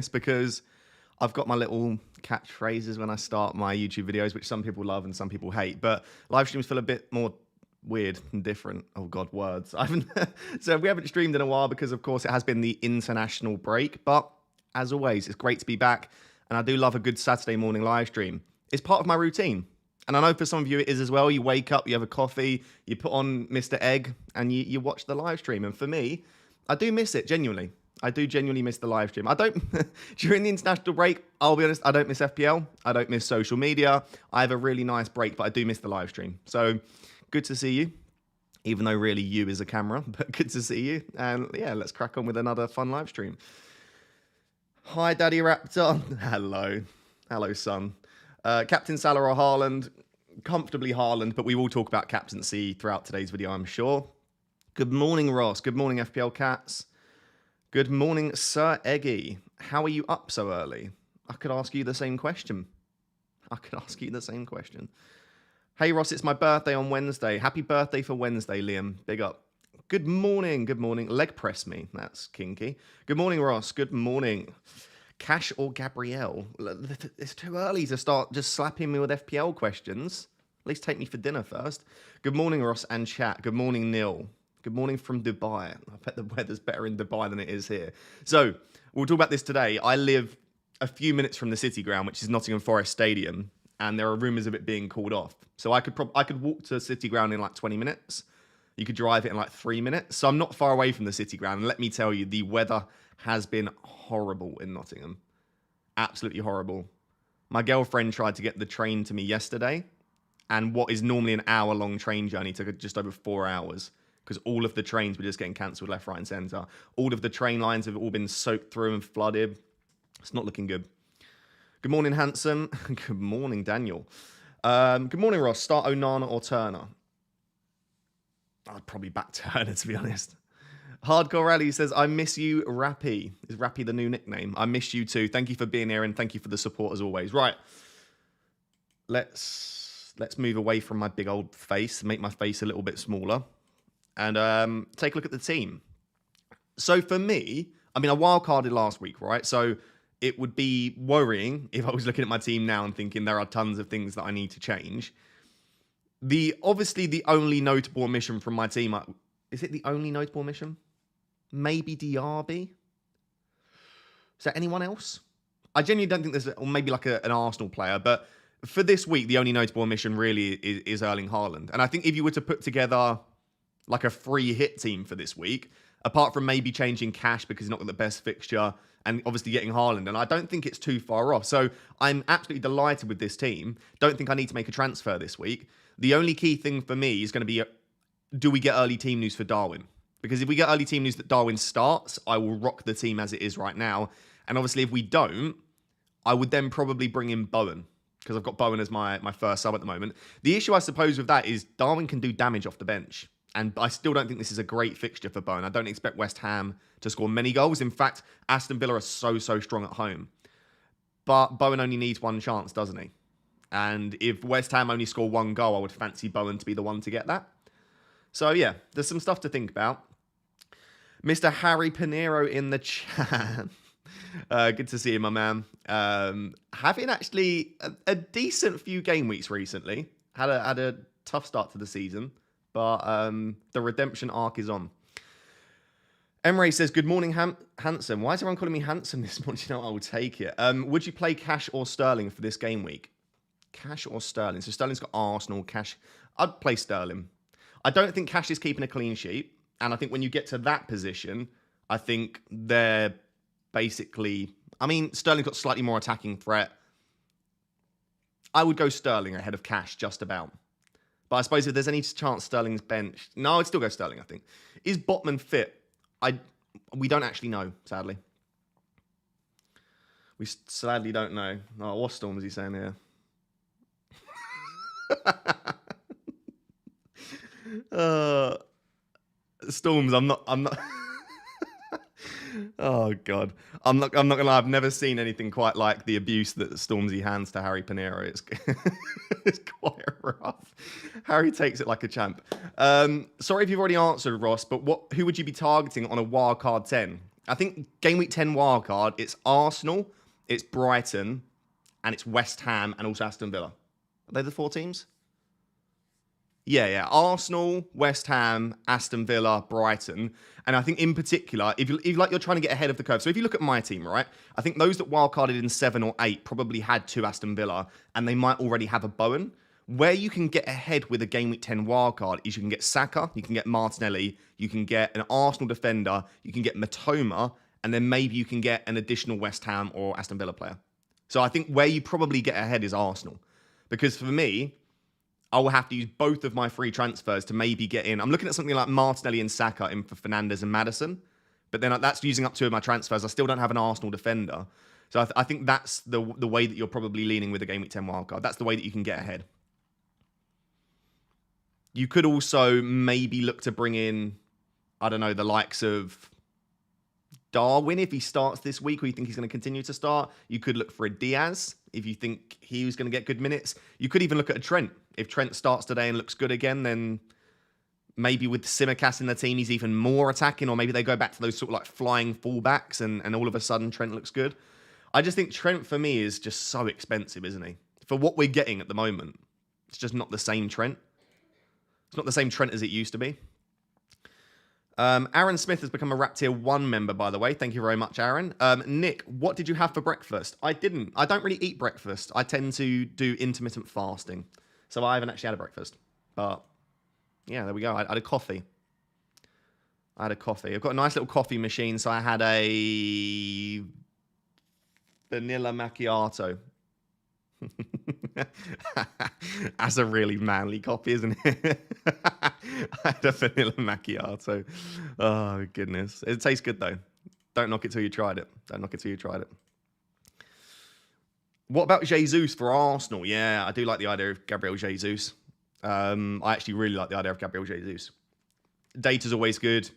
It's because I've got my little catchphrases when I start my YouTube videos, which some people love and some people hate. But live streams feel a bit more weird and different. Oh God, words. So we haven't streamed in a while because, of course, it has been the international break. But as always, it's great to be back. And I do love a good Saturday morning live stream. It's part of my routine. And I know for some of you it is as well. You wake up, you have a coffee, you put on Mr. Egg, and you watch the live stream. And for me, I do miss it, genuinely. I do genuinely miss the live stream. I don't, during the international break, I'll be honest, I don't miss FPL. I don't miss social media. I have a really nice break, but I do miss the live stream. So good to see you, even though really you is a camera, but good to see you. And yeah, let's crack on with another fun live stream. Hi, Daddy Raptor. Hello. Hello, son. Captain Salah or Haaland? Comfortably Haaland, but we will talk about captaincy throughout today's video, I'm sure. Good morning, Ross. Good morning, FPL Cats. Good morning, Sir Eggy. How are you up so early? I could ask you the same question. Hey, Ross, it's my birthday on Wednesday. Happy birthday for Wednesday, Liam. Big up. Good morning. Good morning. Leg press me. That's kinky. Good morning, Ross. Good morning. Cash or Gabrielle? It's too early to start just slapping me with FPL questions. At least take me for dinner first. Good morning, Ross and chat. Good morning, Neil. Good morning from Dubai. I bet the weather's better in Dubai than it is here. So, we'll talk about this today. I live a few minutes from the City Ground, which is Nottingham Forest Stadium, and there are rumours of it being called off. So I could walk to City Ground in like 20 minutes. You could drive it in like 3 minutes. So I'm not far away from the City Ground. And let me tell you, the weather has been horrible in Nottingham. Absolutely horrible. My girlfriend tried to get the train to me yesterday, and what is normally an hour-long train journey took just over 4 hours. Because all of the trains were just getting cancelled left, right, and centre. All of the train lines have all been soaked through and flooded. It's not looking good. Good morning, Hanson. Good morning, Daniel. Good morning, Ross. Start Onana or Turner? I'd probably back Turner, to be honest. Hardcore Rally says, I miss you, Rappy. Is Rappy the new nickname? I miss you too. Thank you for being here and thank you for the support as always. Right. Let's move away from my big old face, make my face a little bit smaller. And take a look at the team. So for me, I mean, I wildcarded last week, right? So it would be worrying if I was looking at my team now and thinking there are tons of things that I need to change. Obviously, the only notable omission from my team, is it the only notable omission? Maybe DRB? Is there anyone else? I genuinely don't think there's, or maybe like an Arsenal player, but for this week, the only notable omission really is Erling Haaland. And I think if you were to put together like a free hit team for this week, apart from maybe changing Cash because he's not got the best fixture and obviously getting Haaland, and I don't think it's too far off. So I'm absolutely delighted with this team. Don't think I need to make a transfer this week. The only key thing for me is going to be, do we get early team news for Darwin? Because if we get early team news that Darwin starts, I will rock the team as it is right now. And obviously if we don't, I would then probably bring in Bowen, because I've got Bowen as my first sub at the moment. The issue, I suppose, with that is Darwin can do damage off the bench. And I still don't think this is a great fixture for Bowen. I don't expect West Ham to score many goals. In fact, Aston Villa are so strong at home. But Bowen only needs one chance, doesn't he? And if West Ham only score one goal, I would fancy Bowen to be the one to get that. So yeah, there's some stuff to think about. Mr. Harry Pinero in the chat. Good to see you, my man. Having actually a decent few game weeks recently. Had a tough start to the season. But the redemption arc is on. Emre says, good morning, Handsome. Why is everyone calling me Handsome this morning? You know, I will take it. Would you play Cash or Sterling for this game week? Cash or Sterling? So Sterling's got Arsenal, Cash. I'd play Sterling. I don't think Cash is keeping a clean sheet. And I think when you get to that position, I think they're basically... I mean, Sterling's got slightly more attacking threat. I would go Sterling ahead of Cash, just about. But I suppose if there's any chance Sterling's benched... No, I'd still go Sterling, I think. Is Botman fit? We don't actually know, sadly. We sadly don't know. Oh, what Storm is he saying here? Storms, I'm not... Oh God, I'm not gonna lie. I've never seen anything quite like the abuse that Stormzy hands to Harry Pinero. It's quite rough. Harry takes it like a champ. Sorry if you've already answered, Ross, but who would you be targeting on a wildcard 10? I think game week 10 wildcard, it's Arsenal, it's Brighton, and it's West Ham and also Aston Villa. Are they the 4 teams? Yeah. Arsenal, West Ham, Aston Villa, Brighton. And I think in particular, if you're trying to get ahead of the curve. So if you look at my team, right? I think those that wildcarded in 7 or 8 probably had 2 Aston Villa, and they might already have a Bowen. Where you can get ahead with a game week 10 wildcard is you can get Saka, you can get Martinelli, you can get an Arsenal defender, you can get Matoma, and then maybe you can get an additional West Ham or Aston Villa player. So I think where you probably get ahead is Arsenal. Because for me, I will have to use both of my free transfers to maybe get in. I'm looking at something like Martinelli and Saka in for Fernandes and Maddison. But then that's using up 2 of my transfers. I still don't have an Arsenal defender. So I think that's the way that you're probably leaning with the game week 10 wildcard. That's the way that you can get ahead. You could also maybe look to bring in, I don't know, the likes of Darwin if he starts this week, or you think he's going to continue to start. You could look for a Diaz if you think he was going to get good minutes. You could even look at a Trent. If Trent starts today and looks good again, then maybe with Tsimikas in the team, he's even more attacking, or maybe they go back to those sort of like flying fullbacks and all of a sudden Trent looks good. I just think Trent for me is just so expensive, isn't he? For what we're getting at the moment, it's just not the same Trent. It's not the same Trent as it used to be. Aaron Smith has become a Rap Tier 1 member, by the way. Thank you very much, Aaron. Nick, what did you have for breakfast? I didn't. I don't really eat breakfast. I tend to do intermittent fasting. So I haven't actually had a breakfast. But, yeah, there we go. I had a coffee. I've got a nice little coffee machine, so I had a vanilla macchiato. That's a really manly coffee, isn't it? I had a vanilla macchiato. Oh, goodness. It tastes good, though. Don't knock it till you tried it. What about Jesus for Arsenal? Yeah, I do like the idea of Gabriel Jesus. I actually really like the idea of Gabriel Jesus. Data's always good.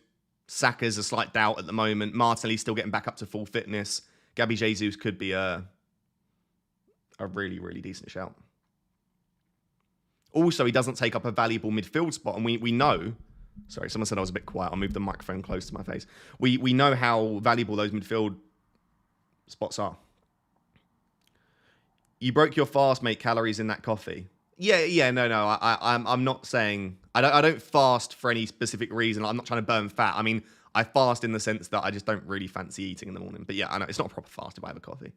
Saka's a slight doubt at the moment. Martinelli's still getting back up to full fitness. Gabby Jesus could be a really, really decent shout. Also, he doesn't take up a valuable midfield spot, and we know... Sorry, someone said I was a bit quiet. I'll move the microphone close to my face. We know how valuable those midfield spots are. You broke your fast, mate, calories in that coffee. Yeah, no. I'm not saying... I don't fast for any specific reason. I'm not trying to burn fat. I mean, I fast in the sense that I just don't really fancy eating in the morning. But yeah, I know, it's not a proper fast if I have a coffee.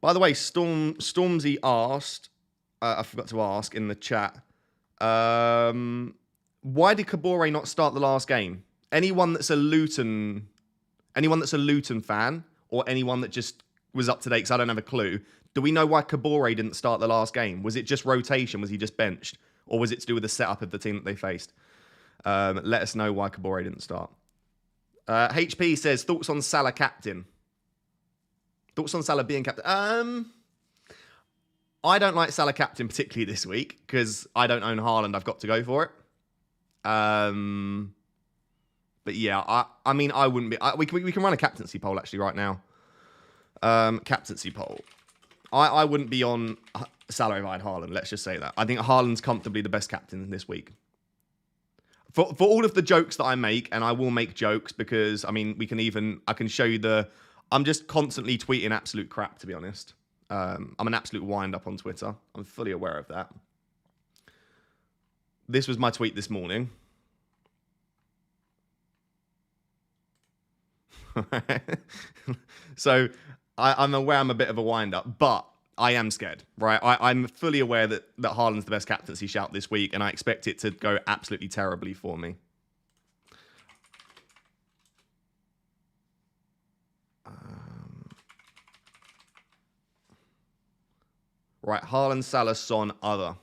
By the way, Stormzy asked, I forgot to ask in the chat, why did Kabore not start the last game? Anyone that's a Luton fan, or anyone that just was up to date, because I don't have a clue, do we know why Kabore didn't start the last game? Was it just rotation? Was he just benched? Or was it to do with the setup of the team that they faced? Let us know why Kabore didn't start. HP says, thoughts on Salah captain? Thoughts on Salah being captain? I don't like Salah captain particularly this week because I don't own Haaland. I've got to go for it. But yeah, I mean, I wouldn't be... we can run a captaincy poll actually right now. Captaincy poll. I wouldn't be on Salah if I had Haaland. Let's just say that. I think Haaland's comfortably the best captain this week. For all of the jokes that I make, and I will make jokes because, I mean, I can show you I'm just constantly tweeting absolute crap, to be honest. I'm an absolute wind-up on Twitter. I'm fully aware of that. This was my tweet this morning. So, I'm aware I'm a bit of a wind-up, but I am scared, right? I'm fully aware that Haaland's the best captaincy shout this week, and I expect it to go absolutely terribly for me. Right, Haaland, Salah, Son, other.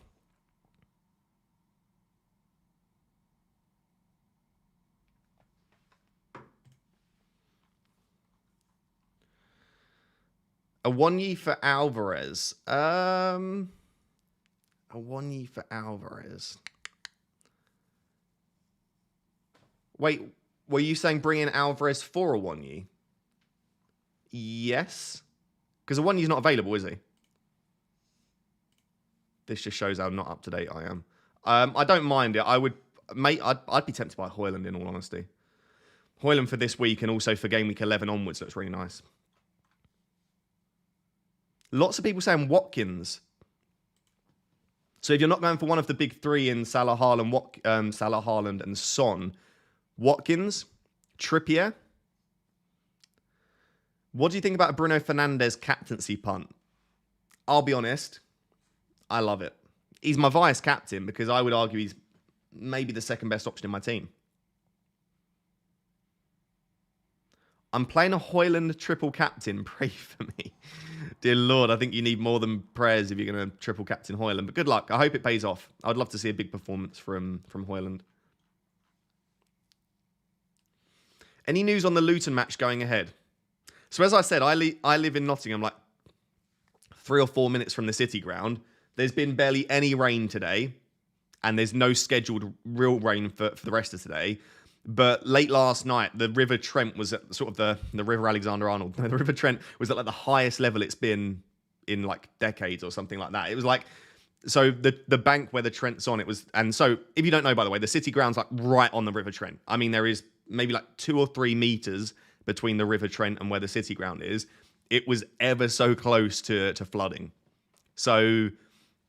A 1-ye for Alvarez. A 1-ye for Alvarez. Wait, were you saying bring in Alvarez for a 1-ye? Yes. Because a 1-ye's not available, is he? This just shows how not up to date I am. I don't mind it. I'd be tempted by Højlund in all honesty. Højlund for this week and also for game week 11 onwards looks really nice. Lots of people saying Watkins. So if you're not going for one of the big three in Salah, Haaland, and Son, Watkins, Trippier. What do you think about Bruno Fernandes' captaincy punt? I'll be honest, I love it. He's my vice captain because I would argue he's maybe the second best option in my team. I'm playing a Højlund triple captain. Pray for me. Dear Lord, I think you need more than prayers if you're going to triple captain Højlund. But good luck. I hope it pays off. I'd love to see a big performance from Højlund. Any news on the Luton match going ahead? So as I said, I live in Nottingham, like 3 or 4 minutes from the City ground. There's been barely any rain today. And there's no scheduled real rain for the rest of today. But late last night, the River Trent was at sort of the River Alexander-Arnold. The River Trent was at like the highest level it's been in like decades or something like that. It was like, so the bank where the Trent's on, it was, and so if you don't know, by the way, the City ground's like right on the River Trent. I mean, there is maybe like 2 or 3 meters between the River Trent and where the City ground is. It was ever so close to flooding. So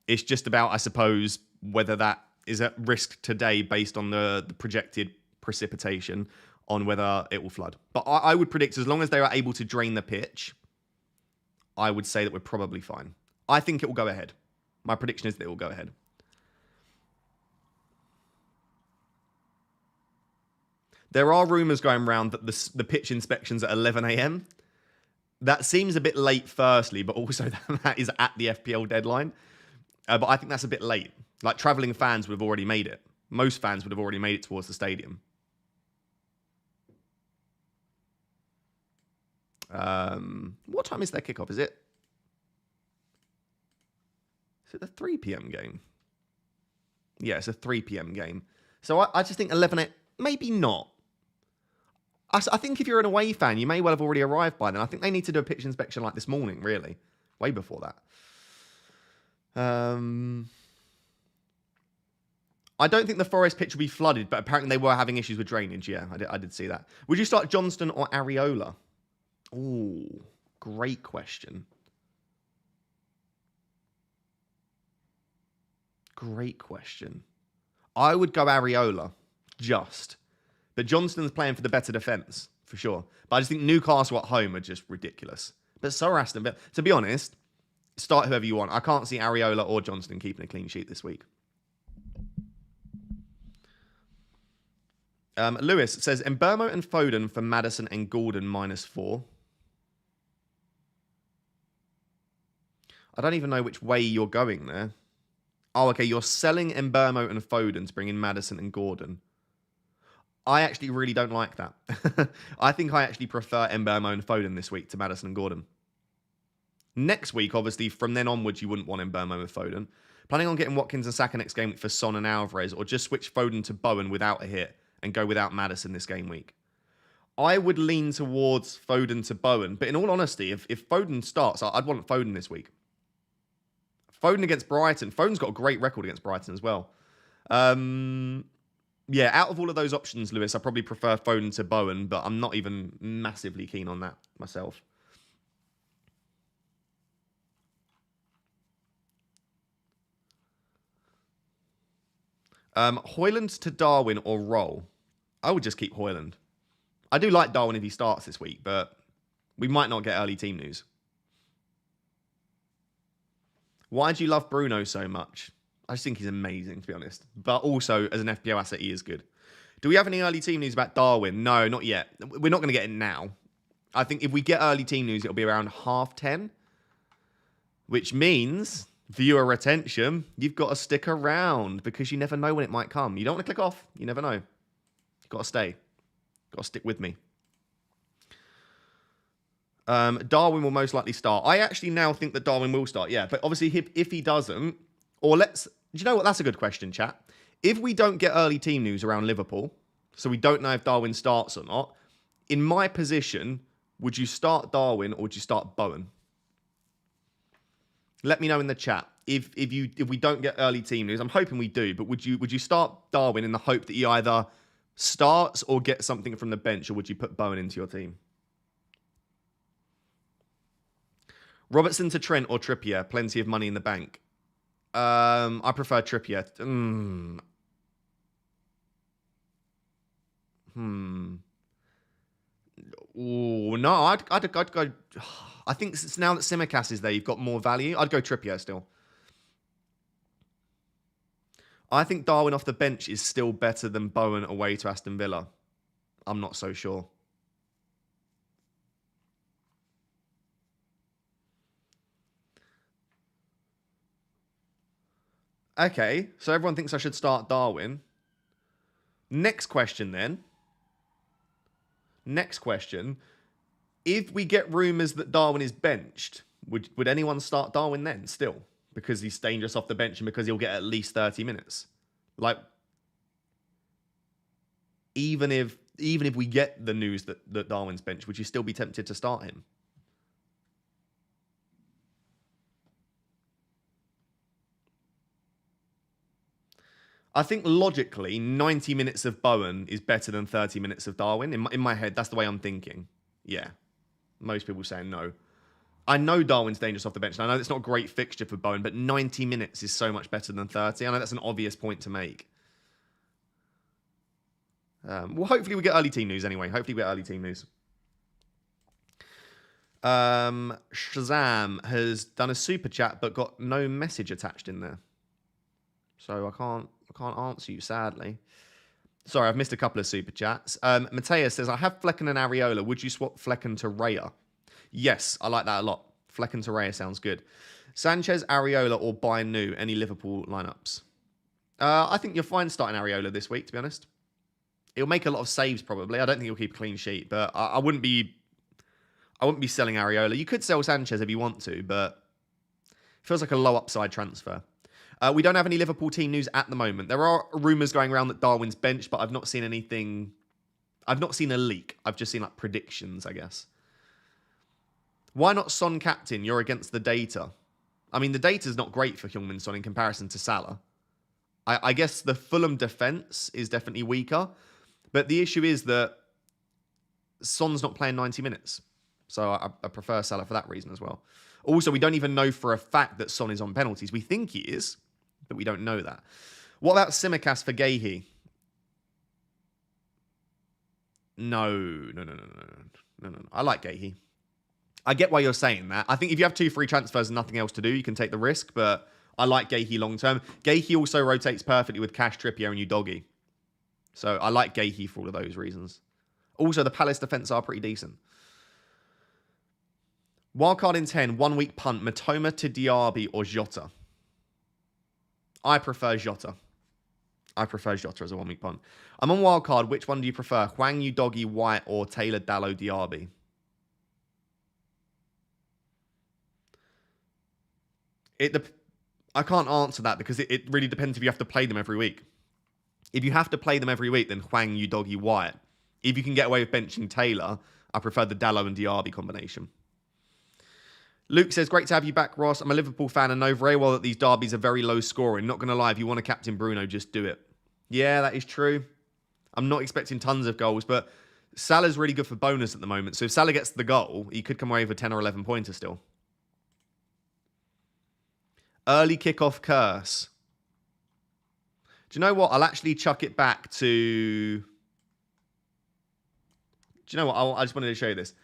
it's just about, I suppose, whether that is at risk today based on the projected precipitation on whether it will flood. But I would predict as long as they are able to drain the pitch, I would say that we're probably fine. I think it will go ahead. My prediction is that it will go ahead. There are rumours going around that the pitch inspection's at 11 a.m. That seems a bit late, firstly, but also that is at the FPL deadline. But I think that's a bit late. Like, travelling fans would have already made it. Most fans would have already made it towards the stadium. What time is their kickoff? Is it the 3 p.m. game? Yeah, it's a 3 p.m. game. So I just think 11 a.m. Maybe not. I think if you're an away fan, you may well have already arrived by then. I think they need to do a pitch inspection like this morning, really. Way before that. I don't think the Forest pitch will be flooded, but apparently they were having issues with drainage. Yeah, I did see that. Would you start Johnston or Areola? Ooh, great question. Great question. I would go Areola, just. But Johnston's playing for the better defence, for sure. But I just think Newcastle at home are just ridiculous. But so are Aston Villa. To be honest, start whoever you want. I can't see Areola or Johnston keeping a clean sheet this week. Lewis says, Mbeumo and Foden for Maddison and Gordon -4. I don't even know which way you're going there. Oh, okay, you're selling Mbeumo and Foden to bring in Maddison and Gordon. I actually really don't like that. I think I actually prefer Mbeumo and Foden this week to Maddison and Gordon. Next week, obviously, from then onwards, you wouldn't want Mbeumo with Foden. Planning on getting Watkins and Saka next game week for Son and Alvarez, or just switch Foden to Bowen without a hit and go without Maddison this game week. I would lean towards Foden to Bowen, but in all honesty, if Foden starts, I'd want Foden this week. Foden against Brighton. Foden's got a great record against Brighton as well. Yeah, out of all of those options, Lewis, I probably prefer Foden to Bowen, but I'm not even massively keen on that myself. Højlund to Darwin or Roll? I would just keep Højlund. I do like Darwin if he starts this week, but we might not get early team news. Why do you love Bruno so much? I just think he's amazing, to be honest. But also, as an FPL asset, he is good. Do we have any early team news about Darwin? No, not yet. We're not going to get it now. I think if we get early team news, it'll be around 10:30. Which means, viewer retention, you've got to stick around because you never know when it might come. You don't want to click off. You never know. You've got to stay. You've got to stick with me. Darwin will most likely start. I actually now think that Darwin will start, yeah. But obviously, if he doesn't, or do you know what? That's a good question, chat. If we don't get early team news around Liverpool, so we don't know if Darwin starts or not, in my position, would you start Darwin or would you start Bowen? Let me know in the chat. if we don't get early team news, I'm hoping we do, but would you start Darwin in the hope that he either starts or gets something from the bench, or would you put Bowen into your team? Robertson to Trent or Trippier? Plenty of money in the bank. I prefer Trippier. Oh no, I'd go. I think since now that Tsimikas is there, you've got more value. I'd go Trippier still. I think Darwin off the bench is still better than Bowen away to Aston Villa. I'm not so sure. Okay, so everyone thinks I should start Darwin. Next question then. Next question. If we get rumours that Darwin is benched, would anyone start Darwin then still? Because he's dangerous off the bench and because he'll get at least 30 minutes. Like, even if we get the news that Darwin's benched, would you still be tempted to start him? I think logically, 90 minutes of Bowen is better than 30 minutes of Darwin. In my head, that's the way I'm thinking. Yeah. Most people saying no. I know Darwin's dangerous off the bench, and I know it's not a great fixture for Bowen, but 90 minutes is so much better than 30. I know that's an obvious point to make. Well, hopefully we get early team news anyway. Hopefully we get early team news. Shazam has done a super chat, but got no message attached in there. So I can't answer you, sadly. Sorry, I've missed a couple of super chats. Mateus says, I have Flecken and Areola. Would you swap Flecken to Raya? Yes, I like that a lot. Flecken to Raya sounds good. Sanchez, Areola, or Bayern any Liverpool lineups? I think you're fine starting Areola this week, to be honest. He'll make a lot of saves, probably. I don't think he'll keep a clean sheet, but I wouldn't be selling Areola. You could sell Sanchez if you want to, but it feels like a low upside transfer. We don't have any Liverpool team news at the moment. There are rumours going around that Darwin's benched, but I've not seen anything. I've not seen a leak. I've just seen like predictions, I guess. Why not Son captain? You're against the data. I mean, the data's not great for Heung-min Son in comparison to Salah. I guess the Fulham defence is definitely weaker, but the issue is that Son's not playing 90 minutes. So I prefer Salah for that reason as well. Also, we don't even know for a fact that Son is on penalties. We think he is, but we don't know that. What about Tsimikas for Gahey? No. I like Gahey. I get why you're saying that. I think if you have 2 free transfers and nothing else to do, you can take the risk, but I like Gahey long term. Gahey also rotates perfectly with Cash, Trippier, and Udogie. So I like Gahey for all of those reasons. Also, the Palace defence are pretty decent. Wildcard in 10, 1 week punt, Matoma to Diaby or Jota? I prefer Jota. As a 1 week punt. I'm on wildcard. Which one do you prefer? Hwang, Udogie, White, or Taylor, Dallo, Diaby? I can't answer that because it really depends if you have to play them every week. If you have to play them every week, then Hwang, Udogie, White. If you can get away with benching Taylor, I prefer the Dallo and Diaby combination. Luke says, great to have you back, Ross. I'm a Liverpool fan and know very well that these derbies are very low scoring. Not going to lie, if you want to captain Bruno, just do it. Yeah, that is true. I'm not expecting tons of goals, but Salah's really good for bonus at the moment. So if Salah gets the goal, he could come away with a 10 or 11 pointer still. Early kickoff curse. Do you know what? I'll actually chuck it back to... Do you know what? I just wanted to show you this.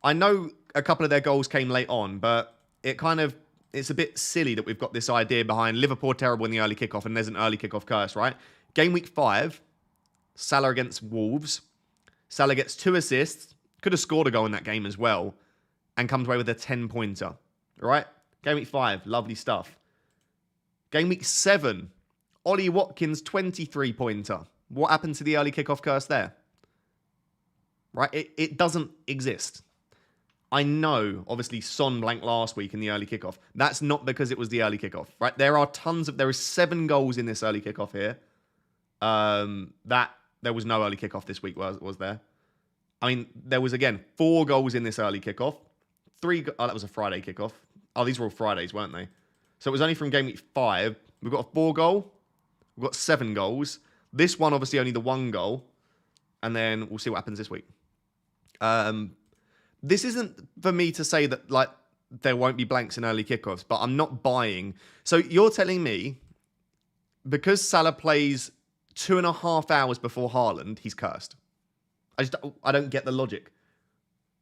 I know a couple of their goals came late on, but it's a bit silly that we've got this idea behind Liverpool terrible in the early kickoff and there's an early kickoff curse, right? Game week 5, Salah against Wolves. Salah gets 2 assists, could have scored a goal in that game as well, and comes away with a 10-pointer, all right? Game week 5, lovely stuff. Game week 7, Ollie Watkins, 23-pointer. What happened to the early kickoff curse there? Right? It doesn't exist. I know, obviously, Son blanked last week in the early kickoff. That's not because it was the early kickoff, right? There is 7 goals in this early kickoff here. There was no early kickoff this week, was there? I mean, there was, again, 4 goals in this early kickoff. 3, that was a Friday kickoff. Oh, these were all Fridays, weren't they? So it was only from game week 5. We've got a 4 goal. We've got 7 goals. This one, obviously, only the 1 goal. And then we'll see what happens this week. This isn't for me to say that, like, there won't be blanks in early kickoffs, but I'm not buying. So you're telling me, because Salah plays 2.5 hours before Haaland, he's cursed. I don't get the logic.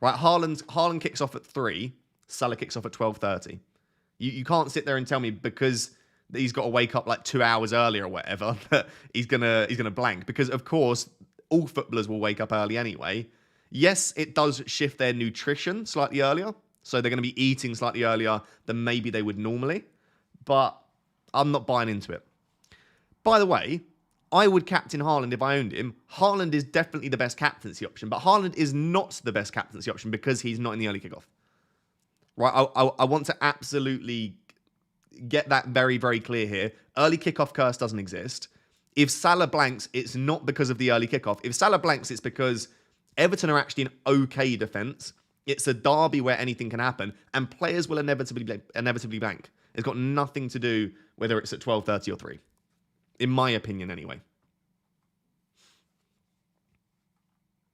Right, Haaland kicks off at 3, Salah kicks off at 12:30. You can't sit there and tell me because he's got to wake up like 2 hours earlier or whatever that he's gonna blank. Because of course, all footballers will wake up early anyway. Yes, it does shift their nutrition slightly earlier. So they're going to be eating slightly earlier than maybe they would normally. But I'm not buying into it. By the way, I would captain Haaland if I owned him. Haaland is definitely the best captaincy option. But Haaland is not the best captaincy option because he's not in the early kickoff. Right? I want to absolutely get that very, very clear here. Early kickoff curse doesn't exist. If Salah blanks, it's not because of the early kickoff. If Salah blanks, it's because Everton are actually an okay defence. It's a derby where anything can happen, and players will inevitably blank. It's got nothing to do whether it's at 12:30 or 3. In my opinion, anyway.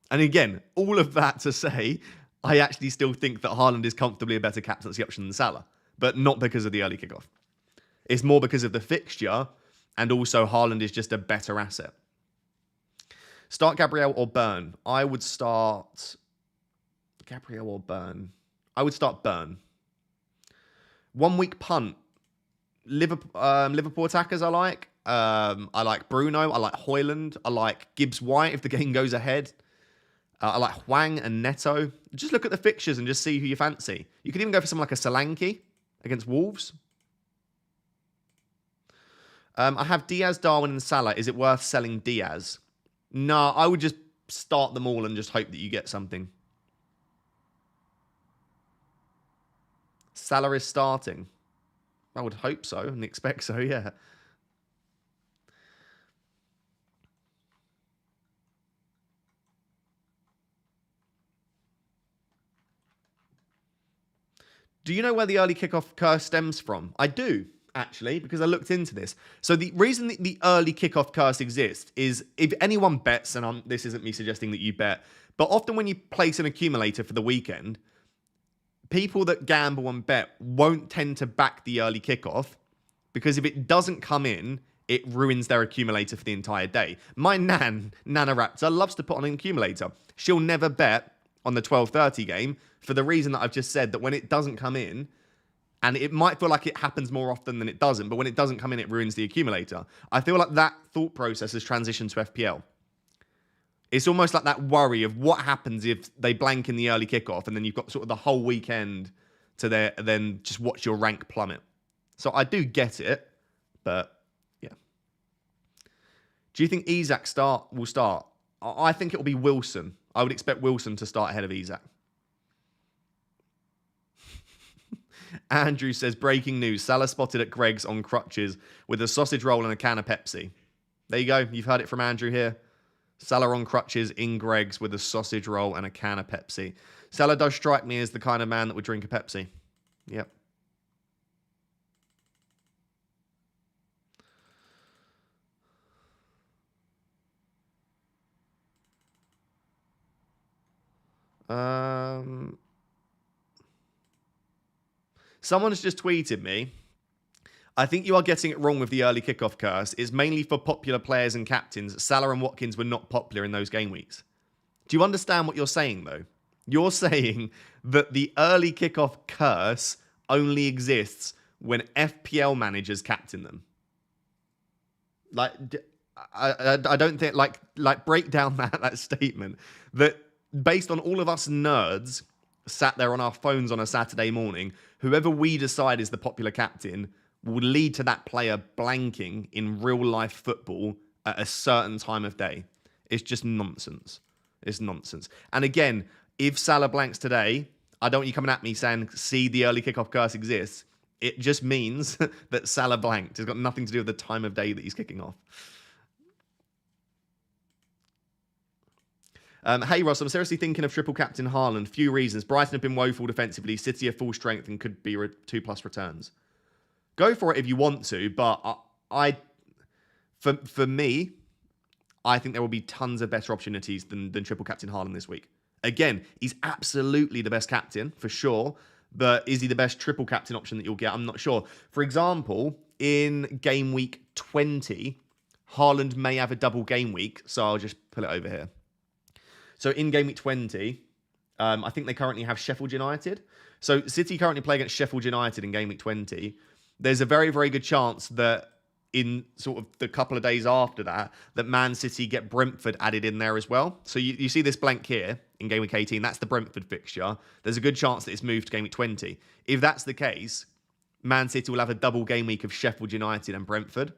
And again, all of that to say, I actually still think that Haaland is comfortably a better captaincy option than Salah, but not because of the early kickoff. It's more because of the fixture, and also Haaland is just a better asset. Start Gabriel or Burn? I would start Gabriel or Burn. I would start Burn. 1 week punt. Liverpool attackers I like. I like Bruno. I like Højlund. I like Gibbs-White if the game goes ahead. I like Hwang and Neto. Just look at the fixtures and just see who you fancy. You could even go for someone like a Solanke against Wolves. I have Diaz, Darwin, and Salah. Is it worth selling Diaz? No, I would just start them all and just hope that you get something. Salah is starting. I would hope so and expect so, yeah. Do you know where the early kickoff curse stems from? I do, actually, because I looked into this. So the reason that the early kickoff curse exists is if anyone bets, and this isn't me suggesting that you bet, but often when you place an accumulator for the weekend, people that gamble and bet won't tend to back the early kickoff because if it doesn't come in, it ruins their accumulator for the entire day. My Nana Raptor, loves to put on an accumulator. She'll never bet on the 12:30 game for the reason that I've just said, that when it doesn't come in, and it might feel like it happens more often than it doesn't, but when it doesn't come in, it ruins the accumulator. I feel like that thought process has transitioned to FPL. It's almost like that worry of what happens if they blank in the early kickoff and then you've got sort of the whole weekend to then just watch your rank plummet. So I do get it, but yeah. Do you think Isak will start? I think it will be Wilson. I would expect Wilson to start ahead of Isak. Andrew says, breaking news. Salah spotted at Greg's on crutches with a sausage roll and a can of Pepsi. There you go. You've heard it from Andrew here. Salah on crutches in Greg's with a sausage roll and a can of Pepsi. Salah does strike me as the kind of man that would drink a Pepsi. Yep. Someone's just tweeted me. I think you are getting it wrong with the early kickoff curse. It's mainly for popular players and captains. Salah and Watkins were not popular in those game weeks. Do you understand what you're saying, though? You're saying that the early kickoff curse only exists when FPL managers captain them. Like, I don't think, like break down that statement. That based on all of us nerds sat there on our phones on a Saturday morning, whoever we decide is the popular captain will lead to that player blanking in real life football at a certain time of day. It's just nonsense. It's nonsense. And again, if Salah blanks today, I don't want you coming at me saying, see, the early kickoff curse exists. It just means that Salah blanked. It's got nothing to do with the time of day that he's kicking off. Hey, Ross, I'm seriously thinking of triple captain Haaland. Few reasons. Brighton have been woeful defensively. City are full strength and could be 2+ returns. Go for it if you want to, but for me, I think there will be tons of better opportunities than triple captain Haaland this week. Again, he's absolutely the best captain, for sure. But is he the best triple captain option that you'll get? I'm not sure. For example, in game week 20, Haaland may have a double game week. So I'll just pull it over here. So in game week 20, I think they currently have Sheffield United. So City currently play against Sheffield United in game week 20. There's a very, very good chance that in sort of the couple of days after that, that Man City get Brentford added in there as well. So you see this blank here in game week 18, that's the Brentford fixture. There's a good chance that it's moved to game week 20. If that's the case, Man City will have a double game week of Sheffield United and Brentford.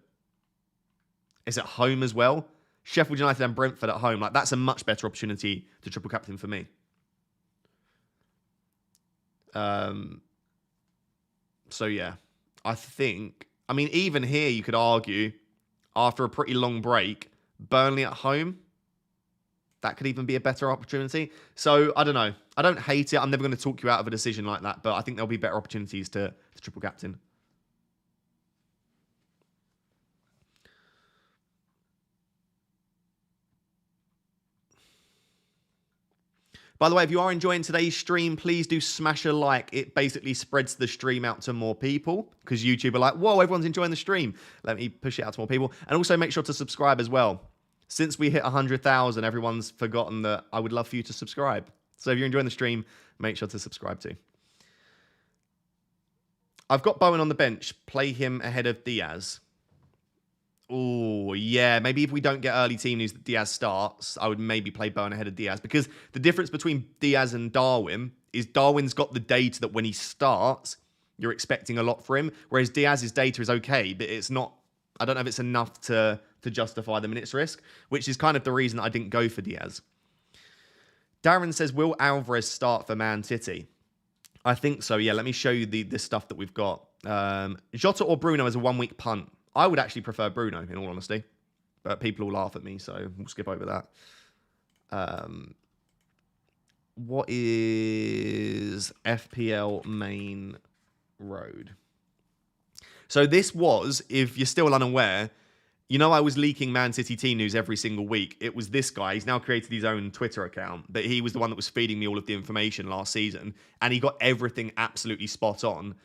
It's at home as well. Sheffield United and Brentford at home. Like, that's a much better opportunity to triple captain for me. So yeah, I think, I mean, even here you could argue after a pretty long break, Burnley at home, that could even be a better opportunity. So I don't know. I don't hate it. I'm never going to talk you out of a decision like that, but I think there'll be better opportunities to triple captain. By the way, if you are enjoying today's stream, please do smash a like. It basically spreads the stream out to more people because YouTube are like, whoa, everyone's enjoying the stream. Let me push it out to more people. And also make sure to subscribe as well. Since we hit 100,000, everyone's forgotten that I would love for you to subscribe. So if you're enjoying the stream, make sure to subscribe too. I've got Bowen on the bench. Play him ahead of Diaz. Oh, yeah. Maybe if we don't get early team news that Diaz starts, I would maybe play Bowen ahead of Diaz. Because the difference between Diaz and Darwin is Darwin's got the data that when he starts, you're expecting a lot for him. Whereas Diaz's data is okay, but it's not, I don't know if it's enough to justify the minutes risk, which is kind of the reason I didn't go for Diaz. Darren says, will Alvarez start for Man City? I think so, yeah. Let me show you the stuff that we've got. Jota or Bruno as a 1 week punt. I would actually prefer Bruno, in all honesty. But people will laugh at me, so we'll skip over that. What is FPL main road? So this was, if you're still unaware, you know I was leaking Man City team news every single week. It was this guy. He's now created his own Twitter account, but he was the one that was feeding me all of the information last season, and he got everything absolutely spot on.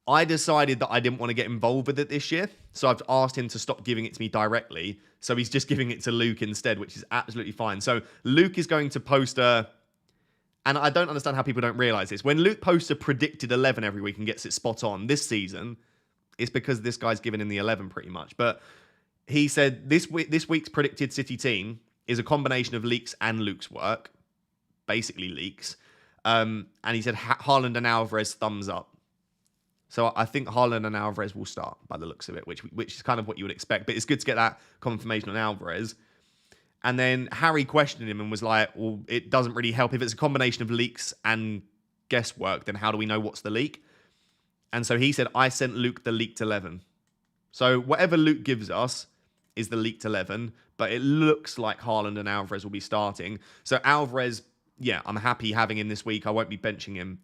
I decided that I didn't want to get involved with it this year, so I've asked him to stop giving it to me directly. So he's just giving it to Luke instead, which is absolutely fine. So Luke is going to post a... And I don't understand how people don't realise this. When Luke posts a predicted 11 every week and gets it spot on this season, it's because this guy's given him the 11 pretty much. But he said this week's predicted City team is a combination of leaks and Luke's work. Basically leaks. And he said Haaland and Alvarez thumbs up. So I think Haaland and Alvarez will start by the looks of it, which is kind of what you would expect. But it's good to get that confirmation on Alvarez. And then Harry questioned him and was like, well, it doesn't really help. If it's a combination of leaks and guesswork, then how do we know what's the leak? And so he said, I sent Luke the leaked 11. So whatever Luke gives us is the leaked 11. But it looks like Haaland and Alvarez will be starting. So Alvarez, yeah, I'm happy having him this week. I won't be benching him.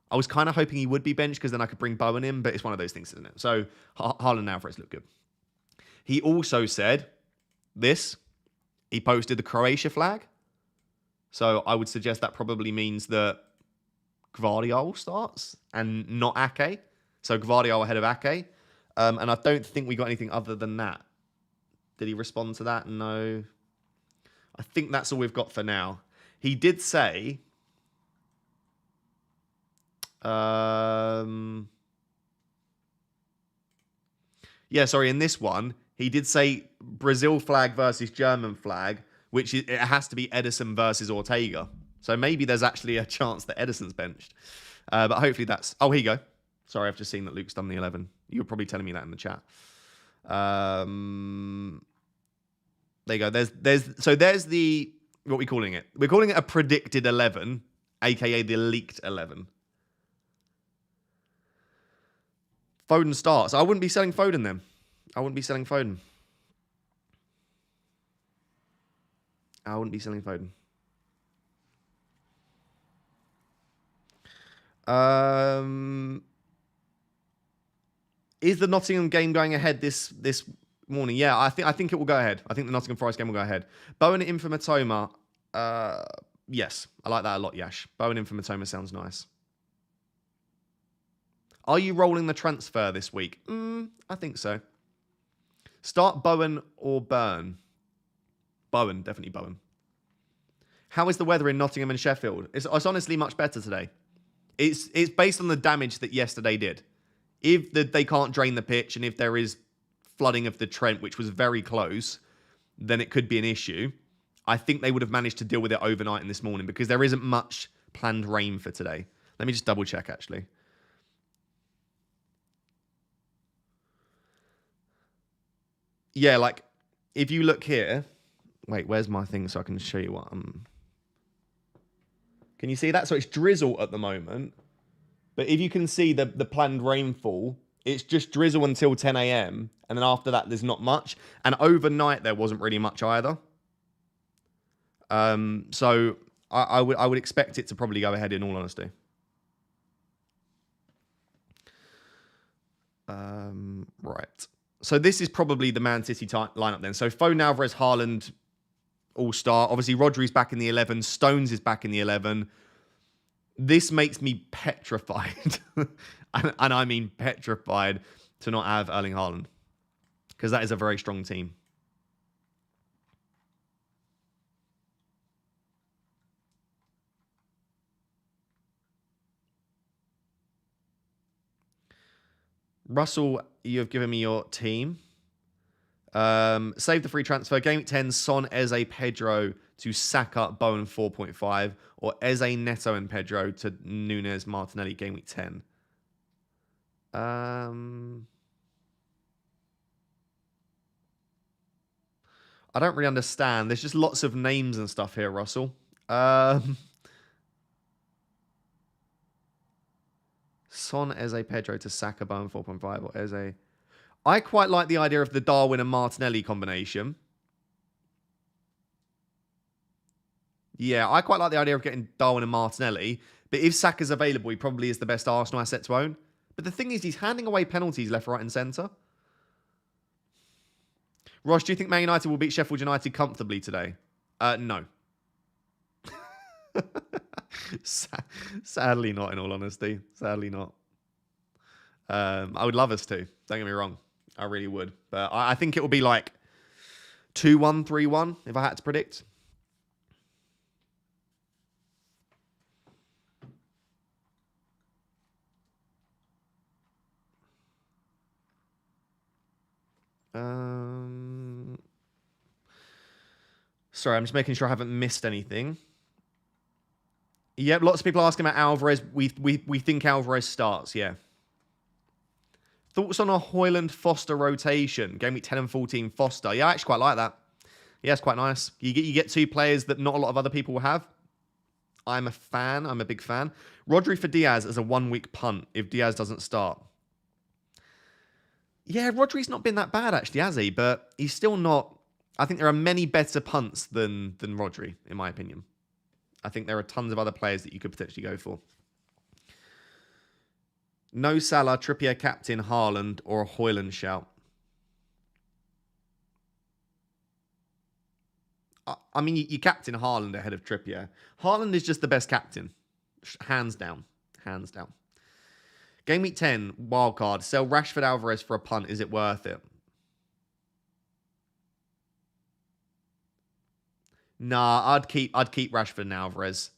I was kind of hoping he would be benched because then I could bring Bowen in, but it's one of those things, isn't it? So Haaland and Alvarez look good. He also said this. He posted the Croatia flag. So I would suggest that probably means that Gvardiol starts and not Ake. So Gvardiol ahead of Ake. And I don't think we got anything other than that. Did he respond to that? No. I think that's all we've got for now. He did say... in this one, he did say Brazil flag versus German flag, which it has to be Ederson versus Ortega. So maybe there's actually a chance that Ederson's benched. But hopefully that's... Oh, here you go. Sorry, I've just seen that Luke's done the 11. You were probably telling me that in the chat. There you go. There's the... What are we calling it? We're calling it a predicted 11, aka the leaked 11. Foden starts. I wouldn't be selling Foden then. I wouldn't be selling Foden. Is the Nottingham game going ahead this morning? Yeah, I think it will go ahead. I think the Nottingham Forest game will go ahead. Bowen in for Matoma. Yes, I like that a lot, Yash. Bowen in for Matoma sounds nice. Are you rolling the transfer this week? I think so. Start Bowen or Burn? Bowen, definitely Bowen. How is the weather in Nottingham and Sheffield? It's honestly much better today. It's based on the damage that yesterday did. If they can't drain the pitch and if there is flooding of the Trent, which was very close, then it could be an issue. I think they would have managed to deal with it overnight and this morning because there isn't much planned rain for today. Let me just double check, actually. Yeah, like, if you look here... Wait, where's my thing so I can show you what I'm... Can you see that? So it's drizzle at the moment. But if you can see the planned rainfall, it's just drizzle until 10 a.m. And then after that, there's not much. And overnight, there wasn't really much either. So I would expect it to probably go ahead in all honesty. Right. So this is probably the Man City lineup then. So Foden, Alvarez, Haaland, all-star. Obviously, Rodri's back in the 11. Stones is back in the 11. This makes me petrified. and I mean petrified to not have Erling Haaland. Because that is a very strong team. Russell, you have given me your team. Save the free transfer. Game week 10, Son, Eze, Pedro to Saka, Bowen 4.5. Or Eze, Neto, and Pedro to Nunes, Martinelli, game week 10. I don't really understand. There's just lots of names and stuff here, Russell. Son, Eze, Pedro to Saka, Bowen 4.5. Or Eze... I quite like the idea of the Darwin and Martinelli combination. Yeah, I quite like the idea of getting Darwin and Martinelli. But if Saka's available, he probably is the best Arsenal asset to own. But the thing is, he's handing away penalties left, right and centre. Ross, do you think Man United will beat Sheffield United comfortably today? No. Sadly not, in all honesty. Sadly not. I would love us to. Don't get me wrong. I really would. But I think it will be like 2-1, 3-1, if I had to predict. Sorry, I'm just making sure I haven't missed anything. Yep, lots of people asking about Alvarez. We think Alvarez starts, yeah. Thoughts on a Højlund-Foster rotation? Game week 10 and 14, Foster. Yeah, I actually quite like that. Yeah, it's quite nice. You get two players that not a lot of other people will have. I'm a fan. I'm a big fan. Rodri for Diaz as a 1 week punt if Diaz doesn't start. Yeah, Rodri's not been that bad, actually, has he? But he's still not... I think there are many better punts than Rodri, in my opinion. I think there are tons of other players that you could potentially go for. No Salah, Trippier, captain, Haaland, or a Højlund shout. I mean, you captain Haaland ahead of Trippier. Haaland is just the best captain. Hands down. Hands down. Game week 10, wildcard. Sell Rashford Alvarez for a punt. Is it worth it? Nah, I'd keep Rashford and Alvarez.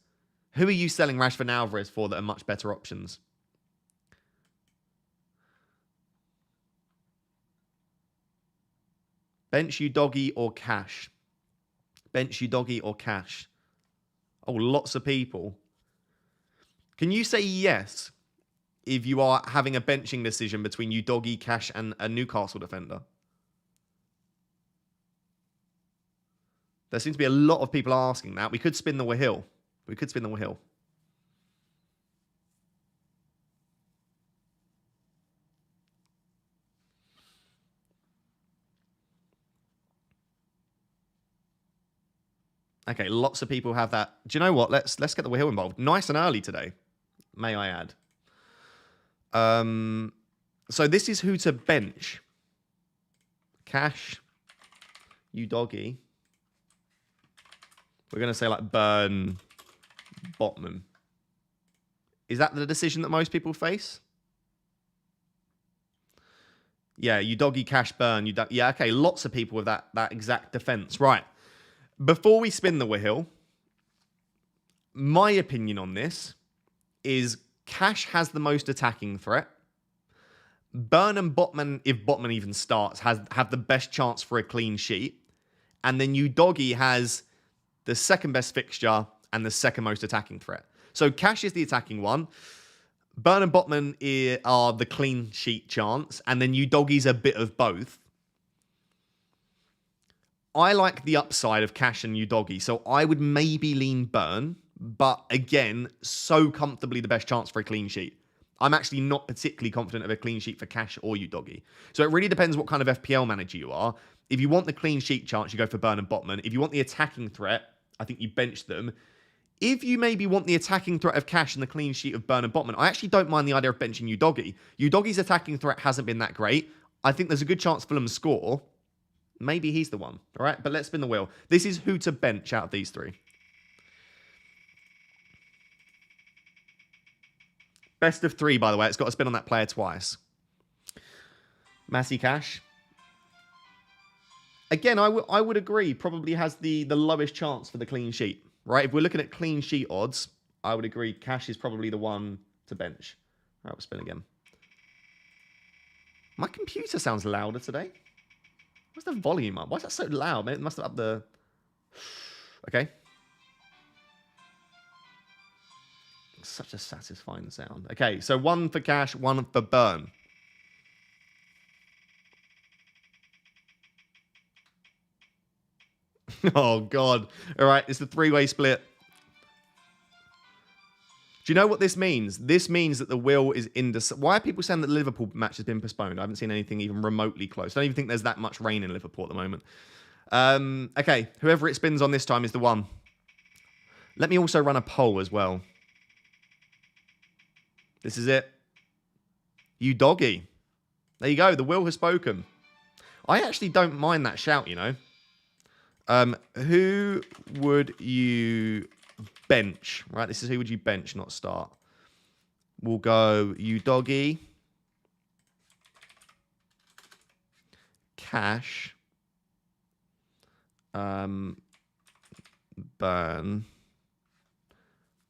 Who are you selling Rashford and Alvarez for that are much better options? Bench you doggy or cash? Bench you doggy or cash? Oh, lots of people. Can you say yes if you are having a benching decision between you doggy, cash, and a Newcastle defender? There seems to be a lot of people asking that. We could spin the wheel. We could spin the wheel. Okay, lots of people have that. Do you know what? Let's get the wheel involved. Nice and early today, may I add. So this is who to bench. Cash, you doggy. We're going to say like Burn, Botman. Is that the decision that most people face? Yeah, you doggy, Cash, Burn. Yeah, okay. Lots of people with that exact defense. Right. Before we spin the wheel, my opinion on this is Cash has the most attacking threat. Burn and Botman, if Botman even starts, have the best chance for a clean sheet. And then you doggy has the second best fixture and the second most attacking threat. So Cash is the attacking one. Burn and Botman are the clean sheet chance. And then you doggy's a bit of both. I like the upside of Cash and you doggy. So I would maybe lean Burn. But again, so comfortably the best chance for a clean sheet. I'm actually not particularly confident of a clean sheet for Cash or you doggy. So it really depends what kind of FPL manager you are. If you want the clean sheet chance, you go for Burn and Botman. If you want the attacking threat, I think you bench them. If you maybe want the attacking threat of Cash and the clean sheet of Burn and Botman, I actually don't mind the idea of benching Udoggy. Udoggy's attacking threat hasn't been that great. I think there's a good chance Fulham score. Maybe he's the one. All right, but let's spin the wheel. This is who to bench out of these three. Best of three, by the way. It's got to spin on that player twice. Massey Cash. Again, I would agree. Probably has the lowest chance for the clean sheet. Right? If we're looking at clean sheet odds, I would agree Cash is probably the one to bench. All right, we'll spin again. My computer sounds louder today. What's the volume up? Why is that so loud? Maybe it must have up the... Okay. Such a satisfying sound. Okay, so one for Cash, one for Burn. Oh, God. All right, it's the three-way split. Do you know what this means? This means that the wheel is indecisive. Why are people saying that the Liverpool match has been postponed? I haven't seen anything even remotely close. I don't even think there's that much rain in Liverpool at the moment. Okay, whoever it spins on this time is the one. Let me also run a poll as well. This is it. You doggy. There you go. The wheel has spoken. I actually don't mind that shout, you know. Who would you bench? Right, this is who would you bench, not start. We'll go you doggy. Cash. Burn.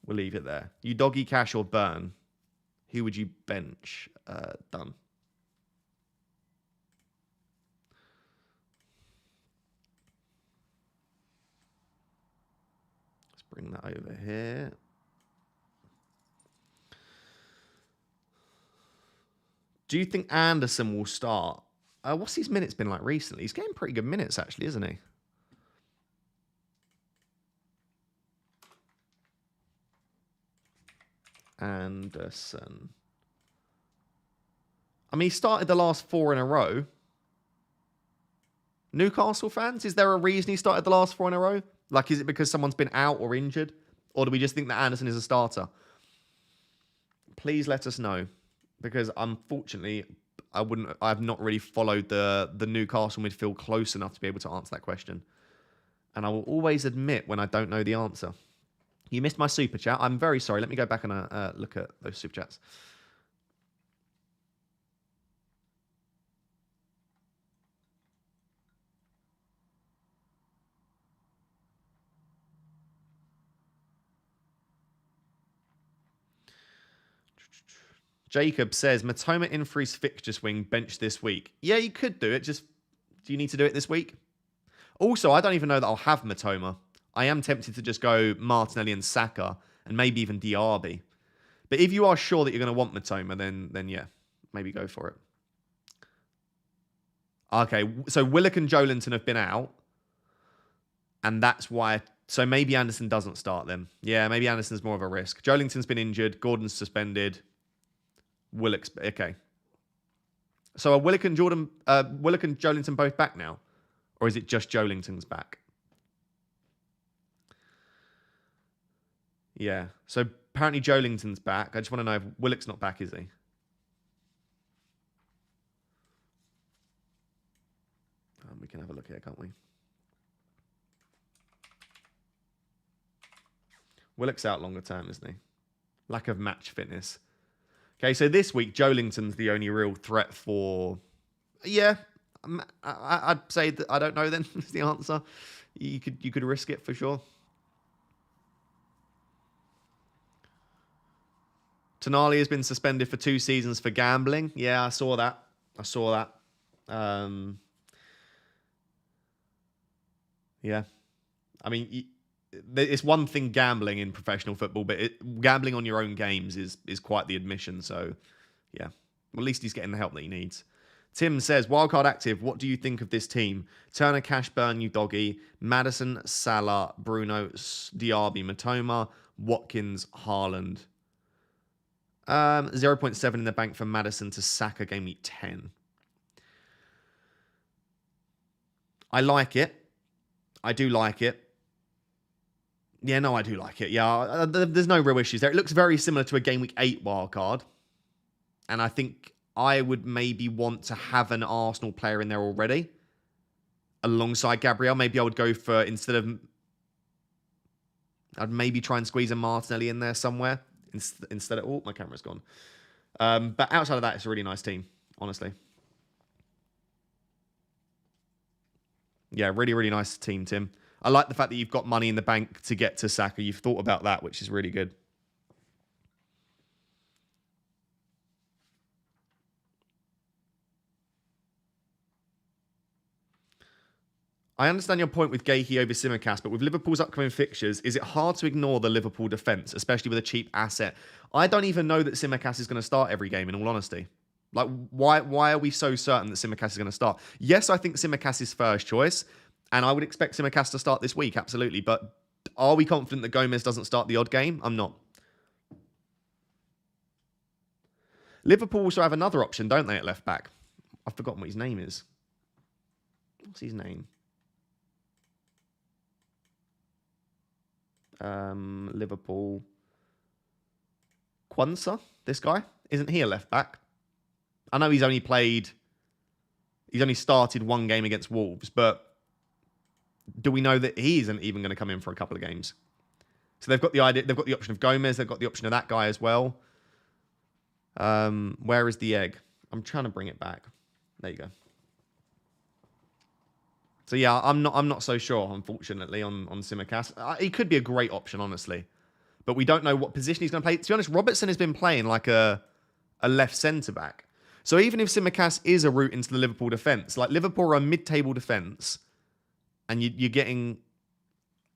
We'll leave it there. You doggy, Cash, or Burn. Who would you bench? Done. Let's bring that over here. Do you think Anderson will start? What's his minutes been like recently? He's getting pretty good minutes, actually, isn't he? Anderson. I mean, he started the last 4 in a row. Newcastle fans, is there a reason he started the last 4 in a row? Like, is it because someone's been out or injured? Or do we just think that Anderson is a starter? Please let us know. Because unfortunately, I've not really followed the Newcastle midfield close enough to be able to answer that question. And I will always admit when I don't know the answer. You missed my super chat. I'm very sorry. Let me go back and look at those super chats. Jacob says, Matoma in for his fixture swing bench this week. Yeah, you could do it. Just, do you need to do it this week? Also, I don't even know that I'll have Matoma. I am tempted to just go Martinelli and Saka and maybe even Diaby. But if you are sure that you're going to want Matoma, then yeah, maybe go for it. Okay, so Willock and Joelinton have been out. And that's why... So maybe Anderson doesn't start them. Yeah, maybe Anderson's more of a risk. Joelinton's been injured. Gordon's suspended. Willock's... Okay. So are Willock and Joelinton both back now? Or is it just Joelinton's back? Yeah. So apparently Joelinton's back. I just want to know if Willock's not back, is he? can have a look here, can't we? Willock's out longer term, isn't he? Lack of match fitness. Okay, so this week, Joelinton's the only real threat for... Yeah, I'd say that I don't know then is the answer. You could risk it for sure. Tonali has been suspended for 2 seasons for gambling. Yeah, I saw that. Yeah. I mean, it's one thing gambling in professional football, but gambling on your own games is quite the admission. So, yeah. Well, at least he's getting the help that he needs. Tim says, Wildcard active, what do you think of this team? Turner, Cashburn, Udogi, Maddison, Salah, Bruno, Diaby, Matoma, Watkins, Haaland. 0.7 in the bank for Maddison to Saka game week 10. I like it. I do like it. Yeah, no, I do like it. Yeah, there's no real issues there. It looks very similar to a game week 8 wildcard. And I think I would maybe want to have an Arsenal player in there already. Alongside Gabriel. Maybe I would go for, I'd maybe try and squeeze a Martinelli in there somewhere. Instead of... Oh, my camera's gone. But outside of that, it's a really nice team, honestly. Yeah, really, really nice team, Tim. I like the fact that you've got money in the bank to get to Saka. You've thought about that, which is really good. I understand your point with Gahey over Simicast, but with Liverpool's upcoming fixtures, is it hard to ignore the Liverpool defence, especially with a cheap asset? I don't even know that Simicast is going to start every game, in all honesty. Like, why are we so certain that Simicast is going to start? Yes, I think Simicast is first choice, and I would expect Simicast to start this week, absolutely. But are we confident that Gomez doesn't start the odd game? I'm not. Liverpool also have another option, don't they, at left back? I've forgotten what his name is. What's his name? Liverpool. Quansah, this guy. Isn't he a left back? I know he's only started 1 game against Wolves, but do we know that he isn't even going to come in for a couple of games? So they've got the option of Gomez, they've got the option of that guy as well. Where is the egg? I'm trying to bring it back. There you go. So yeah, I'm not so sure, unfortunately, on Simicast. He could be a great option, honestly. But we don't know what position he's going to play. To be honest, Robertson has been playing like a left centre-back. So even if Simicast is a route into the Liverpool defence, like Liverpool are a mid-table defence, and you're getting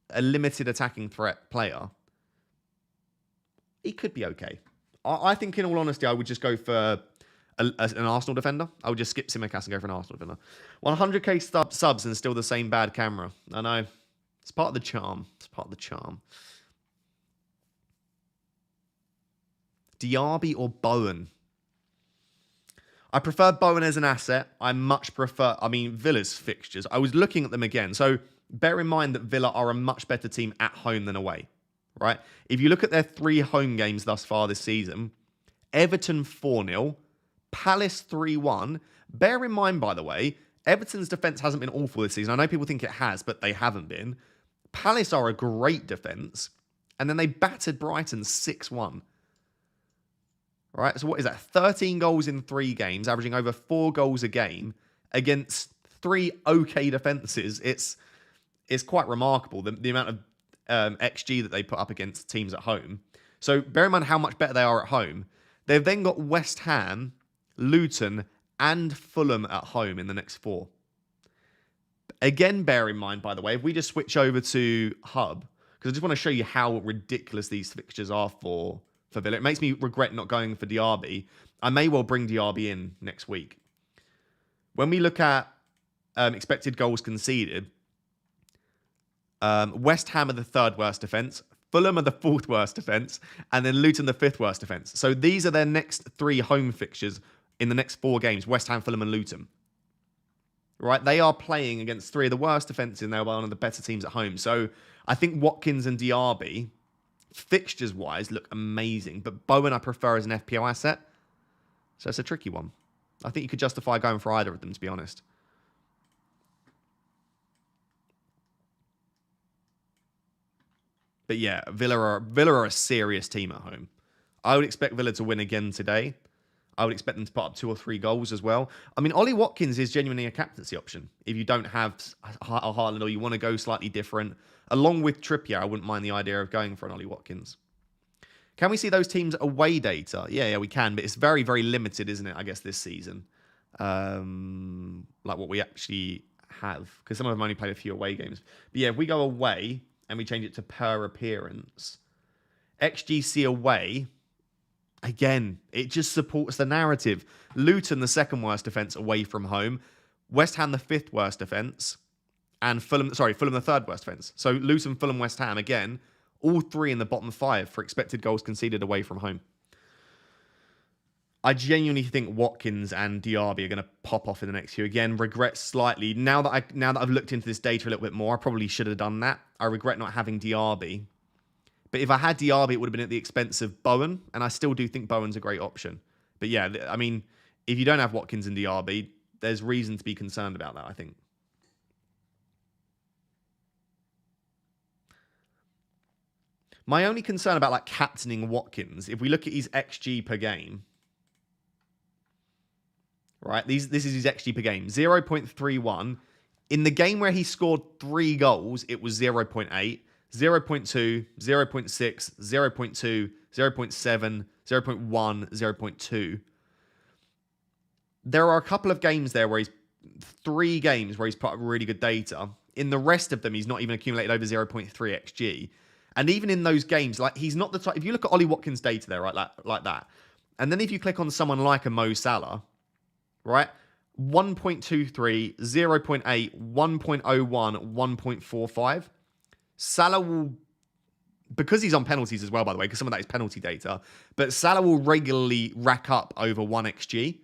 a limited attacking threat player, he could be okay. I think, in all honesty, I would just go for an Arsenal defender. I would just skip Simicast and go for an Arsenal defender. 100k subs and still the same bad camera. I know. It's part of the charm. It's part of the charm. Diaby or Bowen? I prefer Bowen as an asset. I much prefer... I mean, Villa's fixtures. I was looking at them again. So bear in mind that Villa are a much better team at home than away. Right? If you look at their 3 home games thus far this season, Everton 4-0, Palace 3-1. Bear in mind, by the way, Everton's defence hasn't been awful this season. I know people think it has, but they haven't been. Palace are a great defence, and then they battered Brighton 6-1. Right, so what is that? 13 goals in 3 games, averaging over 4 goals a game against 3 okay defences. It's quite remarkable, the amount of XG that they put up against teams at home. So bear in mind how much better they are at home. They've then got West Ham, Luton, and Fulham at home in the next 4. Again, bear in mind, by the way, if we just switch over to Hub, because I just want to show you how ridiculous these fixtures are for Villa. It makes me regret not going for Diaby. I may well bring Diaby in next week. When we look at expected goals conceded, West Ham are the 3rd worst defence, Fulham are the 4th worst defence, and then Luton the 5th worst defence. So these are their next 3 home fixtures in the next 4 games, West Ham, Fulham and Luton. Right? They are playing against 3 of the worst defences and they're one of the better teams at home. So I think Watkins and Diaby, fixtures-wise, look amazing. But Bowen I prefer as an FPL asset. So it's a tricky one. I think you could justify going for either of them, to be honest. But yeah, Villa are a serious team at home. I would expect Villa to win again today. I would expect them to put up 2 or 3 goals as well. I mean, Ollie Watkins is genuinely a captaincy option. If you don't have a Haaland or you want to go slightly different, along with Trippier, I wouldn't mind the idea of going for an Ollie Watkins. Can we see those teams' away data? Yeah, we can, but it's very, very limited, isn't it, I guess, this season? Like what we actually have, because some of them only played a few away games. But yeah, if we go away and we change it to per appearance, XGC away, again, it just supports the narrative. Luton, the second worst defence away from home. West Ham, the 5th worst defence. And Fulham, the 3rd worst defence. So Luton, Fulham, West Ham, again, all 3 in the bottom 5 for expected goals conceded away from home. I genuinely think Watkins and Diaby are going to pop off in the next few. Again, regret slightly. Now that I've looked into this data a little bit more, I probably should have done that. I regret not having Diaby. But if I had Diaby, it would have been at the expense of Bowen, and I still do think Bowen's a great option. But yeah, I mean, if you don't have Watkins and Diaby, there's reason to be concerned about that, I think. My only concern about like captaining Watkins, if we look at his XG per game, right? This is his XG per game, 0.31. In the game where he scored 3 goals, it was 0.8, 0.2, 0.6, 0.2, 0.7, 0.1, 0.2. There are a couple of games there where 3 games where he's put up really good data. In the rest of them, he's not even accumulated over 0.3 XG. And even in those games, like he's not the type. If you look at Ollie Watkins' data there, right, like that, and then if you click on someone like a Mo Salah, right, 1.23, 0.8, 1.01, 1.45. Salah will, because he's on penalties as well, by the way, because some of that is penalty data, but Salah will regularly rack up over 1 XG,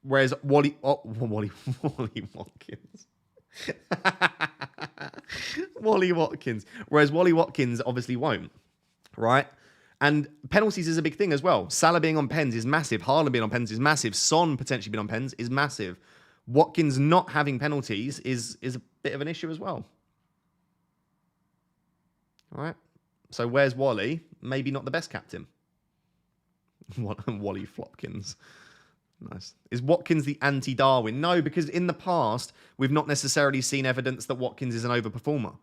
whereas Wally Watkins. Wally Watkins. Whereas Wally Watkins obviously won't, right? And penalties is a big thing as well. Salah being on pens is massive. Haaland being on pens is massive. Son potentially being on pens is massive. Watkins not having penalties is a bit of an issue as well. All right. So where's Wally? Maybe not the best captain. Wally Flopkins. Nice. Is Watkins the anti-Darwin? No, because in the past, we've not necessarily seen evidence that Watkins is an overperformer.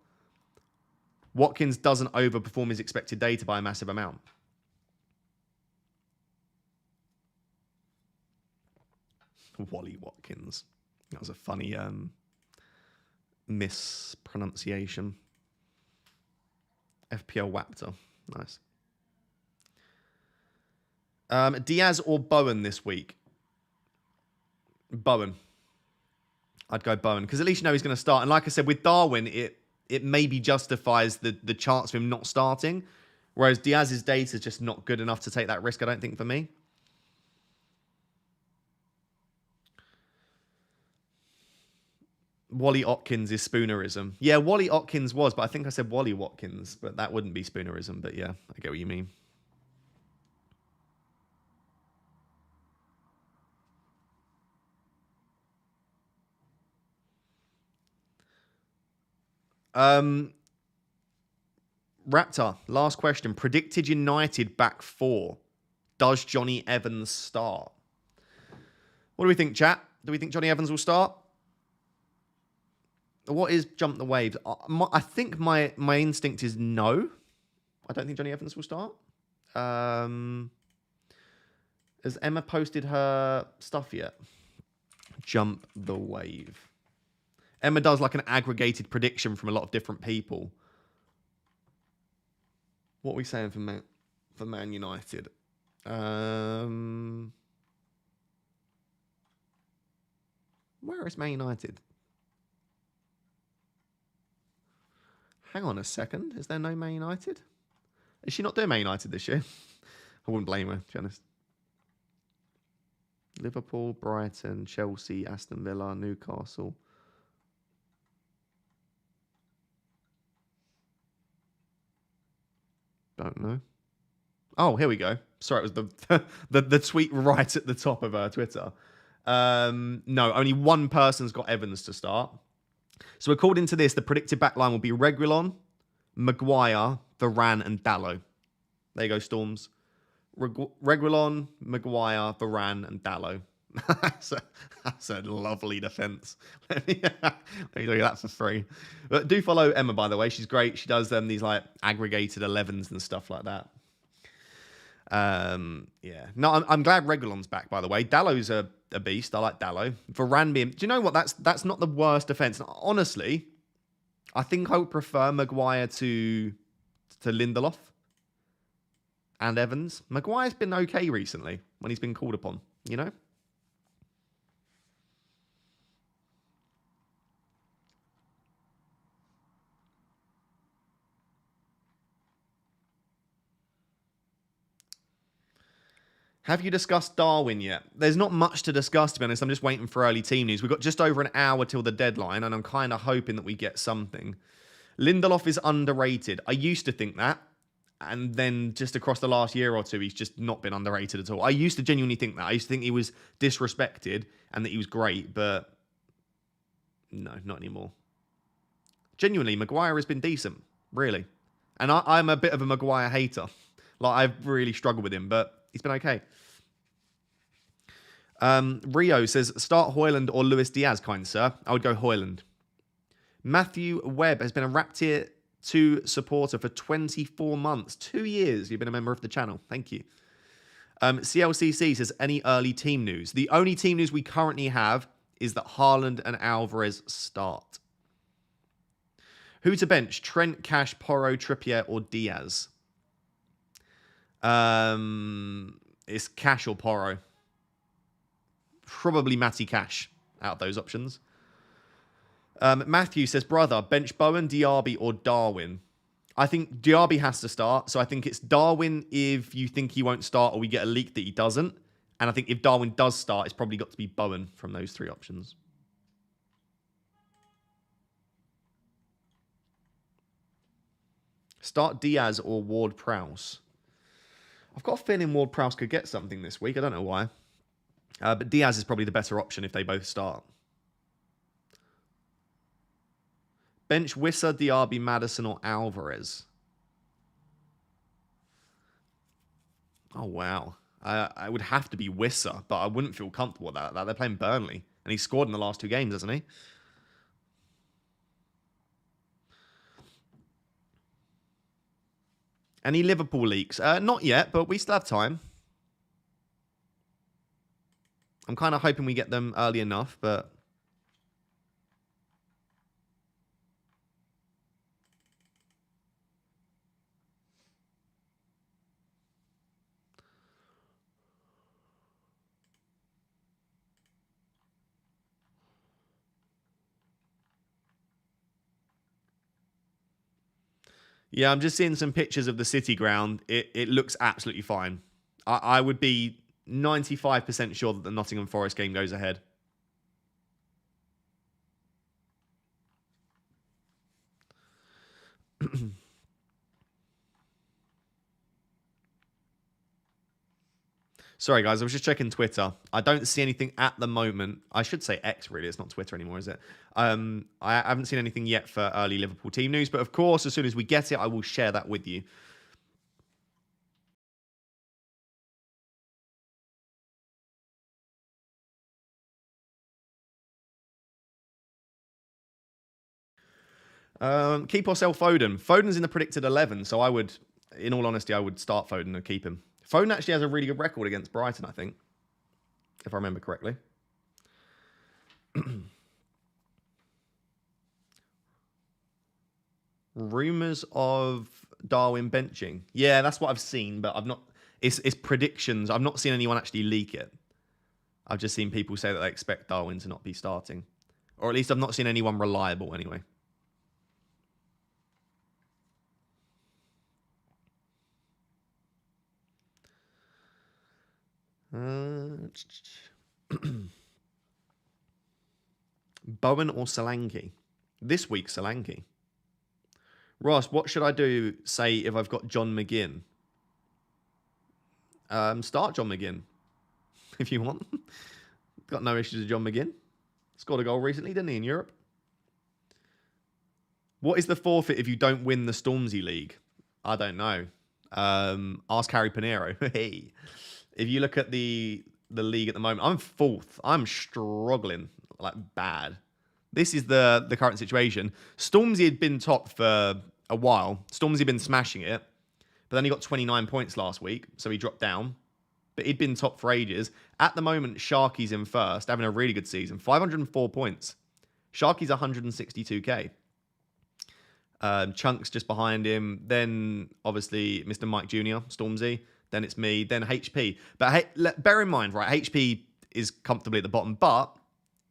Watkins doesn't overperform his expected data by a massive amount. Wally Watkins. That was a funny mispronunciation. FPL Wapter. Nice. Diaz or Bowen this week? Bowen. I'd go Bowen because at least you know he's going to start. And like I said, with Darwin, it maybe justifies the chance of him not starting. Whereas Diaz's data is just not good enough to take that risk, I don't think, for me. Wally Watkins is spoonerism. Yeah, Wally Watkins was, but I think I said Wally Watkins, but that wouldn't be spoonerism. But yeah, I get what you mean. Raptor, last question. Predicted United back 4. Does Johnny Evans start? What do we think, chat? Do we think Johnny Evans will start? What is jump the waves? I think my instinct is no. I don't think Johnny Evans will start. Has Emma posted her stuff yet? Jump the wave. Emma does like an aggregated prediction from a lot of different people. What are we saying for Man United? Where is Man United? Hang on a second. Is there no Man United? Is she not doing Man United this year? I wouldn't blame her, to be honest. Liverpool, Brighton, Chelsea, Aston Villa, Newcastle. Don't know. Oh, here we go. Sorry, it was the tweet right at the top of her Twitter. No, only one person's got Evans to start. So according to this, the predicted backline will be Reguilon, Maguire, Varane, and Dalot. There you go, Storms. Reguilon, Maguire, Varane, and Dalot. that's a lovely defence. Let me do that for free. But do follow Emma, by the way. She's great. She does these like aggregated 11s and stuff like that. Yeah. No, I'm glad Reguilon's back, by the way. Dallow's a beast. I like Dalot. Varane being... Do you know what? That's not the worst defence. Honestly, I think I would prefer Maguire to Lindelof and Evans. Maguire's been okay recently when he's been called upon, you know? Have you discussed Darwin yet? There's not much to discuss, to be honest. I'm just waiting for early team news. We've got just over an hour till the deadline, and I'm kind of hoping that we get something. Lindelof is underrated. I used to think that, and then just across the last year or two, he's just not been underrated at all. I used to genuinely think that. I used to think he was disrespected and that he was great, but no, not anymore. Genuinely, Maguire has been decent, really. And I'm a bit of a Maguire hater. Like, I've really struggled with him, but he's been okay. Rio says, start Højlund or Luis Diaz, kind sir. I would go Højlund. Matthew Webb has been a Wrap Tier 2 supporter for 24 months. 2 years you've been a member of the channel. Thank you. CLCC says, any early team news? The only team news we currently have is that Haaland and Alvarez start. Who to bench? Trent, Cash, Porro, Trippier, or Diaz? It's Cash or Porro. Probably Matty Cash out of those options. Matthew says, brother, bench Bowen, Diaby, or Darwin? I think Diaby has to start. So I think it's Darwin if you think he won't start or we get a leak that he doesn't. And I think if Darwin does start, it's probably got to be Bowen from those three options. Start Diaz or Ward-Prowse. I've got a feeling Ward-Prowse could get something this week. I don't know why. But Diaz is probably the better option if they both start. Bench Wissa, Diaby, Maddison, or Alvarez. Oh, wow. I would have to be Wissa, but I wouldn't feel comfortable with that. They're playing Burnley. And he's scored in the last 2 games, hasn't he? Any Liverpool leaks? Not yet, but we still have time. I'm kind of hoping we get them early enough, but... Yeah, I'm just seeing some pictures of the City ground. It looks absolutely fine. I would be 95% sure that the Nottingham Forest game goes ahead. Sorry, guys. I was just checking Twitter. I don't see anything at the moment. I should say X, really. It's not Twitter anymore, is it? I haven't seen anything yet for early Liverpool team news. But, of course, as soon as we get it, I will share that with you. Keep or sell Foden. Foden's in the predicted 11, so I would, in all honesty, I would start Foden and keep him. Foden actually has a really good record against Brighton, I think, if I remember correctly. Rumours of Darwin benching. Yeah, that's what I've seen, but I've not... It's predictions. I've not seen anyone actually leak it. I've just seen people say that they expect Darwin to not be starting. Or at least I've not seen anyone reliable anyway. Bowen or Solanke? This week, Solanke. Ross, what should I do, say, if I've got John McGinn? Start John McGinn, if you want. Got no issues with John McGinn. Scored a goal recently, didn't he, in Europe? What is the forfeit if you don't win the Stormzy League? I don't know. Ask Harry Pinero. Hey, if you look at the league at the moment, I'm fourth. I'm struggling like bad. This is the current situation. Stormzy had been top for a while. Stormzy had been smashing it, but then he got 29 points last week, so he dropped down. But he'd been top for ages. At the moment, Sharky's in first, having a really good season. 504 points. Sharky's 162k. Chunk's just behind him. Then, obviously, Mr. Mike Jr., Stormzy. Then it's me. Then HP. But hey, bear in mind, right, HP is comfortably at the bottom, but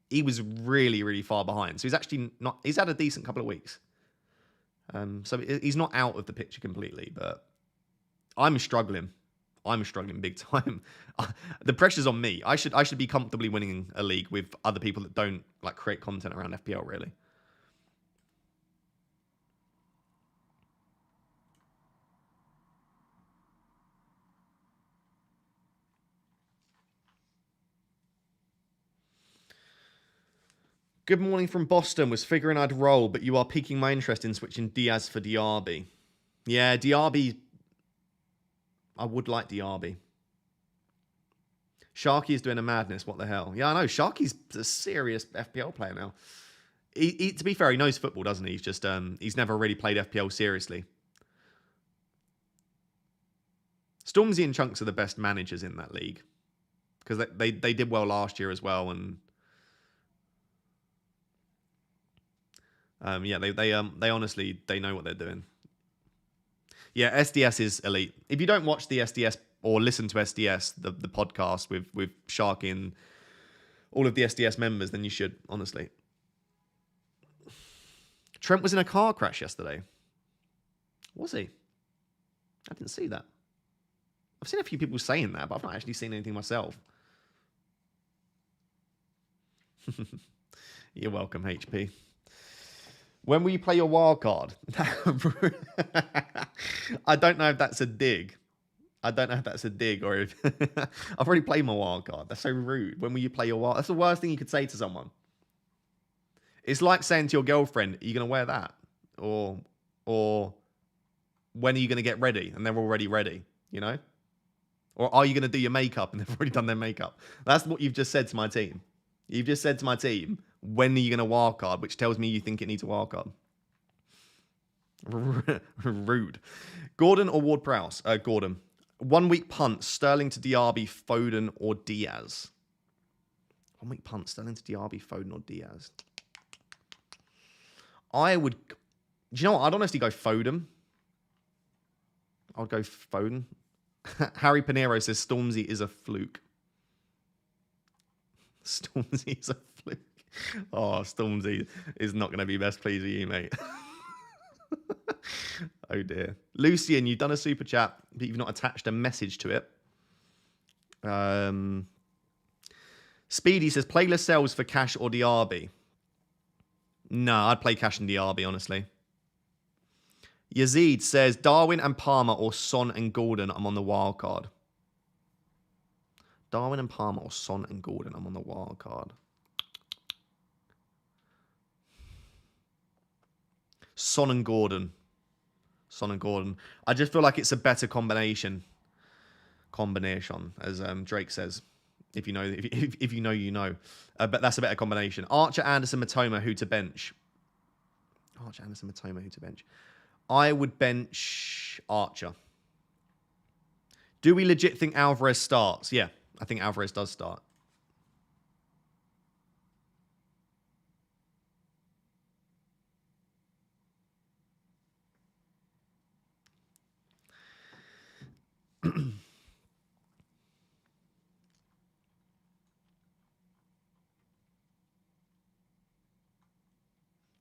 he was really, really far behind. So he's actually not... He's had a decent couple of weeks. So he's not out of the picture completely, but I'm struggling. I'm struggling big time. The pressure's on me. I should be comfortably winning a league with other people that don't like create content around FPL, really. Good morning from Boston. Was figuring I'd roll, but you are piquing my interest in switching Diaz for Diaby. Yeah, Diaby. I would like Diaby. Sharky is doing a madness. What the hell? Yeah, I know. Sharky's a serious FPL player now. To be fair, he knows football, doesn't he? He's just he's never really played FPL seriously. Stormzy and Chunks are the best managers in that league because they did well last year as well, and yeah, they honestly they know what they're doing. Yeah, SDS is elite. If you don't watch the SDS or listen to SDS, the podcast with Sharky and all of the SDS members, then you should, honestly. Trent was in a car crash yesterday. Was he? I didn't see that. I've seen a few people saying that, but I've not actually seen anything myself. You're welcome, HP. When will you play your wildcard? I don't know if that's a dig. I don't know if that's a dig or if... I've already played my wildcard. That's so rude. When will you play your wild? That's the worst thing you could say to someone. It's like saying to your girlfriend, are you going to wear that? Or when are you going to get ready? And they're already ready, you know? Or are you going to do your makeup and they've already done their makeup? That's what you've just said to my team. You've just said to my team, when are you going to wildcard? Which tells me you think it needs a wildcard. Rude. Gordon or Ward-Prowse? Gordon. 1 week punt, Sterling to Diaby, Foden or Diaz? 1 week punt, Sterling to Diaby, Foden or Diaz? I would... Do you know what? I'd honestly go Foden. I'd go Foden. Harry Pinero says Stormzy is a fluke. Stormzy is a fluke. Oh, Stormzy is not going to be best pleased with you, mate. Oh, dear. Lucian, you've done a super chat, but you've not attached a message to it. Speedy says, play Lascelles for Cash or Diaby. No, I'd play Cash and Diaby, honestly. Yazid says, Darwin and Palmer or Son and Gordon, I'm on the wild card. Darwin and Palmer or Son and Gordon, I'm on the wild card. Son and Gordon. Son and Gordon. I just feel like it's a better combination. Combination, as Drake says. If you know, if you know, you know. But that's a better combination. Archer, Anderson, Matoma, who to bench? Archer, Anderson, Matoma, who to bench? I would bench Archer. Do we legit think Alvarez starts? Yeah, I think Alvarez does start.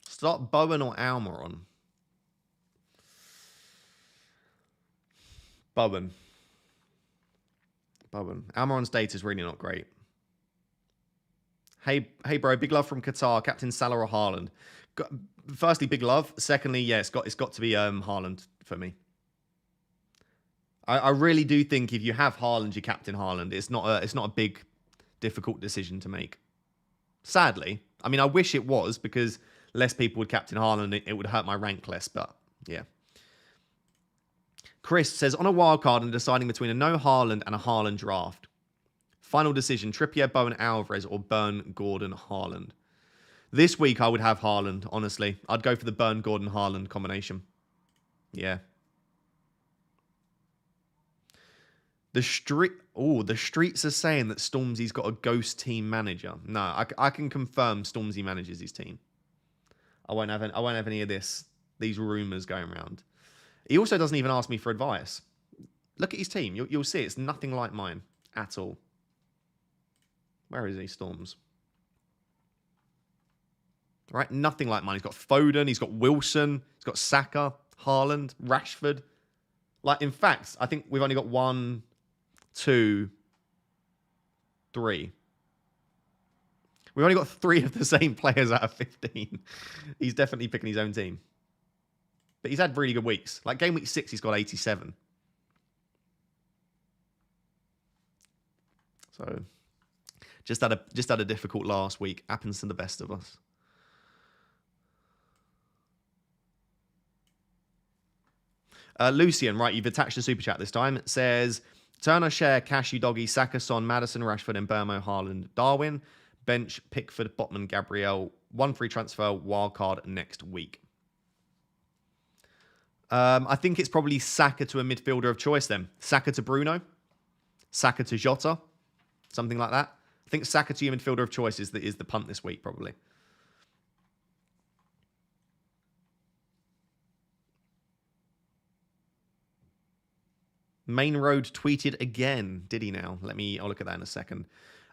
Start Bowen or Almiron? Bowen. Almiron's data is really not great. Hey, bro. Big love from Qatar. Captain Salah or Haaland? Firstly, big love. Secondly, yeah, it's got to be Haaland for me. I really do think if you have Haaland, you captain Haaland. It's not a big, difficult decision to make. Sadly, I mean, I wish it was because less people would captain Haaland. It would hurt my rank less, but yeah. Chris says, on a wild card and deciding between a no Haaland and a Haaland draft. Final decision, Trippier, Bowen, Alvarez, or Burn, Gordon, Haaland. This week, I would have Haaland, honestly. I'd go for the Burn, Gordon, Haaland combination. Yeah. The streets are saying that Stormzy's got a ghost team manager. No, I can confirm Stormzy manages his team. I won't have any of these rumours going around. He also doesn't even ask me for advice. Look at his team. You'll see it's nothing like mine at all. Where is he, Storms? Right, nothing like mine. He's got Foden, he's got Wilson, he's got Saka, Haaland, Rashford. Like, in fact, I think we've only got 1, 2, 3. We've only got 3 of the same players out of 15. He's definitely picking his own team. But he's had really good weeks. Like, game week 6, he's got 87. So, just had a difficult last week. Happens to the best of us. Lucian, right, you've attached a super chat this time. It says, Turner, Share, Cashew, Doggy, Saka, Son, Madison, Rashford, and Burmo, Haaland, Darwin, bench, Pickford, Botman, Gabriel, 1 free transfer, wildcard next week. I think it's probably Saka to a midfielder of choice then. Saka to Bruno, Saka to Jota, something like that. I think Saka to your midfielder of choice is the punt this week, probably. Main Road tweeted again. Did he now? I'll look at that in a second.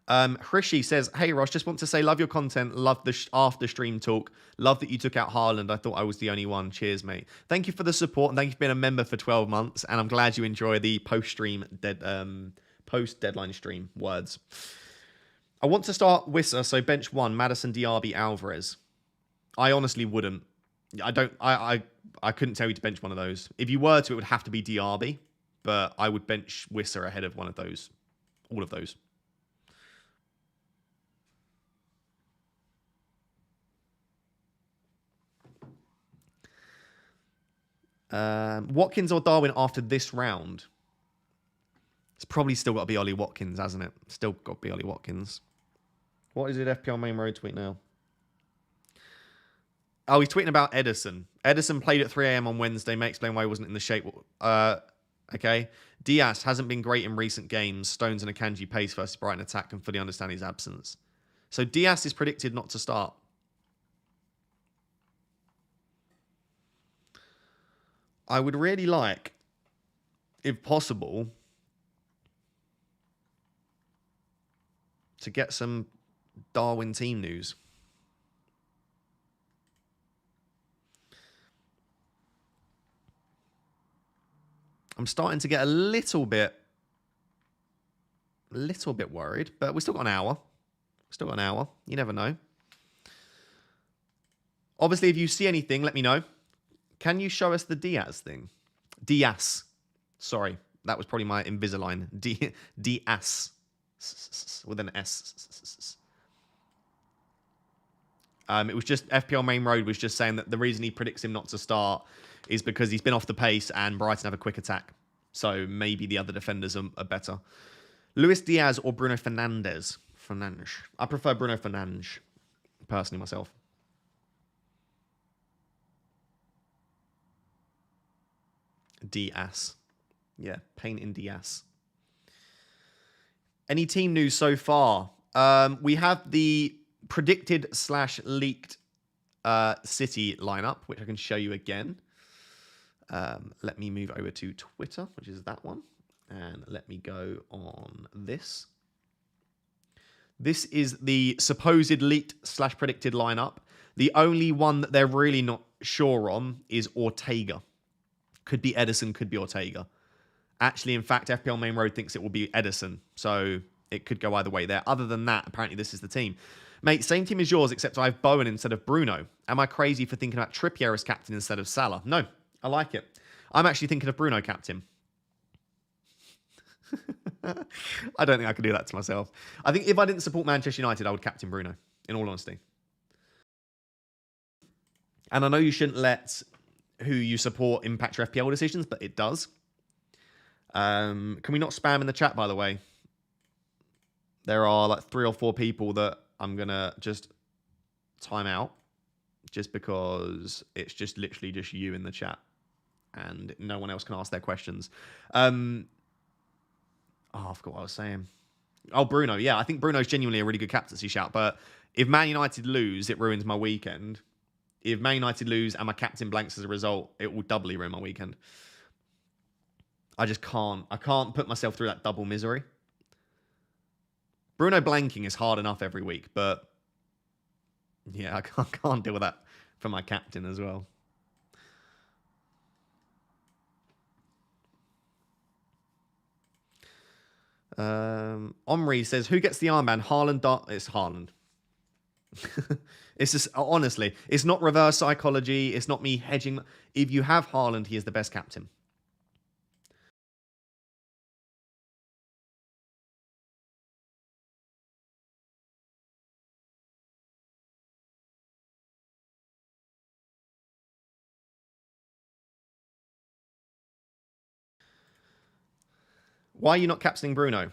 Hrishi says, hey, Ross, just want to say, love your content. Love the after stream talk. Love that you took out Haaland. I thought I was the only one. Cheers, mate. Thank you for the support and thank you for being a member for 12 months. And I'm glad you enjoy the post-deadline stream words. I want to start Wissa, so bench 1, Madison, Diaby, Alvarez. I honestly wouldn't. I couldn't tell you to bench one of those. If you were to, it would have to be Diaby. But I would bench Wissa ahead of one of those. All of those. Watkins or Darwin after this round? It's probably still got to be Ollie Watkins, hasn't it? Still got to be Ollie Watkins. What is it FPL Main Road tweet now? Oh, he's tweeting about Edison. Edison played at 3 a.m. on Wednesday. May explain why he wasn't in the shape. Okay. Diaz hasn't been great in recent games. Stones and Akanji pace versus Brighton attack can fully understand his absence. So Diaz is predicted not to start. I would really like, if possible, to get some Darwin team news. I'm starting to get a little bit worried, but we've still got an hour. You never know. Obviously, if you see anything, let me know. Can you show us the Diaz thing? Diaz. Sorry, that was probably my Invisalign. Diaz. With an S. It was just FPL Main Road was just saying that the reason he predicts him not to start is because he's been off the pace and Brighton have a quick attack. So maybe the other defenders are better. Luis Diaz or Bruno Fernandes? I prefer Bruno Fernandes, personally, myself. Diaz. Yeah, pain in Diaz. Any team news so far? We have the predicted / leaked City lineup, which I can show you again. Let me move over to Twitter, which is that one. And let me go on this. This is the supposed leaked / predicted lineup. The only one that they're really not sure on is Ortega. Could be Edison, could be Ortega. Actually, in fact, FPL Main Road thinks it will be Edison. So it could go either way there. Other than that, apparently this is the team. Mate, same team as yours, except I have Bowen instead of Bruno. Am I crazy for thinking about Trippier as captain instead of Salah? No, I like it. I'm actually thinking of Bruno captain. I don't think I could do that to myself. I think if I didn't support Manchester United, I would captain Bruno, in all honesty. And I know you shouldn't let who you support impact your FPL decisions, but it does. Can we not spam in the chat, by the way? There are like 3 or 4 people that I'm going to just time out just because it's just literally just you in the chat and no one else can ask their questions. I forgot what I was saying. Oh, Bruno. Yeah, I think Bruno's genuinely a really good captaincy shout, but if Man United lose, it ruins my weekend. If Man United lose and my captain blanks as a result, it will doubly ruin my weekend. I just can't. I can't put myself through that double misery. Bruno blanking is hard enough every week, but yeah, I can't deal with that for my captain as well. Omri says, who gets the armband? Haaland. It's Haaland. It's just, honestly, it's not reverse psychology. It's not me hedging. If you have Haaland, he is the best captain. Why are you not captaining Bruno?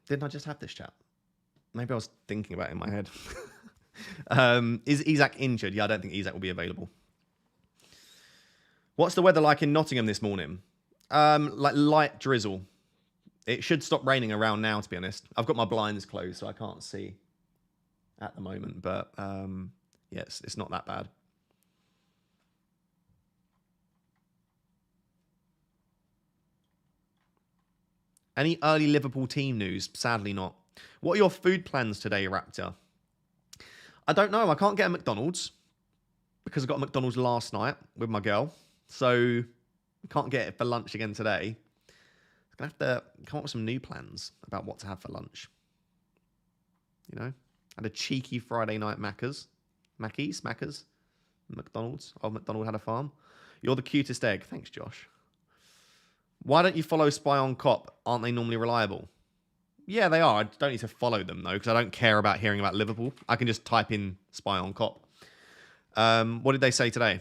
Didn't I just have this chat? Maybe I was thinking about it in my head. Is Isak injured? Yeah, I don't think Isak will be available. What's the weather like in Nottingham this morning? Like light drizzle. It should stop raining around now, to be honest. I've got my blinds closed, so I can't see at the moment. But yeah, it's not that bad. Any early Liverpool team news? Sadly not. What are your food plans today, Raptor? I don't know. I can't get a McDonald's because I got a McDonald's last night with my girl. So I can't get it for lunch again today. I'm going to have to come up with some new plans about what to have for lunch. You know? Had a cheeky Friday night Macca's. McDonald's. Old McDonald had a farm. You're the cutest egg. Thanks, Josh. Why don't you follow Spy on Cop? Aren't they normally reliable? Yeah, they are. I don't need to follow them, though, because I don't care about hearing about Liverpool. I can just type in Spy on Cop. What did they say today?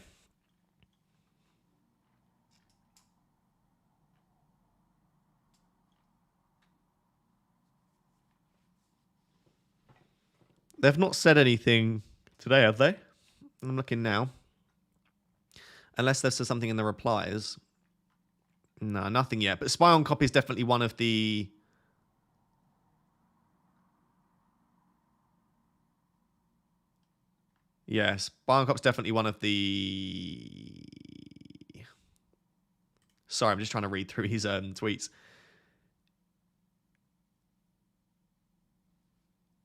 They've not said anything today, have they? I'm looking now. Unless there's something in the replies. No, nothing yet. But Spy on Cop is definitely one of the... Yes, Spy on Cop's definitely one of the... Sorry, I'm just trying to read through his tweets.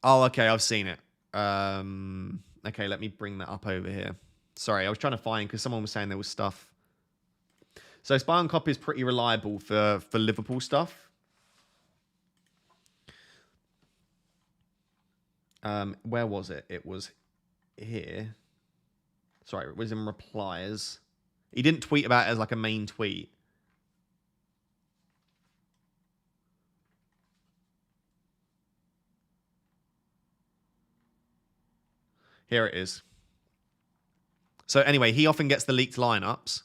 Oh, okay, I've seen it. Okay, let me bring that up over here. Sorry, I was trying to find, because someone was saying there was stuff. So Spy on Cop is pretty reliable for Liverpool stuff. Where was it? It was here. Sorry, it was in replies. He didn't tweet about it as like a main tweet. Here it is. So anyway, he often gets the leaked lineups.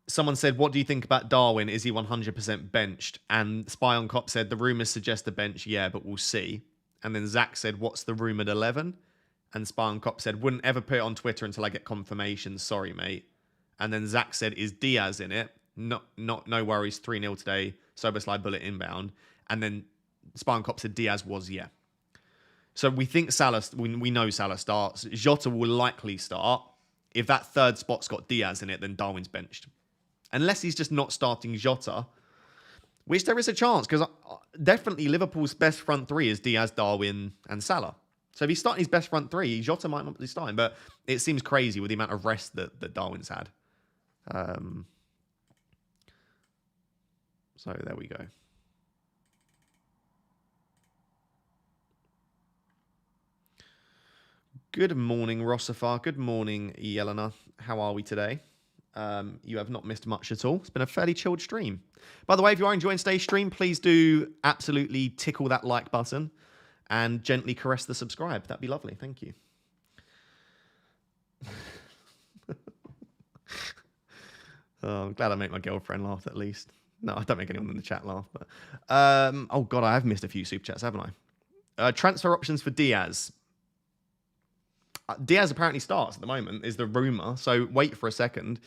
Someone said, what do you think about Darwin? Is he 100% benched? And Spy on Cop said, the rumours suggest a bench, yeah, but we'll see. And then Zach said, what's the rumoured 11? And Spy on Cop said, wouldn't ever put it on Twitter until I get confirmation. Sorry, mate. And then Zach said, is Diaz in it? No worries. 3-0 today. Soberslide bullet inbound. And then Spy on Cop said Diaz was, yeah. So we think Salah, we know Salah starts. Jota will likely start. If that third spot's got Diaz in it, then Darwin's benched. Unless he's just not starting Jota, which there is a chance, because definitely Liverpool's best front three is Diaz, Darwin, and Salah. So if he's starting his best front three, Jota might not be starting, but it seems crazy with the amount of rest that Darwin's had. So there we go. Good morning, Rossifar. Good morning, Yelena. How are we today? You have not missed much at all. It's been a fairly chilled stream. By the way, if you are enjoying today's stream, please do absolutely tickle that like button and gently caress the subscribe. That'd be lovely. Thank you. Oh, I'm glad I make my girlfriend laugh at least. No, I don't make anyone in the chat laugh. But oh god, I have missed a few super chats, haven't I? Transfer options for Diaz. Diaz apparently starts at the moment, is the rumor. So wait for a second.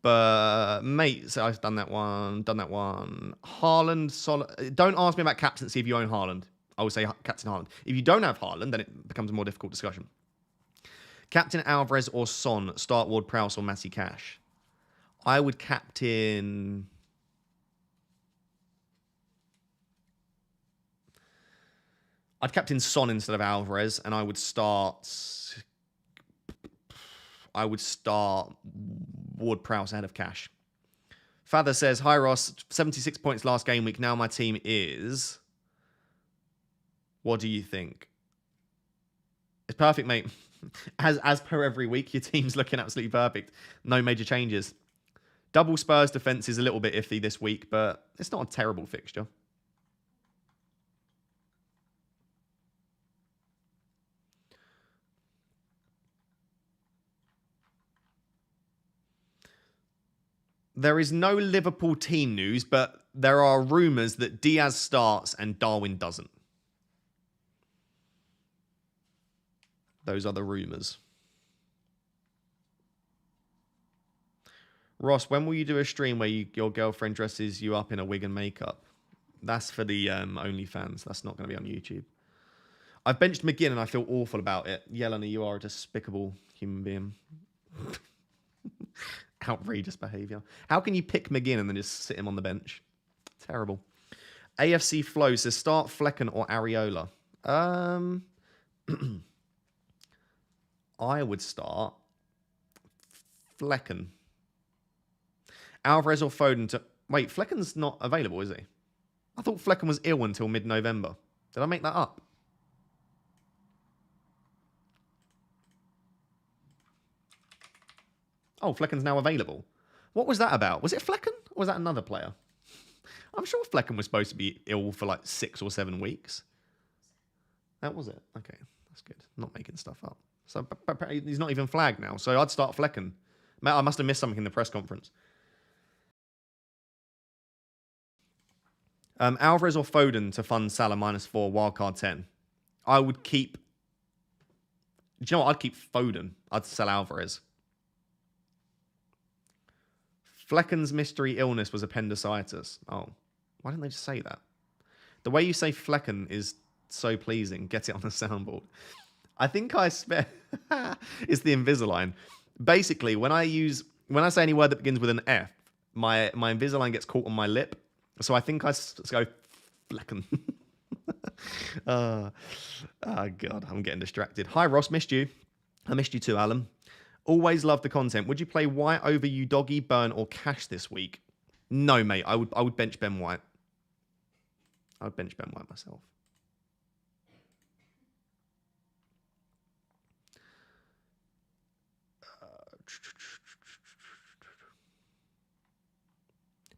But mate, so I've done that one. Haaland, solid. Don't ask me about captaincy if you own Haaland. I would say Captain Haaland. If you don't have Haaland, then it becomes a more difficult discussion. Captain Alvarez or Son, start Ward-Prowse or Matty Cash. I would captain. I'd captain Son instead of Alvarez, and I would start Ward-Prowse ahead of Cash. Father says, hi Ross, 76 points last game week. Now my team is. What do you think? It's perfect, mate. As per every week, your team's looking absolutely perfect. No major changes. Double Spurs defense is a little bit iffy this week, but it's not a terrible fixture. There is no Liverpool team news, but there are rumours that Diaz starts and Darwin doesn't. Those are the rumours. Ross, when will you do a stream where your girlfriend dresses you up in a wig and makeup? That's for the OnlyFans. That's not going to be on YouTube. I've benched McGinn and I feel awful about it. Yelena, you are a despicable human being. Outrageous behaviour. How can you pick McGinn and then just sit him on the bench? Terrible. AFC Flow says start Flecken or Areola. I would start Flecken. Alvarez or Foden to... Wait, Flecken's not available, is he? I thought Flecken was ill until mid-November. Did I make that up? Oh, Flecken's now available. What was that about? Was it Flecken or was that another player? I'm sure Flecken was supposed to be ill for like 6 or 7 weeks. That was it. Okay, that's good. Not making stuff up. So he's not even flagged now. So I'd start Flecken. I must have missed something in the press conference. Alvarez or Foden to fund Salah -4, wildcard 10. I would keep... Do you know what? I'd keep Foden. I'd sell Alvarez. Flecken's mystery illness was appendicitis. Oh, why didn't they just say that? The way you say Flecken is so pleasing. Get it on the soundboard. I think I spent... It's the Invisalign. Basically, when I say any word that begins with an F, my Invisalign gets caught on my lip. So I think I go Flecken. Oh, God, I'm getting distracted. Hi, Ross. Missed you. I missed you too, Alan. Always love the content. Would you play White over you, Doggy, Burn, or Cash this week? No, mate. I would bench Ben White. I would bench Ben White myself.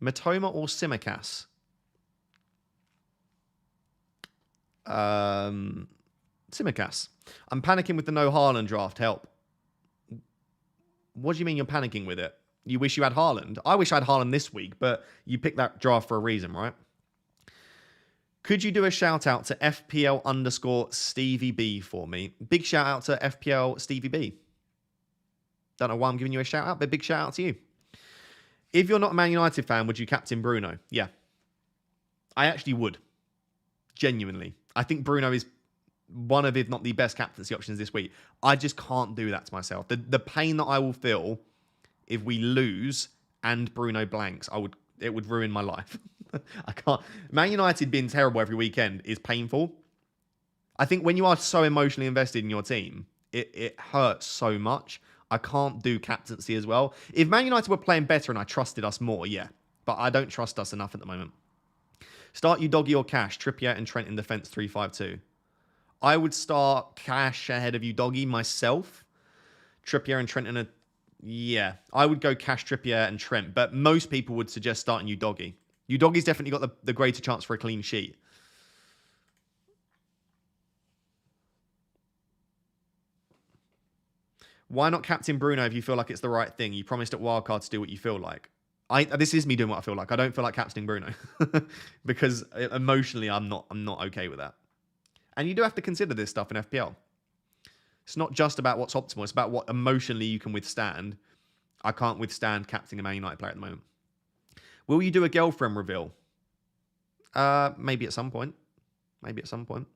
Matoma or Simicast? Simicast. I'm panicking with the no Haaland draft. Help. What do you mean you're panicking with it? You wish you had Haaland? I wish I had Haaland this week, but you picked that draft for a reason, right? Could you do a shout out to FPL_Stevie B for me? Big shout out to FPL Stevie B. Don't know why I'm giving you a shout out, but big shout out to you. If you're not a Man United fan, would you captain Bruno? Yeah. I actually would. Genuinely. I think Bruno is one of, if not the best captaincy options this week. I just can't do that to myself. The pain that I will feel if we lose and Bruno blanks, it would ruin my life. I can't. Man United being terrible every weekend is painful. I think when you are so emotionally invested in your team, it hurts so much. I can't do captaincy as well. If Man United were playing better and I trusted us more, yeah. But I don't trust us enough at the moment. Start you Doggy or Cash, Trippier and Trent in defence 3-5-2. I would start Cash ahead of you Doggy myself. Trippier and Trent in a... Yeah, I would go Cash, Trippier and Trent. But most people would suggest starting you Doggy. You Doggy's definitely got the greater chance for a clean sheet. Why not captain Bruno if you feel like it's the right thing? You promised at Wildcard to do what you feel like. This is me doing what I feel like. I don't feel like captaining Bruno because emotionally I'm not okay with that. And you do have to consider this stuff in FPL. It's not just about what's optimal. It's about what emotionally you can withstand. I can't withstand captaining a Man United player at the moment. Will you do a girlfriend reveal? Maybe at some point. Maybe at some point.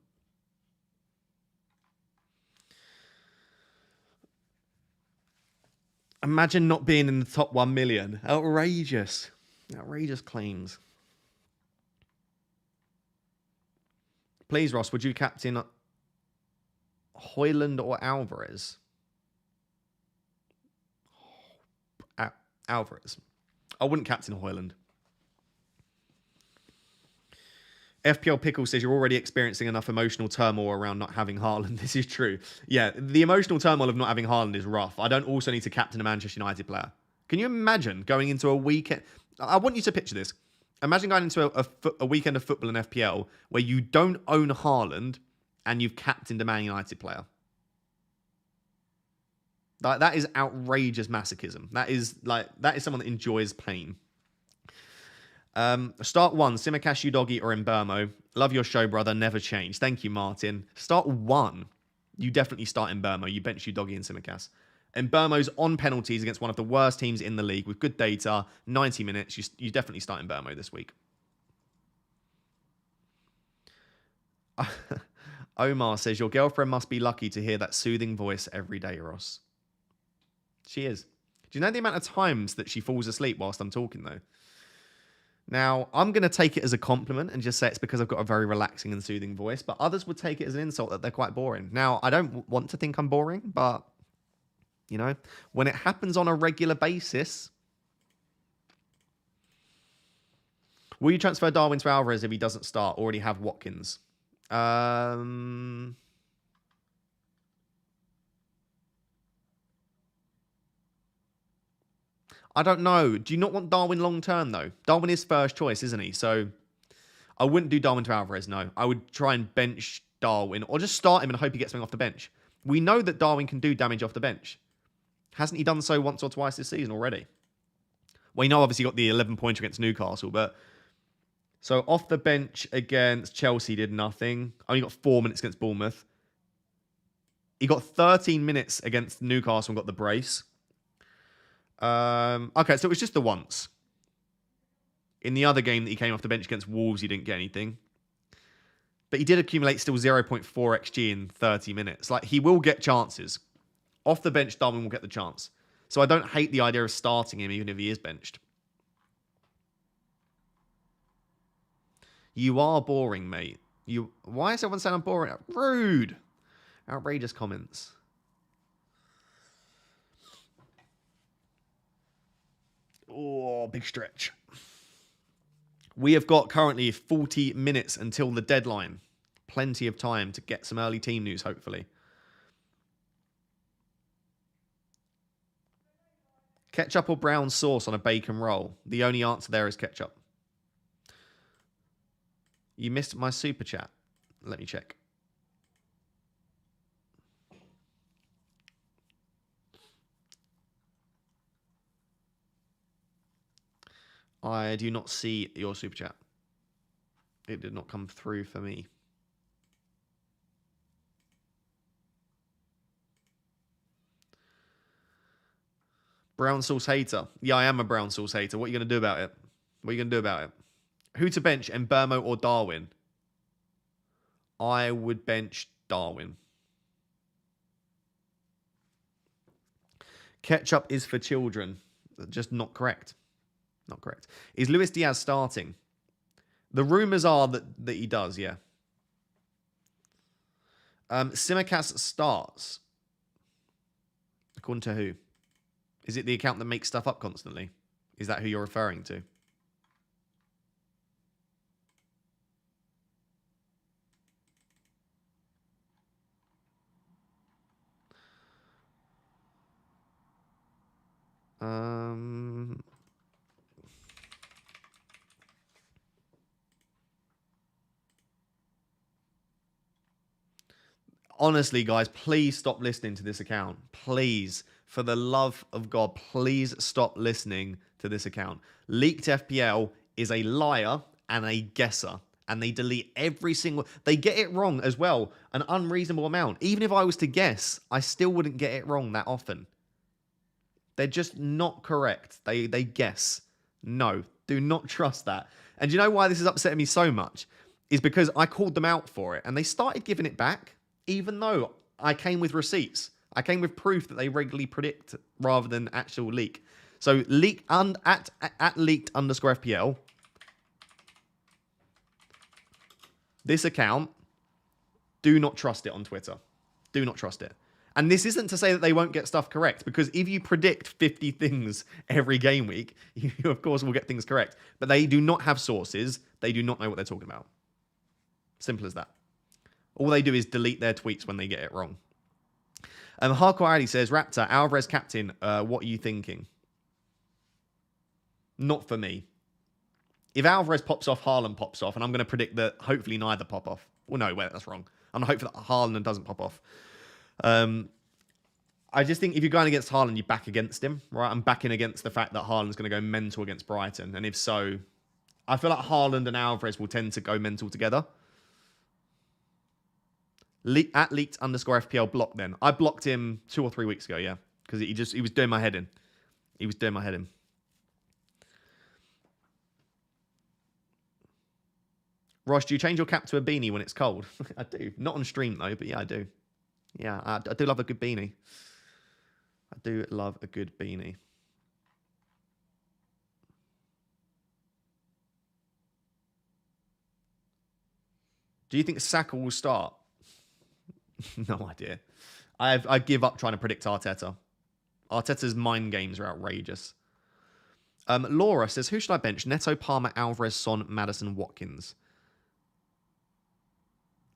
Imagine not being in the top 1 million. Outrageous. Outrageous claims. Please, Ross, would you captain Højlund or Alvarez? Alvarez. I wouldn't captain Højlund. FPL Pickle says you're already experiencing enough emotional turmoil around not having Haaland. This is true. Yeah, the emotional turmoil of not having Haaland is rough. I don't also need to captain a Manchester United player. Can you imagine going into a weekend? I want you to picture this. Imagine going into a weekend of football in FPL where you don't own Haaland and you've captained a Man United player. That is outrageous masochism. That is someone that enjoys pain. Start 1, Simakash, Udogi, or Mbermo. Love your show, brother. Never change. Thank you, Martin. Start 1. You definitely start Mbermo. You bench Udogi and Simakash. Mbermo's on penalties against one of the worst teams in the league with good data. 90 minutes. You definitely start Mbermo this week. Omar says, your girlfriend must be lucky to hear that soothing voice every day, Ross. She is. Do you know the amount of times that she falls asleep whilst I'm talking, though? Now, I'm going to take it as a compliment and just say it's because I've got a very relaxing and soothing voice, but others would take it as an insult that they're quite boring. Now, I don't want to think I'm boring, but, you know, when it happens on a regular basis... Will you transfer Darwin to Alvarez if he doesn't start? Already have Watkins. I don't know. Do you not want Darwin long term, though? Darwin is first choice, isn't he? So I wouldn't do Darwin to Alvarez, no. I would try and bench Darwin or just start him and hope he gets something off the bench. We know that Darwin can do damage off the bench. Hasn't he done so once or twice this season already? Well, you know, obviously got the 11-pointer against Newcastle, but... So off the bench against Chelsea did nothing. Only got 4 minutes against Bournemouth. He got 13 minutes against Newcastle and got the brace. Okay, so it was just the once. In the other game that he came off the bench against Wolves, he didn't get anything. But he did accumulate still 0.4 XG in 30 minutes. Like, he will get chances. Off the bench, Darwin will get the chance. So I don't hate the idea of starting him even if he is benched. You are boring, mate. Why is everyone saying I'm boring? Rude. Outrageous comments. Oh, big stretch. We have got currently 40 minutes until the deadline. Plenty of time to get some early team news, hopefully. Ketchup or brown sauce on a bacon roll? The only answer there is ketchup. You missed my super chat. Let me check. I do not see your super chat. It did not come through for me. Brown sauce hater. Yeah, I am a brown sauce hater. What are you going to do about it? What are you going to do about it? Who to bench, Mbermo or Darwin? I would bench Darwin. Ketchup is for children. Just not correct. Not correct. Is Luis Diaz starting? The rumours are that he does, yeah. Simakash starts. According to who? Is it the account that makes stuff up constantly? Is that who you're referring to? honestly, guys, please stop listening to this account. Please, for the love of God, please stop listening to this account. Leaked FPL is a liar and a guesser. And they delete every single... They get it wrong as well, an unreasonable amount. Even if I was to guess, I still wouldn't get it wrong that often. They're just not correct. They guess. No, do not trust that. And do you know why this is upsetting me so much? Is because I called them out for it, and they started giving it back, even though I came with receipts. I came with proof that they regularly predict rather than actual leak. So leak at leaked_FPL. This account, do not trust it on Twitter. Do not trust it. And this isn't to say that they won't get stuff correct, because if you predict 50 things every game week, you of course will get things correct. But they do not have sources. They do not know what they're talking about. Simple as that. All they do is delete their tweets when they get it wrong. Hardcore Ali says, Raptor, Alvarez captain, what are you thinking? Not for me. If Alvarez pops off, Haaland pops off, and I'm going to predict that hopefully neither pop off. Well, no, wait, that's wrong. I'm going to hope that Haaland doesn't pop off. I just think if you're going against Haaland, you back against him, right? I'm backing against the fact that Haaland's going to go mental against Brighton. And if so, I feel like Haaland and Alvarez will tend to go mental together. At leaked_FPL block then. I blocked him 2 or 3 weeks ago, yeah. Because he was doing my head in. He was doing my head in. Ross, do you change your cap to a beanie when it's cold? I do. Not on stream, though, but yeah, I do. Yeah, I do love a good beanie. I do love a good beanie. Do you think Saka will start? No idea. I give up trying to predict Arteta. Arteta's mind games are outrageous. Laura says, who should I bench? Neto, Palmer, Alvarez, Son, Maddison, Watkins.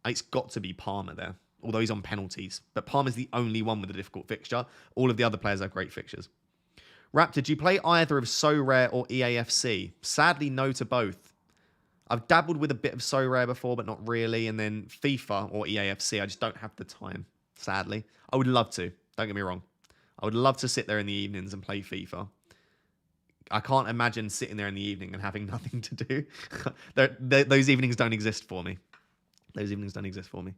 It's got to be Palmer there, although he's on penalties. But Palmer's the only one with a difficult fixture. All of the other players have great fixtures. Raptor, do you play either of So Rare or EAFC? Sadly, no to both. I've dabbled with a bit of So Rare before, but not really. And then FIFA or EAFC, I just don't have the time, sadly. I would love to. Don't get me wrong. I would love to sit there in the evenings and play FIFA. I can't imagine sitting there in the evening and having nothing to do. Those evenings don't exist for me. Those evenings don't exist for me.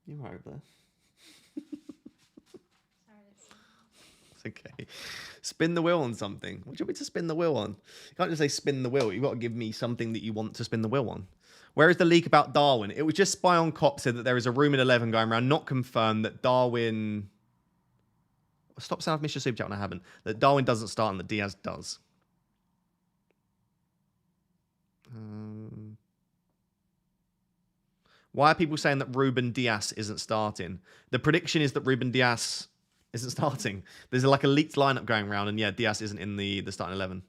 You are over there. It's okay. Spin the wheel on something. What do you want me to spin the wheel on? You can't just say spin the wheel. You've got to give me something that you want to spin the wheel on. Where is the leak about Darwin? It was just Spy on Cop said that there is a room in 11 going around, not confirmed, that Darwin... Stop saying I've missed your super chat when I haven't. That Darwin doesn't start and that Diaz does. Why are people saying that Ruben Diaz isn't starting? The prediction is that Ruben Diaz isn't starting. There's like a leaked lineup going around, and yeah, Diaz isn't in the starting 11.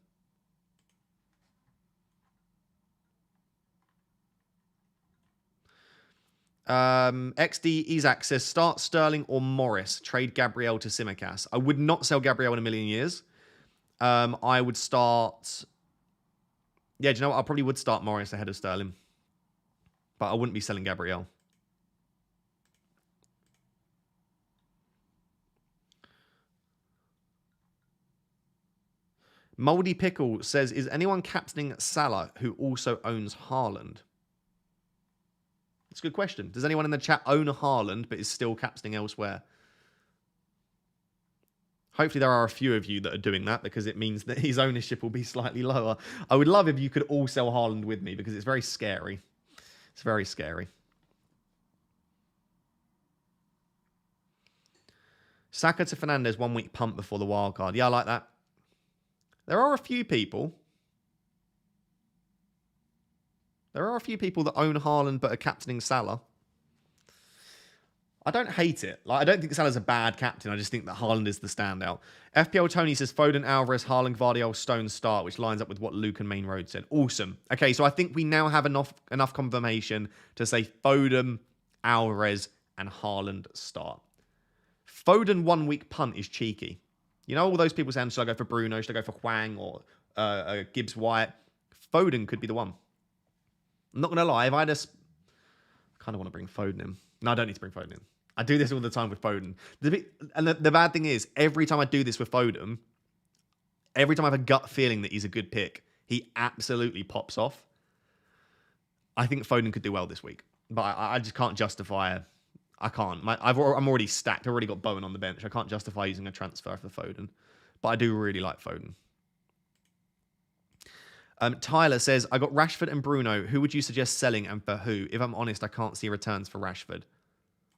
XD Isaac says, start Sterling or Morris. Trade Gabriel to Simicast. I would not sell Gabriel in a million years. I would start... Yeah, do you know what? I probably would start Morris ahead of Sterling. But I wouldn't be selling Gabriel. Moldy Pickle says, is anyone captaining Salah who also owns Haaland? It's a good question. Does anyone in the chat own Haaland but is still captaining elsewhere? Hopefully there are a few of you that are doing that, because it means that his ownership will be slightly lower. I would love if you could all sell Haaland with me, because it's very scary. It's very scary. Saka to Fernandes 1 week pump before the wild card. Yeah, I like that. There are a few people. There are a few people that own Haaland but are captaining Salah. I don't hate it. Like, I don't think Salah's a bad captain. I just think that Haaland is the standout. FPL Tony says Foden, Alvarez, Haaland, Gvardiol, Stones start, which lines up with what Luke and Main Road said. Awesome. Okay, so I think we now have enough confirmation to say Foden, Alvarez, and Haaland start. Foden 1 week punt is cheeky. You know, all those people saying, should I go for Bruno? Should I go for Hwang or Gibbs White? Foden could be the one. I'm not going to lie. If I just kind of want to bring Foden in. No, I don't need to bring Foden in. I do this all the time with Foden. The bad thing is, every time I do this with Foden, every time I have a gut feeling that he's a good pick, he absolutely pops off. I think Foden could do well this week. But I just can't justify it. I can't. I'm already stacked. I've already got Bowen on the bench. I can't justify using a transfer for Foden. But I do really like Foden. Tyler says, I got Rashford and Bruno. Who would you suggest selling and for who? If I'm honest, I can't see returns for Rashford.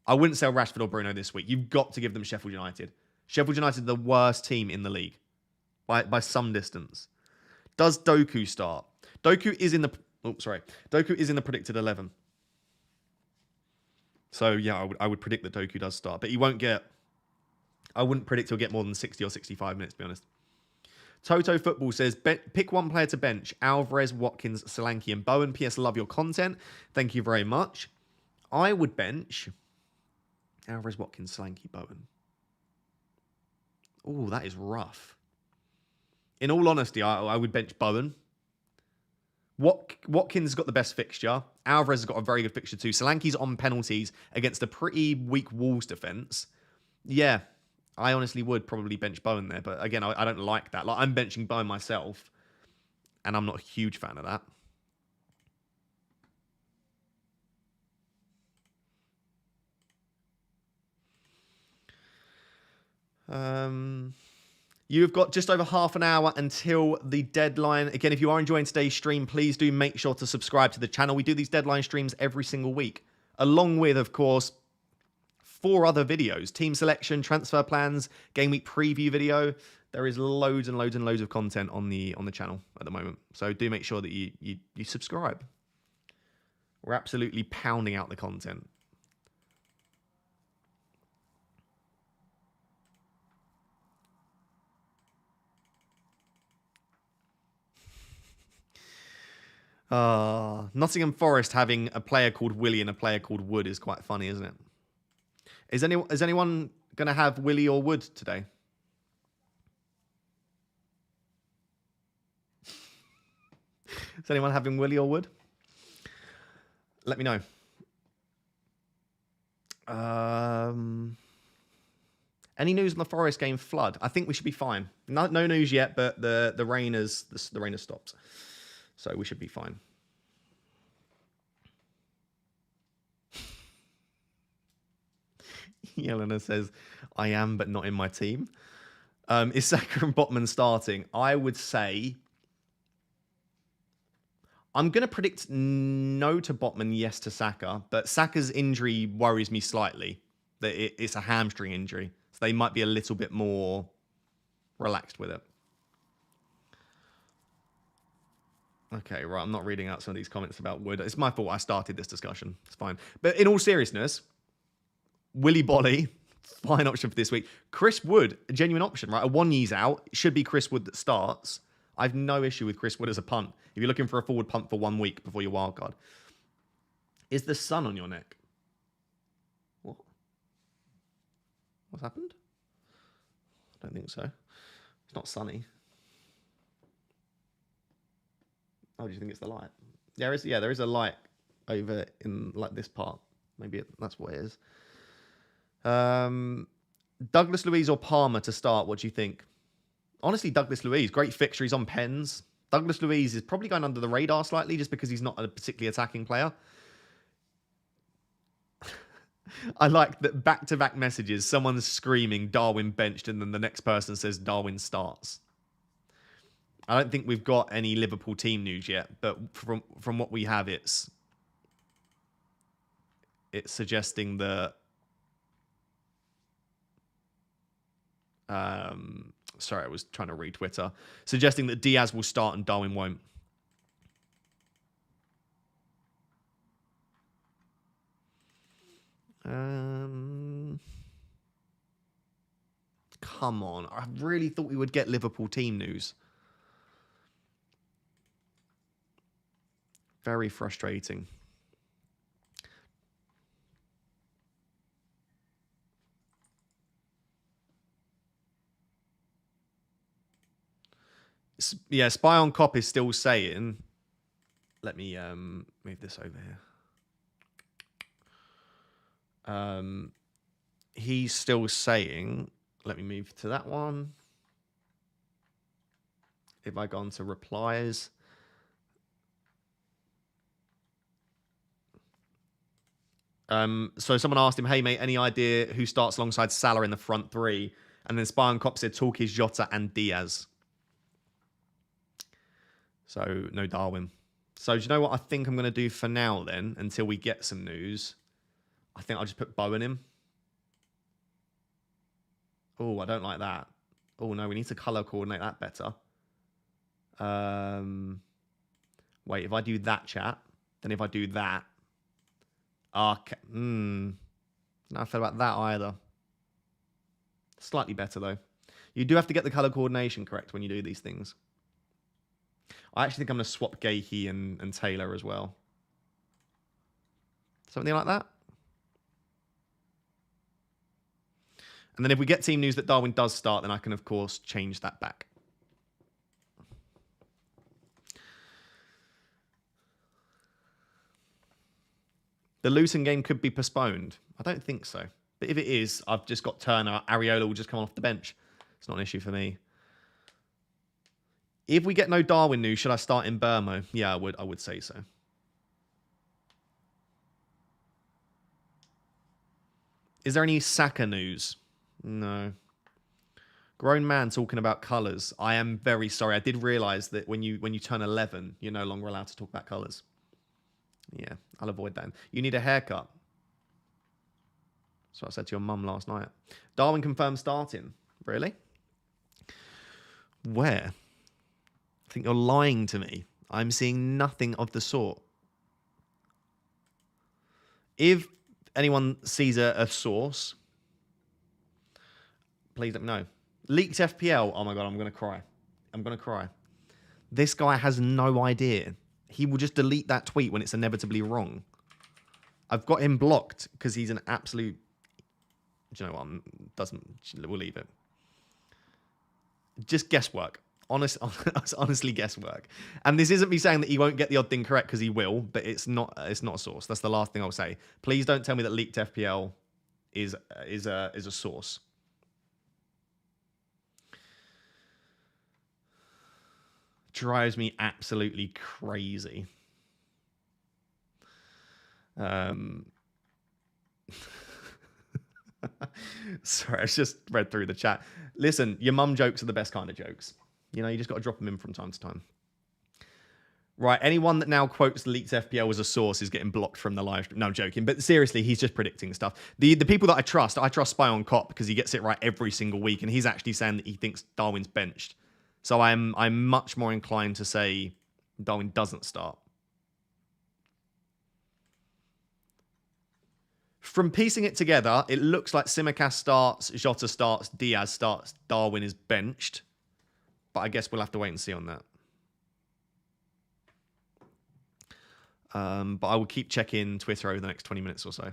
I wouldn't sell Rashford or Bruno this week. You've got to give them Sheffield United. Sheffield United are the worst team in the league. By some distance. Does Doku start? Doku is in the... Oh, sorry. Doku is in the predicted 11. So, yeah, I would predict that Doku does start. But he won't get... I wouldn't predict he'll get more than 60 or 65 minutes, to be honest. Toto Football says, pick one player to bench. Alvarez, Watkins, Solanke, and Bowen. PS, love your content. Thank you very much. I would bench Alvarez, Watkins, Solanke, Bowen. Oh, that is rough. In all honesty, I would bench Bowen. Watkins has got the best fixture. Alvarez has got a very good fixture too. Solanke's on penalties against a pretty weak Wolves defence. Yeah, I honestly would probably bench Bowen there. But again, I don't like that. Like, I'm benching Bowen myself, and I'm not a huge fan of that. You've got just over half an hour until the deadline. Again, if you are enjoying today's stream, please do make sure to subscribe to the channel. We do these deadline streams every single week, along with, of course, 4 other videos: team selection, transfer plans, game week preview video. There is loads and loads and loads of content on the channel at the moment. So do make sure that you subscribe. We're absolutely pounding out the content. Nottingham Forest having a player called Willie and a player called Wood is quite funny, isn't it? Is anyone going to have Willie or Wood today? Is anyone having Willie or Wood? Let me know. Any news on the Forest game flood? I think we should be fine. No news yet, but the rain has stopped. So we should be fine. Yelena says, I am, but not in my team. Is Saka and Botman starting? I would say... I'm going to predict no to Botman, yes to Saka. But Saka's injury worries me slightly. That it's a hamstring injury. So they might be a little bit more relaxed with it. Okay, right. I'm not reading out some of these comments about Wood. It's my fault I started this discussion. It's fine. But in all seriousness, Willy Bolly, fine option for this week. Chris Wood, a genuine option, right? A Wanyi's out. It should be Chris Wood that starts. I have no issue with Chris Wood as a punt. If you're looking for a forward punt for 1 week before your wildcard. Is the sun on your neck? What? What's happened? I don't think so. It's not sunny. Oh, do you think it's the light? There is a light over in like this part. Maybe that's what it is. Douglas Luiz or Palmer to start? What do you think? Honestly, Douglas Luiz, great fixture. He's on pens. Douglas Luiz is probably going under the radar slightly just because he's not a particularly attacking player. I like that back-to-back messages. Someone's screaming Darwin benched and then the next person says Darwin starts. I don't think we've got any Liverpool team news yet, but from what we have, it's suggesting that... sorry, I was trying to read Twitter. Suggesting that Diaz will start and Darwin won't. come on. I really thought we would get Liverpool team news. Very frustrating. Yeah, Spy on Cop is still saying... Let me move this over here. He's still saying... Let me move to that one. If I go on to replies... So someone asked him, hey, mate, any idea who starts alongside Salah in the front three? And then Spy on Cop said, talk is Jota and Diaz. So, no Darwin. So, do you know what I think I'm going to do for now, then, until we get some news? I think I'll just put Bowen in. Oh, I don't like that. Oh, no, we need to colour coordinate that better. Wait, if I do that, chat, then if I do that... Okay. Not how I feel about that either. Slightly better, though. You do have to get the colour coordination correct when you do these things. I actually think I'm going to swap Gahey and Taylor as well. Something like that. And then if we get team news that Darwin does start, then I can, of course, change that back. The Luton game could be postponed. I don't think so. But if it is, I've just got Turner. Areola will just come off the bench. It's not an issue for me. If we get no Darwin news, should I start in Burmo? Yeah, I would say so. Is there any Saka news? No. Grown man talking about colours. I am very sorry. I did realise that when you turn 11, you're no longer allowed to talk about colours. Yeah, I'll avoid that. You need a haircut. That's what I said to your mum last night. Darwin confirmed starting. Really? Where? I think you're lying to me. I'm seeing nothing of the sort. If anyone sees a source, please let me know. Leaked FPL. Oh my God, I'm going to cry. I'm going to cry. This guy has no idea. He will just delete that tweet when it's inevitably wrong. I've got him blocked because he's an absolute... Do you know what? We'll leave it. Just guesswork. Honestly guesswork. And this isn't me saying that he won't get the odd thing correct, because he will, but it's not a source. That's the last thing I'll say. Please don't tell me that leaked FPL is a source. Drives me absolutely crazy. Sorry, I just read through the chat. Listen, your mum jokes are the best kind of jokes. You know, you just got to drop them in from time to time. Right, anyone that now quotes leaked FPL as a source is getting blocked from the live stream. No, I'm joking. But seriously, he's just predicting stuff. The people that I trust Spy on Cop because he gets it right every single week. And he's actually saying that he thinks Darwin's benched. So I'm much more inclined to say Darwin doesn't start. From piecing it together, it looks like Tsimikas starts, Jota starts, Diaz starts, Darwin is benched. But I guess we'll have to wait and see on that. But I will keep checking Twitter over the next 20 minutes or so.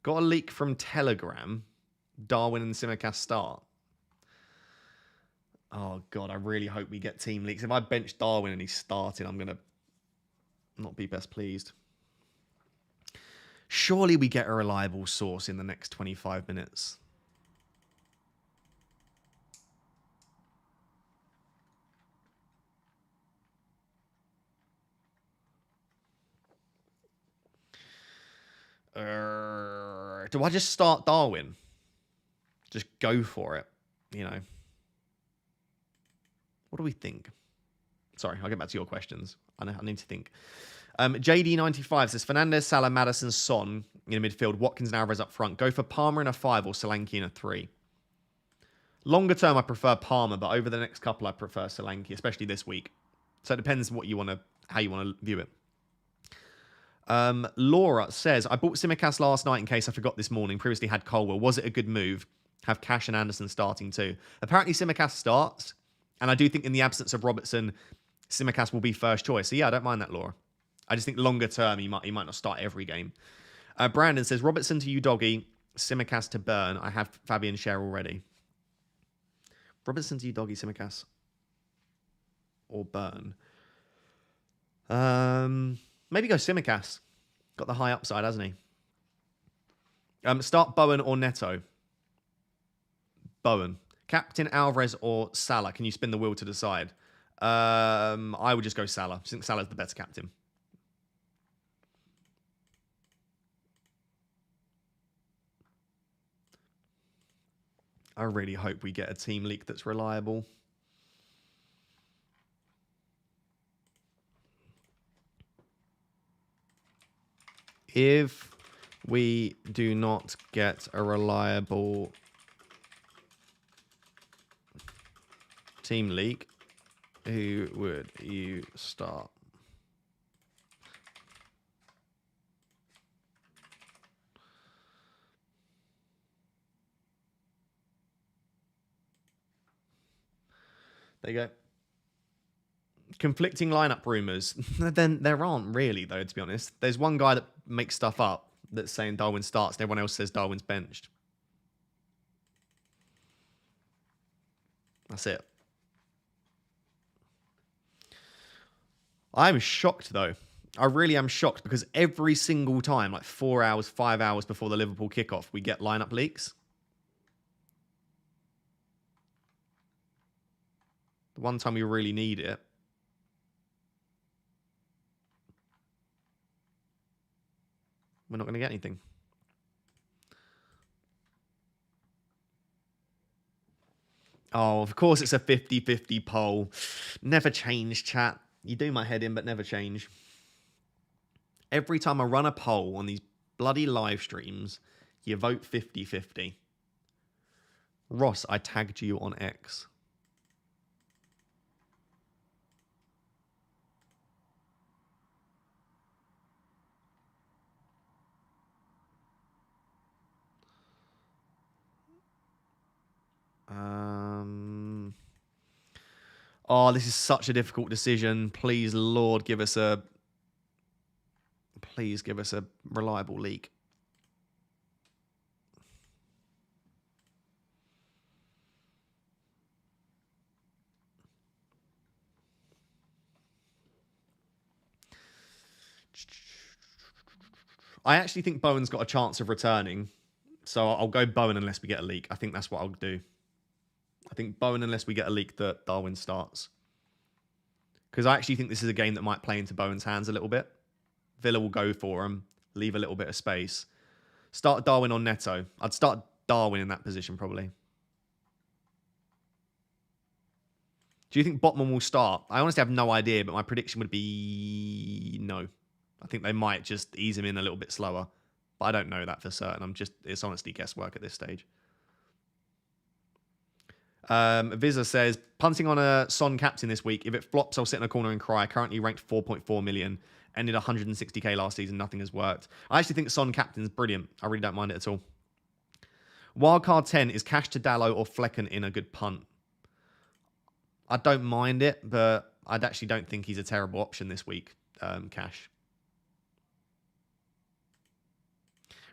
Got a leak from Telegram. Darwin and Tsimikas start. Oh, God, I really hope we get team leaks. If I bench Darwin and he's starting, I'm going to not be best pleased. Surely we get a reliable source in the next 25 minutes. Do I just start Darwin? Just go for it, you know. What do we think? Sorry, I'll get back to your questions. I need to think. JD95 says, Fernandes, Salah, Maddison, Son in the midfield, Watkins and Alvarez up front. Go for Palmer in a 5 or Solanke in a 3. Longer term, I prefer Palmer, but over the next couple, I prefer Solanke, especially this week. So it depends what you want to, how you want to view it. Laura says, I bought Simicast last night in case I forgot this morning. Previously had Colwell. Was it a good move? Have Cash and Anderson starting too. Apparently Simicast starts, and I do think in the absence of Robertson, Simicast will be first choice. So yeah, I don't mind that, Laura. I just think longer term, he might not start every game. Brandon says, Robertson to you, Doggy. Simicast to Burn. I have Fabian Schär already. Robertson to you, Doggy, Simicast. Or Burn. Maybe go Simicast. Got the high upside, hasn't he? Start Bowen or Neto. Bowen. Captain Alvarez or Salah. Can you spin the wheel to decide? I would just go Salah. I think Salah's the better captain. I really hope we get a team leak that's reliable. If we do not get a reliable team leak, who would you start? There you go. Conflicting lineup rumors. Then there aren't really, though, to be honest. There's one guy that makes stuff up that's saying Darwin starts, and everyone else says Darwin's benched. That's it. I'm shocked, though. I really am shocked because every single time, like 4 hours, 5 hours before the Liverpool kickoff, we get lineup leaks. The one time we really need it. We're not going to get anything. Oh, of course it's a 50-50 poll. Never change, chat. You do my head in, but never change. Every time I run a poll on these bloody live streams, you vote 50-50. Ross, I tagged you on X. Oh, this is such a difficult decision. Please, Lord, give us a... Please give us a reliable leak. I actually think Bowen's got a chance of returning. So I'll go Bowen unless we get a leak. I think that's what I'll do. I think Bowen unless we get a leak that Darwin starts. Because I actually think this is a game that might play into Bowen's hands a little bit. Villa will go for him. Leave a little bit of space. Start Darwin on Neto. I'd start Darwin in that position probably. Do you think Botman will start? I honestly have no idea, but my prediction would be no. I think they might just ease him in a little bit slower. But I don't know that for certain. It's honestly guesswork at this stage. Visa says, punting on a Son captain this week. If it flops, I'll sit in a corner and cry. Currently ranked 4.4 million. Ended 160k last season. Nothing has worked. I actually think Son captain's brilliant. I really don't mind it at all. Wildcard 10 is Cash to Dallo or Flecken in a good punt. I don't mind it, but I actually don't think he's a terrible option this week, Cash.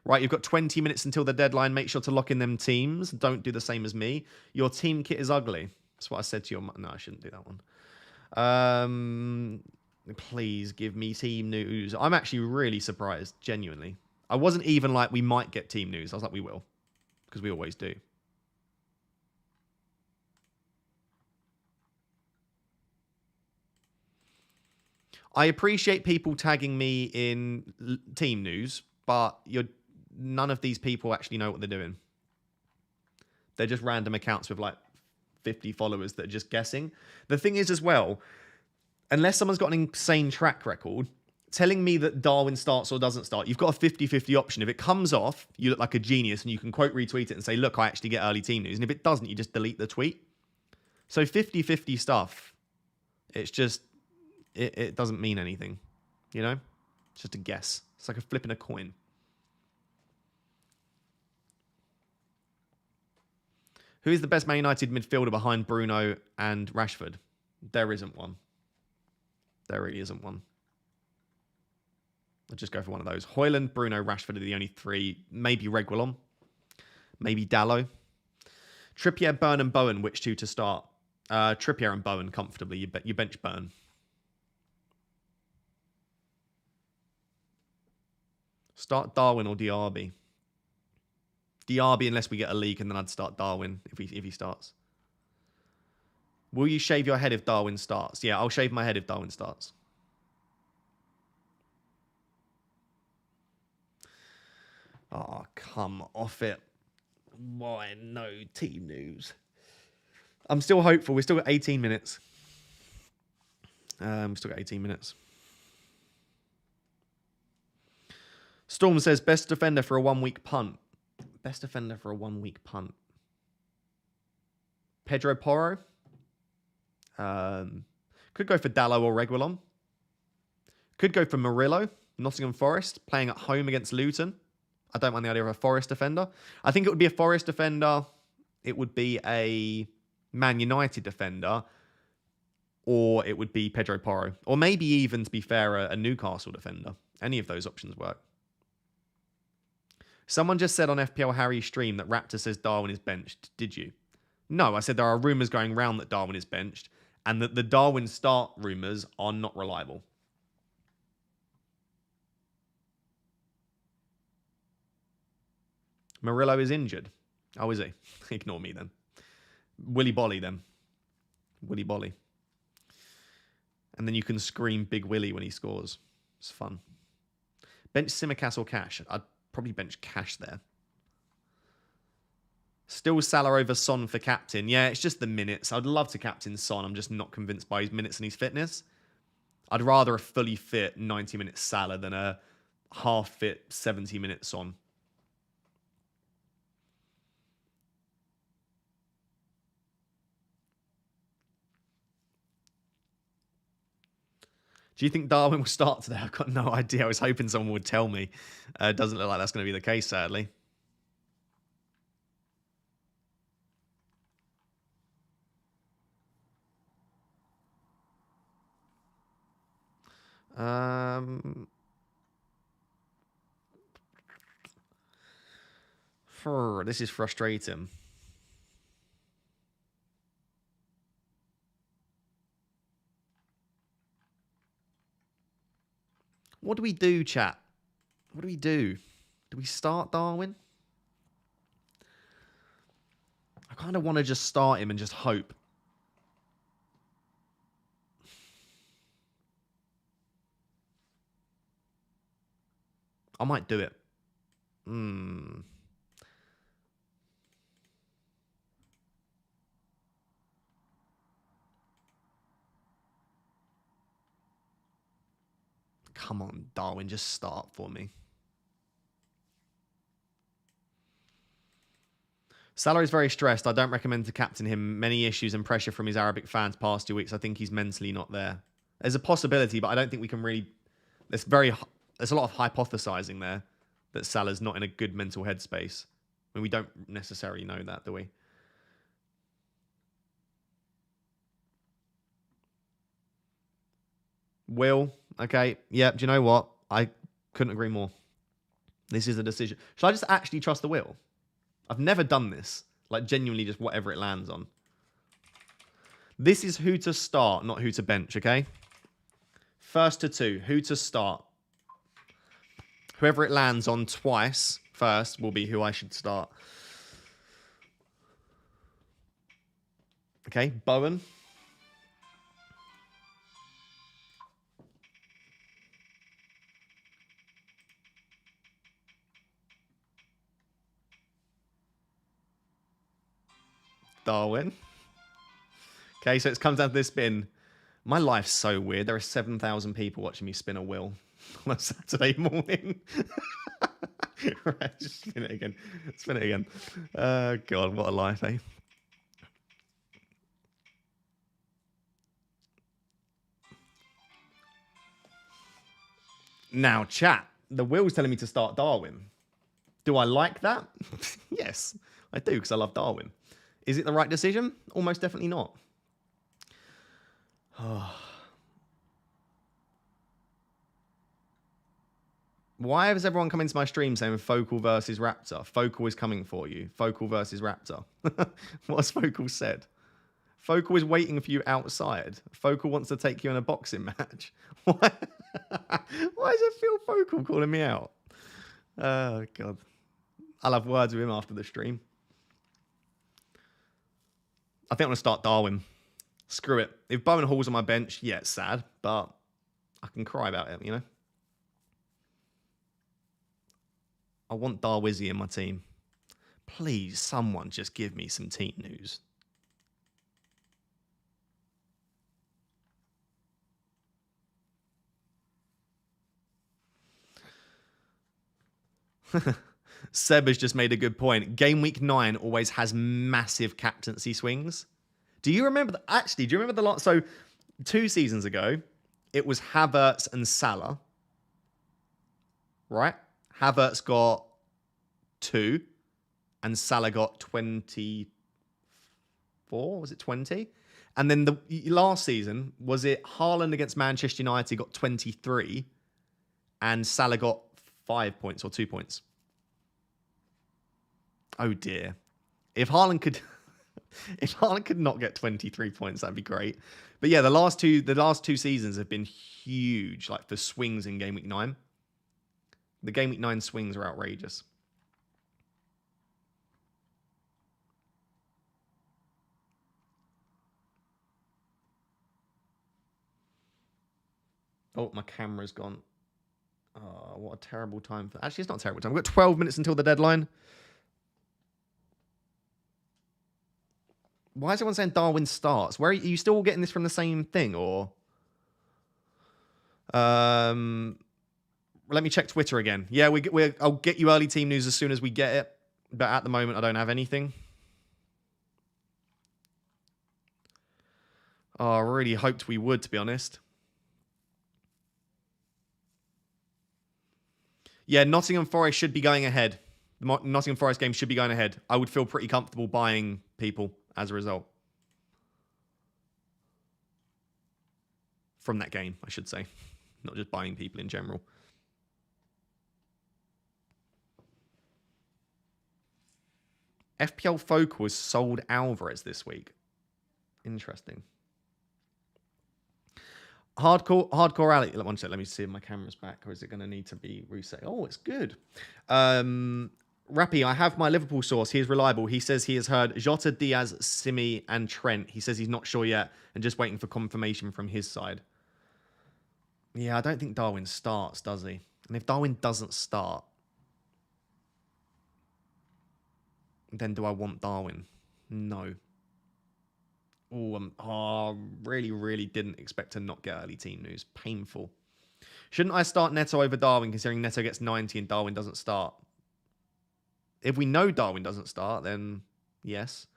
Right, you've got 20 minutes until the deadline. Make sure to lock in them teams. Don't do the same as me. Your team kit is ugly. That's what I said to your... No, I shouldn't do that one. Please give me team news. I'm actually really surprised, genuinely. I wasn't even like, we might get team news. I was like, we will. Because we always do. I appreciate people tagging me in team news, but none of these people actually know what they're doing. They're just random accounts with like 50 followers that are just guessing. The thing is as well, unless someone's got an insane track record, telling me that Darwin starts or doesn't start, you've got a 50-50 option. If it comes off, you look like a genius and you can quote retweet it and say, look, I actually get early team news. And if it doesn't, you just delete the tweet. So 50-50 stuff, it's just, it doesn't mean anything, you know? It's just a guess. It's like a flipping a coin. Who is the best Man United midfielder behind Bruno and Rashford? There isn't one. There really isn't one. I'll just go for one of those. Højlund, Bruno, Rashford are the only three. Maybe Reguilon. Maybe Dalot. Trippier, Burn and Bowen, which two to start? Trippier and Bowen comfortably. You bench Burn. Start Darwin or Diaby. Diaby unless we get a leak, and then I'd start Darwin if he starts. Will you shave your head if Darwin starts? Yeah, I'll shave my head if Darwin starts. Oh, come off it. Why no team news? I'm still hopeful. We've still got 18 minutes. Still got 18 minutes. Storm says, best defender for a 1 week punt. Best defender for a 1 week punt. Pedro Porro. Could go for Dalot or Reguilon. Could go for Murillo, Nottingham Forest, playing at home against Luton. I don't mind the idea of a Forest defender. I think it would be a Forest defender. It would be a Man United defender. Or it would be Pedro Porro. Or maybe even, to be fair, a Newcastle defender. Any of those options work. Someone just said on FPL Harry's stream that Raptor says Darwin is benched. Did you? No, I said there are rumours going around that Darwin is benched and that the Darwin start rumours are not reliable. Murillo is injured. Oh, is he? Ignore me then. Willy Bolly then. Willy Bolly. And then you can scream Big Willy when he scores. It's fun. Bench Simicast or Cash? I'd probably bench Cash there. Still Salah over Son for captain. Yeah, it's just the minutes. I'd love to captain Son. I'm just not convinced by his minutes and his fitness. I'd rather a fully fit 90-minute Salah than a half-fit 70-minute Son. Do you think Darwin will start today? I've got no idea. I was hoping someone would tell me. It doesn't look like that's going to be the case, sadly. This is frustrating. What do we do, chat? What do we do? Do we start Darwin? I kind of want to just start him and just hope. I might do it. Come on, Darwin, just start for me. Salah is very stressed. I don't recommend to captain him. Many issues and pressure from his Arabic fans past 2 weeks. I think he's mentally not there. There's a possibility, but I don't think we can really... There's a lot of hypothesizing there that Salah's not in a good mental headspace. I mean, we don't necessarily know that, do we? Will, okay. Yeah, do you know what? I couldn't agree more. This is a decision. Should I just actually trust the Will? I've never done this. Like, genuinely just whatever it lands on. This is who to start, not who to bench, okay? First to two. Who to start. Whoever it lands on twice first will be who I should start. Okay, Bowen. Darwin. Okay, so it comes down to this spin. My life's so weird. There are 7,000 people watching me spin a Will. on a Saturday morning. Right, just spin it again. Spin it again. God, what a life, eh? Now, chat. The Will's telling me to start Darwin. Do I like that? Yes, I do, because I love Darwin. Is it the right decision? Almost definitely not. Why has everyone come into my stream saying Focal versus Raptor? Focal is coming for you. Focal versus Raptor. What has Focal said? Focal is waiting for you outside. Focal wants to take you in a boxing match. Why does it feel Focal calling me out? Oh, God. I'll have words with him after the stream. I think I'm going to start Darwin. Screw it. If Bowen Hall's on my bench, yeah, it's sad, but I can cry about it, you know? I want Darwizzy in my team. Please, someone just give me some team news. Seb has just made a good point. Game week 9 always has massive captaincy swings. Do you remember? Actually, do you remember the lot? So 2 seasons ago, it was Havertz and Salah. Right? Havertz got 2 and Salah got 24. Was it 20? And then the last season, was it Haaland against Manchester United got 23 and Salah got 5 points or 2 points? Oh dear. If Haaland could if Haaland could not get 23 points, that'd be great. But yeah, the last two seasons have been huge, like for swings in game week 9. The game week 9 swings are outrageous. Oh, my camera's gone. Oh, what a terrible time. Actually, it's not a terrible time. We've got 12 minutes until the deadline. Why is everyone saying Darwin starts? Where are you still getting this from the same thing, or? Let me check Twitter again. Yeah, I'll get you early team news as soon as we get it. But at the moment, I don't have anything. Oh, I really hoped we would, to be honest. Yeah, Nottingham Forest should be going ahead. The Nottingham Forest game should be going ahead. I would feel pretty comfortable buying people as a result. From that game, I should say. Not just buying people in general. FPL Focal has sold Alvarez this week. Interesting. Hardcore Alley. One sec, let me see if my camera's back, or is it going to need to be reset? Oh, it's good. Rappy, I have my Liverpool source. He is reliable. He says he has heard Jota, Diaz, Simi, and Trent. He says he's not sure yet and just waiting for confirmation from his side. Yeah, I don't think Darwin starts, does he? And if Darwin doesn't start, then do I want Darwin? No. Oh, really, really didn't expect to not get early team news. Painful. Shouldn't I start Neto over Darwin, considering Neto gets 90 and Darwin doesn't start? If we know Darwin doesn't start, then yes.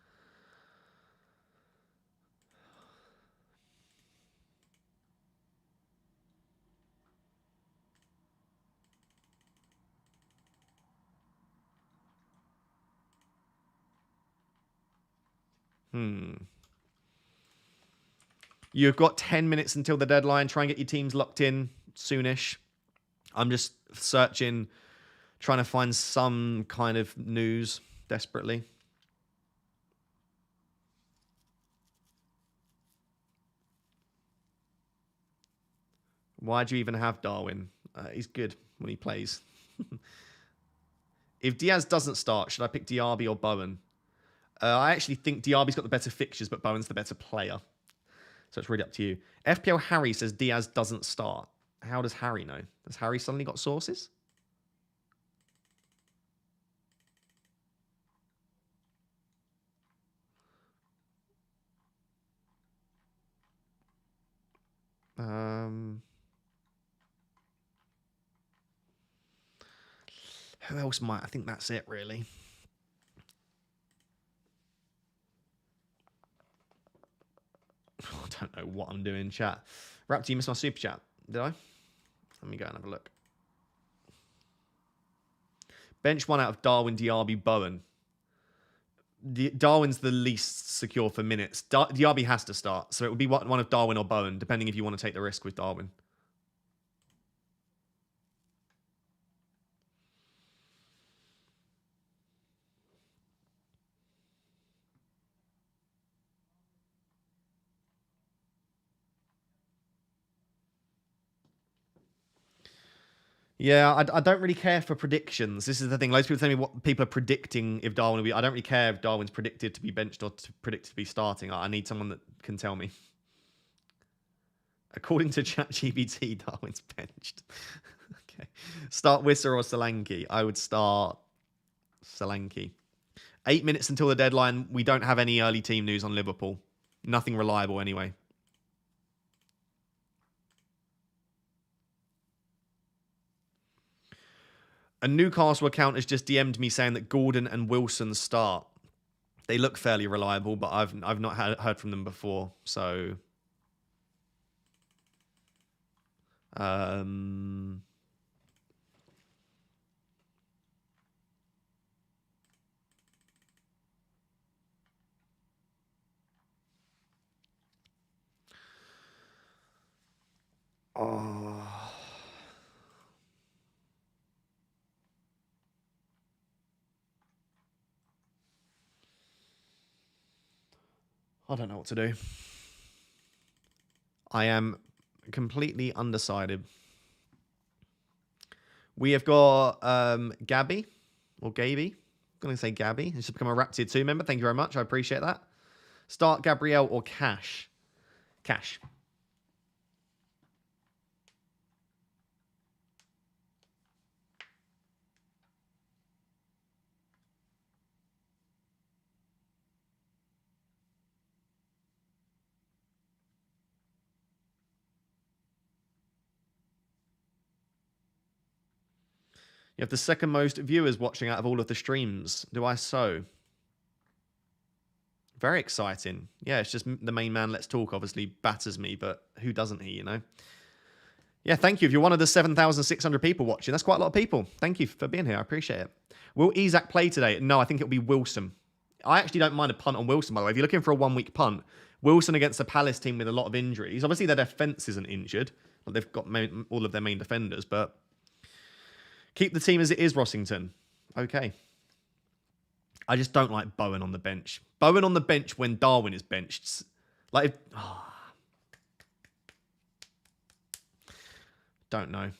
You've got 10 minutes until the deadline. Try and get your teams locked in soonish. I'm just searching, trying to find some kind of news desperately. Why do you even have Darwin? He's good when he plays. If Diaz doesn't start, should I pick Diaby or Bowen? I actually think Diaby's got the better fixtures, but Bowen's the better player. So it's really up to you. FPL Harry says Diaz doesn't start. How does Harry know? Has Harry suddenly got sources? Who else might? I think that's it, really. I don't know what I'm doing, chat. Raptor, you missed my super chat. Did I? Let me go and have a look. Bench one out of Darwin, Diaby, Bowen. Darwin's the least secure for minutes. Diaby has to start, so it would be one of Darwin or Bowen, depending if you want to take the risk with Darwin. Yeah, I don't really care for predictions. This is the thing. Loads of people tell me what people are predicting if Darwin will be. I don't really care if Darwin's predicted to be benched or predicted to be starting. I need someone that can tell me. According to ChatGPT, Darwin's benched. Okay. Start Wissa or Solanke. I would start Solanke. 8 minutes until the deadline. We don't have any early team news on Liverpool. Nothing reliable anyway. A Newcastle account has just DM'd me saying that Gordon and Wilson start. They look fairly reliable, but I've not heard from them before, so oh. I don't know what to do. I am completely undecided. We have got Gabby, or Gaby. I'm going to say Gabby. He's become a Rap Tier 2 member. Thank you very much. I appreciate that. Start Gabrielle or Cash? Cash. You have the second most viewers watching out of all of the streams. Do I so? Very exciting. Yeah, it's just the main man, Let's Talk, obviously batters me, but who doesn't he, you know? Yeah, thank you. If you're one of the 7,600 people watching, that's quite a lot of people. Thank you for being here. I appreciate it. Will Isak play today? No, I think it'll be Wilson. I actually don't mind a punt on Wilson, by the way. If you're looking for a one-week punt, Wilson against a Palace team with a lot of injuries. Obviously, their defence isn't injured. They've got all of their main defenders, but keep the team as it is, Rossington. Okay. I just don't like Bowen on the bench. Bowen on the bench when Darwin is benched. Like, don't know.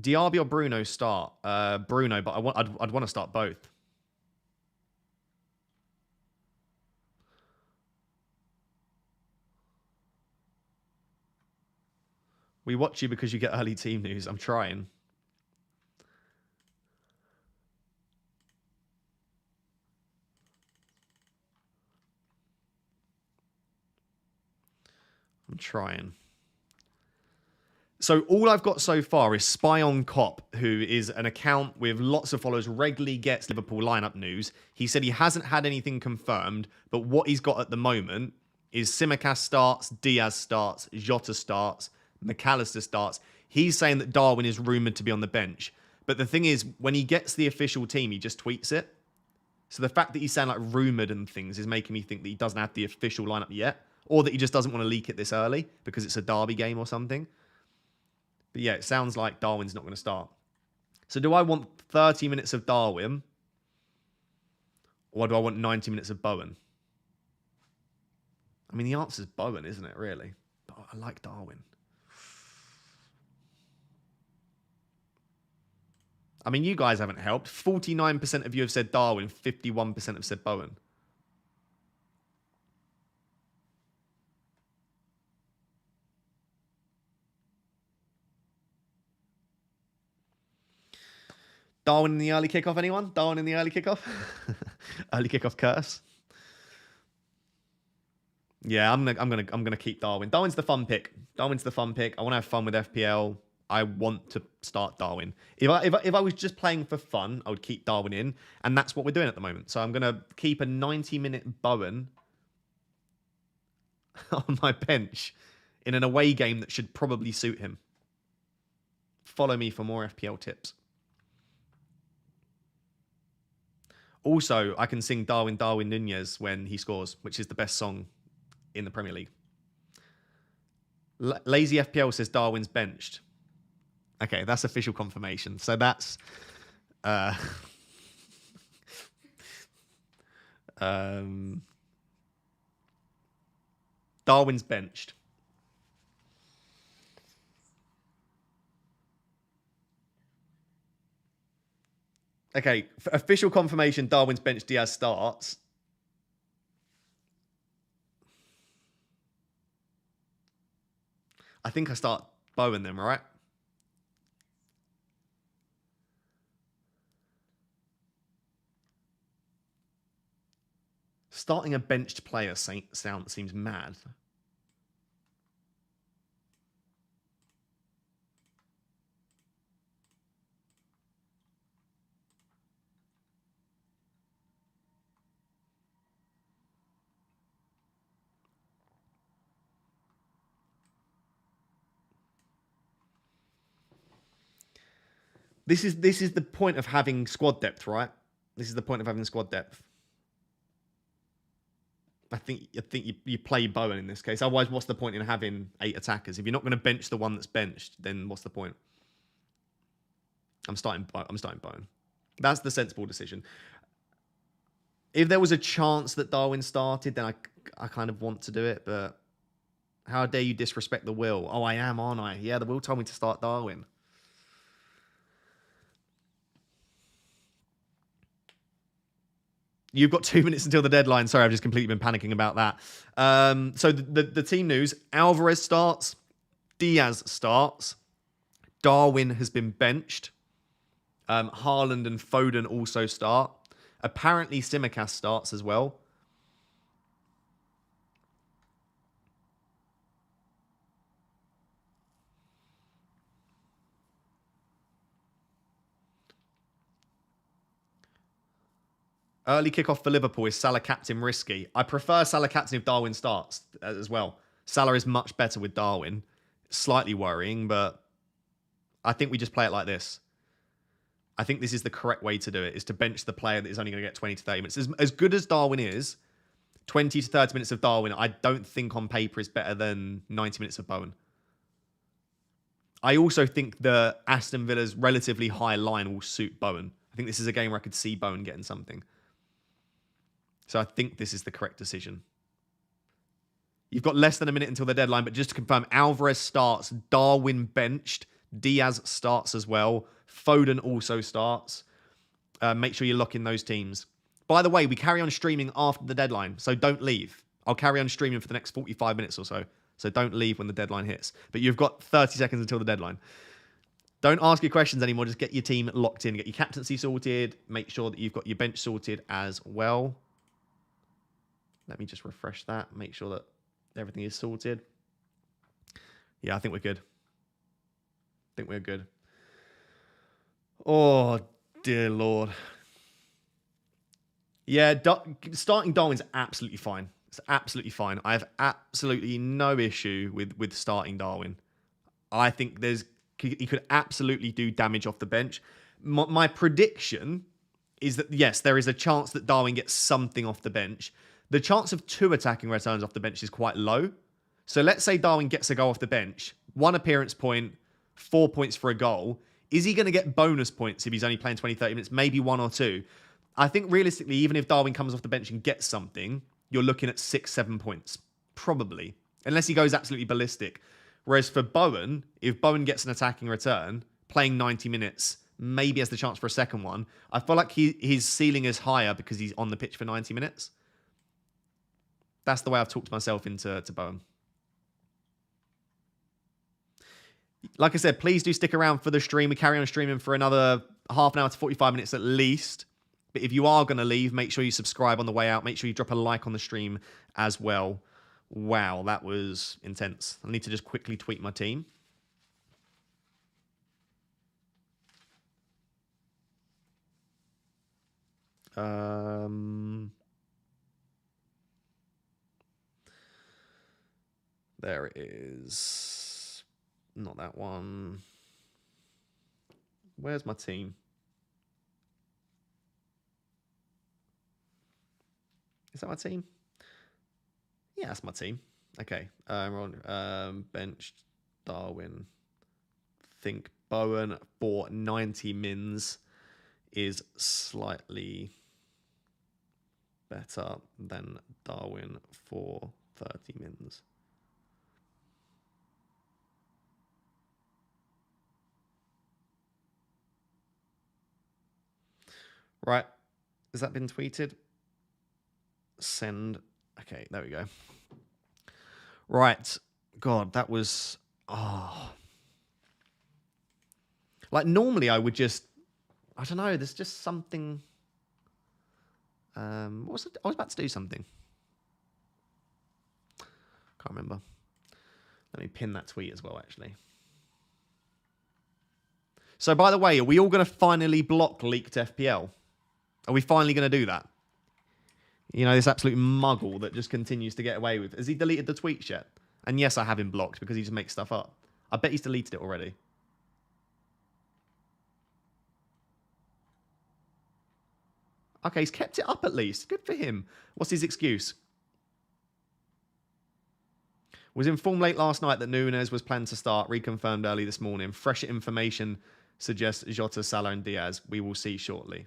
Diaby or Bruno start? Bruno, but I'd want to start both. We watch you because you get early team news. I'm trying. I'm trying. So all I've got so far is Spy on Cop, who is an account with lots of followers, regularly gets Liverpool lineup news. He said he hasn't had anything confirmed, but what he's got at the moment is Tsimikas starts, Diaz starts, Jota starts, McAllister starts. He's saying that Darwin is rumoured to be on the bench. But the thing is, when he gets the official team, he just tweets it. So the fact that he's saying like rumoured and things is making me think that he doesn't have the official lineup yet, or that he just doesn't want to leak it this early because it's a derby game or something. But yeah, it sounds like Darwin's not going to start. So do I want 30 minutes of Darwin, or do I want 90 minutes of Bowen? I mean, the answer's Bowen, isn't it, really? But I like Darwin. I mean, you guys haven't helped. 49% of you have said Darwin, 51% have said Bowen. Darwin in the early kickoff, anyone? Darwin in the early kickoff? Early kickoff curse. Yeah, I'm gonna keep Darwin. Darwin's the fun pick. I want to have fun with FPL. I want to start Darwin. If I was just playing for fun, I would keep Darwin in, and that's what we're doing at the moment. So I'm going to keep a 90-minute Bowen on my bench in an away game that should probably suit him. Follow me for more FPL tips. Also, I can sing Darwin Nunez when he scores, which is the best song in the Premier League. Lazy FPL says Darwin's benched. Okay, that's official confirmation. So that's... Darwin's benched. Okay, official confirmation, Darwin's bench, Diaz starts. I think I start Bowen then, right? Starting a benched player seems mad. This is the point of having squad depth, right? This is the point of having squad depth. I think you play Bowen in this case. Otherwise, what's the point in having 8 attackers? If you're not going to bench the one that's benched, then what's the point? I'm starting Bowen. That's the sensible decision. If there was a chance that Darwin started, then I kind of want to do it, but how dare you disrespect the will? Oh, I am, aren't I? Yeah, the will told me to start Darwin. You've got 2 minutes until the deadline. Sorry, I've just completely been panicking about that. So the team news, Alvarez starts, Diaz starts, Darwin has been benched, Haaland and Foden also start. Apparently, Simicast starts as well. Early kickoff for Liverpool. Is Salah captain risky? I prefer Salah captain if Darwin starts as well. Salah is much better with Darwin. Slightly worrying, but I think we just play it like this. I think this is the correct way to do it, is to bench the player that is only going to get 20 to 30 minutes. As good as Darwin is, 20 to 30 minutes of Darwin, I don't think on paper is better than 90 minutes of Bowen. I also think the Aston Villa's relatively high line will suit Bowen. I think this is a game where I could see Bowen getting something. So I think this is the correct decision. You've got less than a minute until the deadline, but just to confirm, Alvarez starts, Darwin benched, Diaz starts as well, Foden also starts. Make sure you lock in those teams. By the way, we carry on streaming after the deadline, so don't leave. I'll carry on streaming for the next 45 minutes or so, so don't leave when the deadline hits. But you've got 30 seconds until the deadline. Don't ask your questions anymore, just get your team locked in, get your captaincy sorted, make sure that you've got your bench sorted as well. Let me just refresh that, make sure that everything is sorted. Yeah, I think we're good. Oh, dear Lord. Yeah, starting Darwin's absolutely fine. It's absolutely fine. I have absolutely no issue with starting Darwin. I think he could absolutely do damage off the bench. My prediction is that, yes, there is a chance that Darwin gets something off the bench. The chance of 2 attacking returns off the bench is quite low. So let's say Darwin gets a goal off the bench, 1 appearance point, 4 points for a goal. Is he going to get bonus points if he's only playing 20, 30 minutes? Maybe 1 or 2. I think realistically, even if Darwin comes off the bench and gets something, you're looking at 6, 7 points. Probably. Unless he goes absolutely ballistic. Whereas for Bowen, if Bowen gets an attacking return, playing 90 minutes, maybe has the chance for a second one, I feel like his ceiling is higher because he's on the pitch for 90 minutes. That's the way I've talked myself into Bowen. Like I said, please do stick around for the stream. We carry on streaming for another half an hour to 45 minutes at least. But if you are going to leave, make sure you subscribe on the way out. Make sure you drop a like on the stream as well. Wow, that was intense. I need to just quickly tweet my team. There it is. Not that one. Where's my team? Is that my team? Yeah, that's my team. Okay. We're on benched Darwin. Think Bowen for 90 mins is slightly better than Darwin for 30 mins. Right. Has that been tweeted? Send. Okay, there we go. Right. God, that was... Oh. Like, normally I would just... I don't know, there's just something... what was it? I was about to do something. Can't remember. Let me pin that tweet as well, actually. So, by the way, are we all going to finally block leaked FPL? Are we finally going to do that? You know, this absolute muggle that just continues to get away with. Has he deleted the tweets yet? And yes, I have him blocked because he just makes stuff up. I bet he's deleted it already. Okay, he's kept it up at least. Good for him. What's his excuse? Was informed late last night that Núñez was planned to start, reconfirmed early this morning. Fresh information suggests Jota, Salah and Diaz. We will see shortly.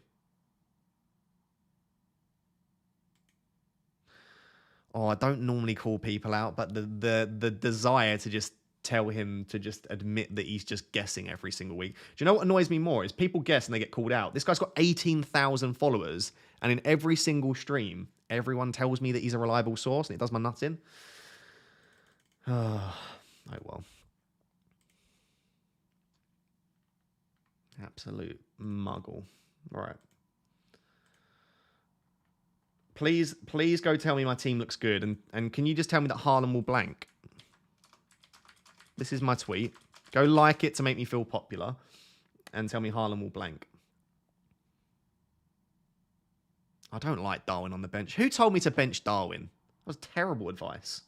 Oh, I don't normally call people out, but the desire to just tell him to just admit that he's just guessing every single week. Do you know what annoys me more is people guess and they get called out. This guy's got 18,000 followers, and in every single stream, everyone tells me that he's a reliable source, and it does my nuts in. Oh, well. Absolute muggle. All right. Please go tell me my team looks good. And can you just tell me that Haaland will blank? This is my tweet. Go like it to make me feel popular. And tell me Haaland will blank. I don't like Darwin on the bench. Who told me to bench Darwin? That was terrible advice.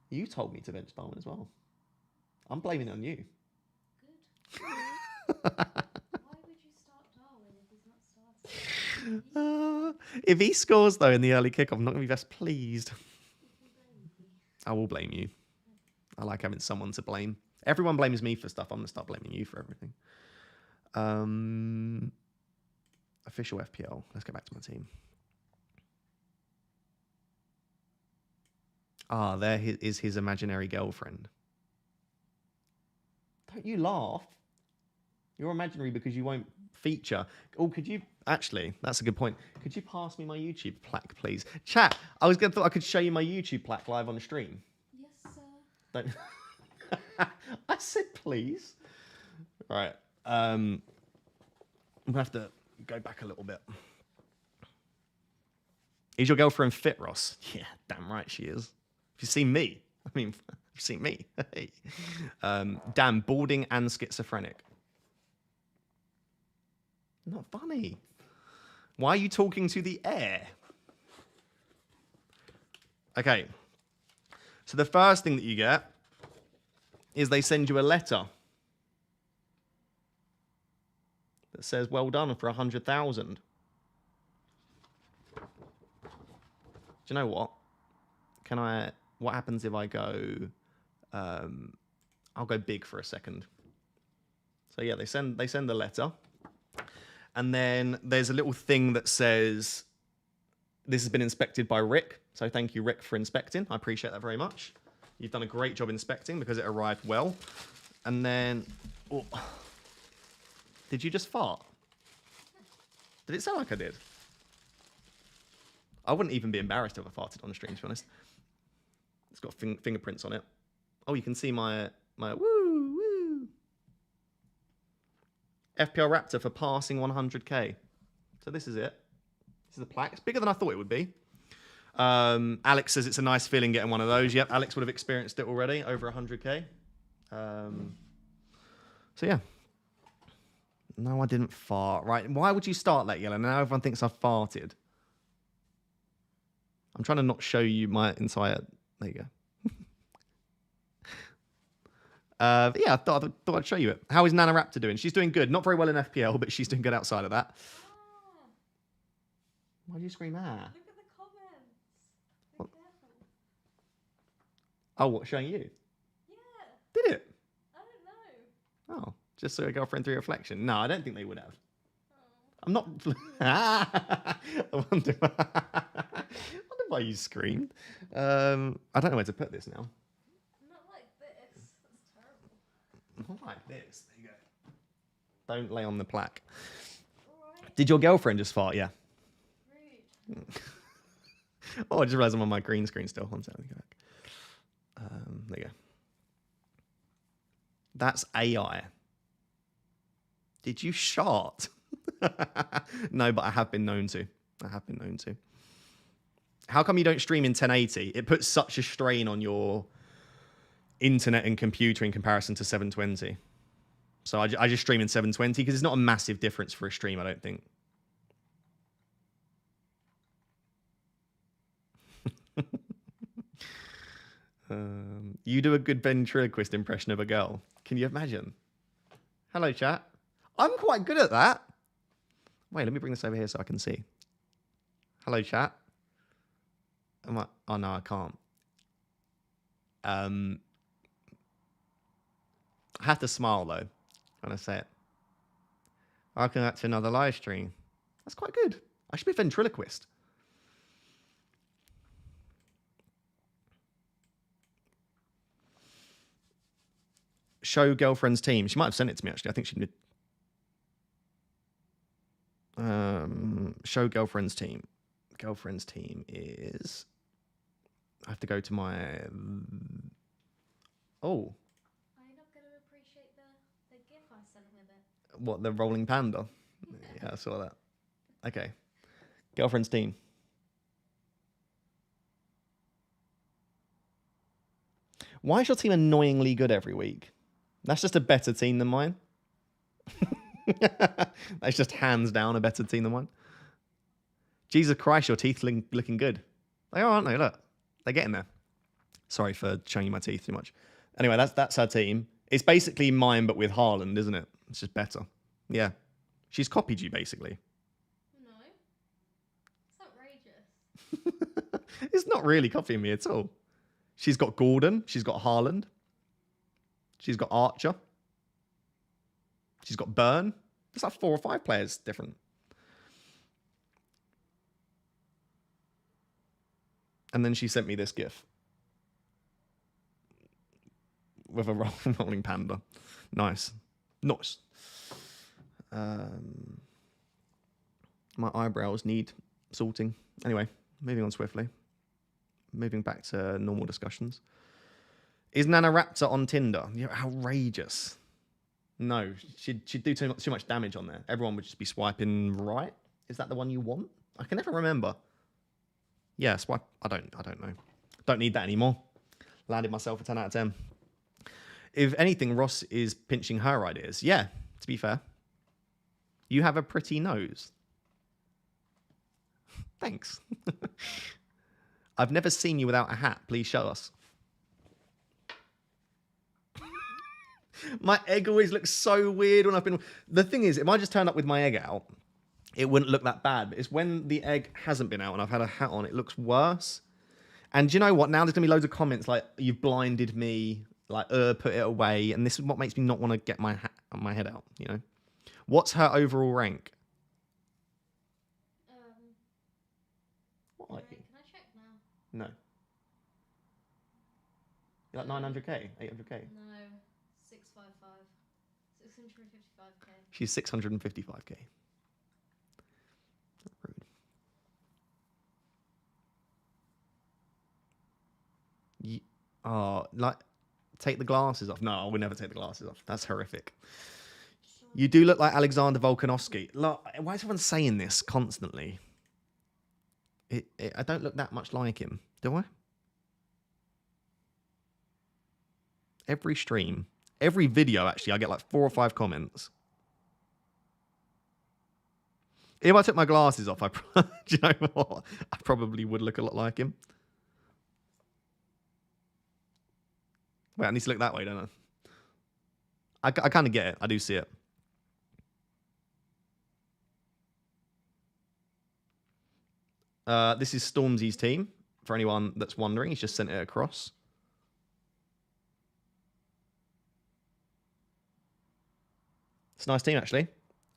You told me to bench Darwin as well. I'm blaming it on you. Good. If he scores, though, in the early kickoff, I'm not going to be best pleased. I will blame you. I like having someone to blame. Everyone blames me for stuff. I'm going to start blaming you for everything. Official FPL. Let's go back to my team. Ah, there is his imaginary girlfriend. Don't you laugh. You're imaginary because you won't feature. Oh, could you... Actually, that's a good point. Could you pass me my YouTube plaque, please? Chat, I was going to thought I could show you my YouTube plaque live on the stream. Yes, sir. Don't... I said please. Right. I'm going to have to go back a little bit. Is your girlfriend fit, Ross? Yeah, damn right she is. Have you seen me? I mean, have you seen me? Damn, balding and schizophrenic. Not funny. Why are you talking to the air? Okay. So the first thing that you get is they send you a letter that says, well done for 100,000. Do you know what? What happens if I go, I'll go big for a second. So yeah, they send the letter. And then there's a little thing that says, this has been inspected by Rick. So thank you, Rick, for inspecting. I appreciate that very much. You've done a great job inspecting because it arrived well. And then, oh, did you just fart? Did it sound like I did? I wouldn't even be embarrassed if I farted on the stream, to be honest. It's got fingerprints on it. Oh, you can see my woo. FPL Raptor for passing 100k. So this is it. This is the plaque. It's bigger than I thought it would be. Alex says it's a nice feeling getting one of those. Yep, Alex would have experienced it already, over 100k. So yeah. No, I didn't fart. Right. Why would you start that, Yellow? Now everyone thinks I farted. I'm trying to not show you my entire... There you go. Yeah, I thought I'd show you it. How is Nana Raptor doing? She's doing good. Not very well in FPL, but she's doing good outside of that. Ah. Why do you scream that? Look at the comments. Be careful. Oh, what, showing you? Yeah. Did it? I don't know. Oh, just so a girlfriend through reflection. No, I don't think they would have. Oh. I'm not... I wonder why you screamed. I don't know where to put this now. Not like this. That's terrible. Not like this. There you go. Don't lay on the plaque. Alright. Did your girlfriend just fart? Yeah. Rude. Oh, I just realised I'm on my green screen still. One second. Go back. There you go. That's AI. Did you shart? No, but I have been known to. How come you don't stream in 1080? It puts such a strain on your internet and computer in comparison to 720. So I just stream in 720 because it's not a massive difference for a stream, I don't think. You do a good ventriloquist impression of a girl. Can you imagine? Hello, chat. I'm quite good at that. Wait, let me bring this over here so I can see. Hello, chat. Oh, no, I can't. I have to smile, though, when I say it. Welcome back to another live stream. That's quite good. I should be a ventriloquist. Show girlfriend's team. She might have sent it to me, actually. I think she did. Show girlfriend's team. Girlfriend's team is... I have to go to my... Oh. Are you not going to appreciate the gif I sent with it? What, the rolling panda? Yeah, I saw that. Okay. Girlfriend's team. Why is your team annoyingly good every week? That's just a better team than mine. That's just hands down a better team than mine. Jesus Christ, your teeth looking good. They are, aren't they? Look, they're getting there. Sorry for showing you my teeth too much. Anyway, that's her team. It's basically mine, but with Haaland, isn't it? It's just better. Yeah. She's copied you, basically. No. It's outrageous. It's not really copying me at all. She's got Gordon. She's got Haaland. She's got Archer. She's got Burn. It's like 4 or 5 players different. And then she sent me this GIF. With a rolling panda. Nice. Nice. My eyebrows need sorting. Anyway, moving on swiftly. Moving back to normal discussions. Is Nana Raptor on Tinder? You're outrageous. No, she'd do too much damage on there. Everyone would just be swiping right. Is that the one you want? I can never remember. Yeah, swipe. I don't know. Don't need that anymore. Landed myself a 10 out of 10. If anything, Ross is pinching her ideas. Yeah, to be fair. You have a pretty nose. Thanks. I've never seen you without a hat. Please show us. My egg always looks so weird when I've been... The thing is, if I just turned up with my egg out, it wouldn't look that bad. But it's when the egg hasn't been out and I've had a hat on, it looks worse. And do you know what? Now there's going to be loads of comments like, you've blinded me, like, put it away. And this is what makes me not want to get my head out, you know? What's her overall rank? What? Can I check now? No. You're like 900k? 800k? No. 655. 655k. She's 655k. Rude. Like, take the glasses off. No, I would never take the glasses off. That's horrific. You do look like Alexander Volkanovski. Look, why is everyone saying this constantly? I don't look that much like him, do I? Every stream, every video, actually, I get like 4 or 5 comments. If I took my glasses off, do you know what? I probably would look a lot like him. Wait, I need to look that way, don't I? I kind of get it. I do see it. This is Stormzy's team. For anyone that's wondering, he's just sent it across. It's a nice team, actually.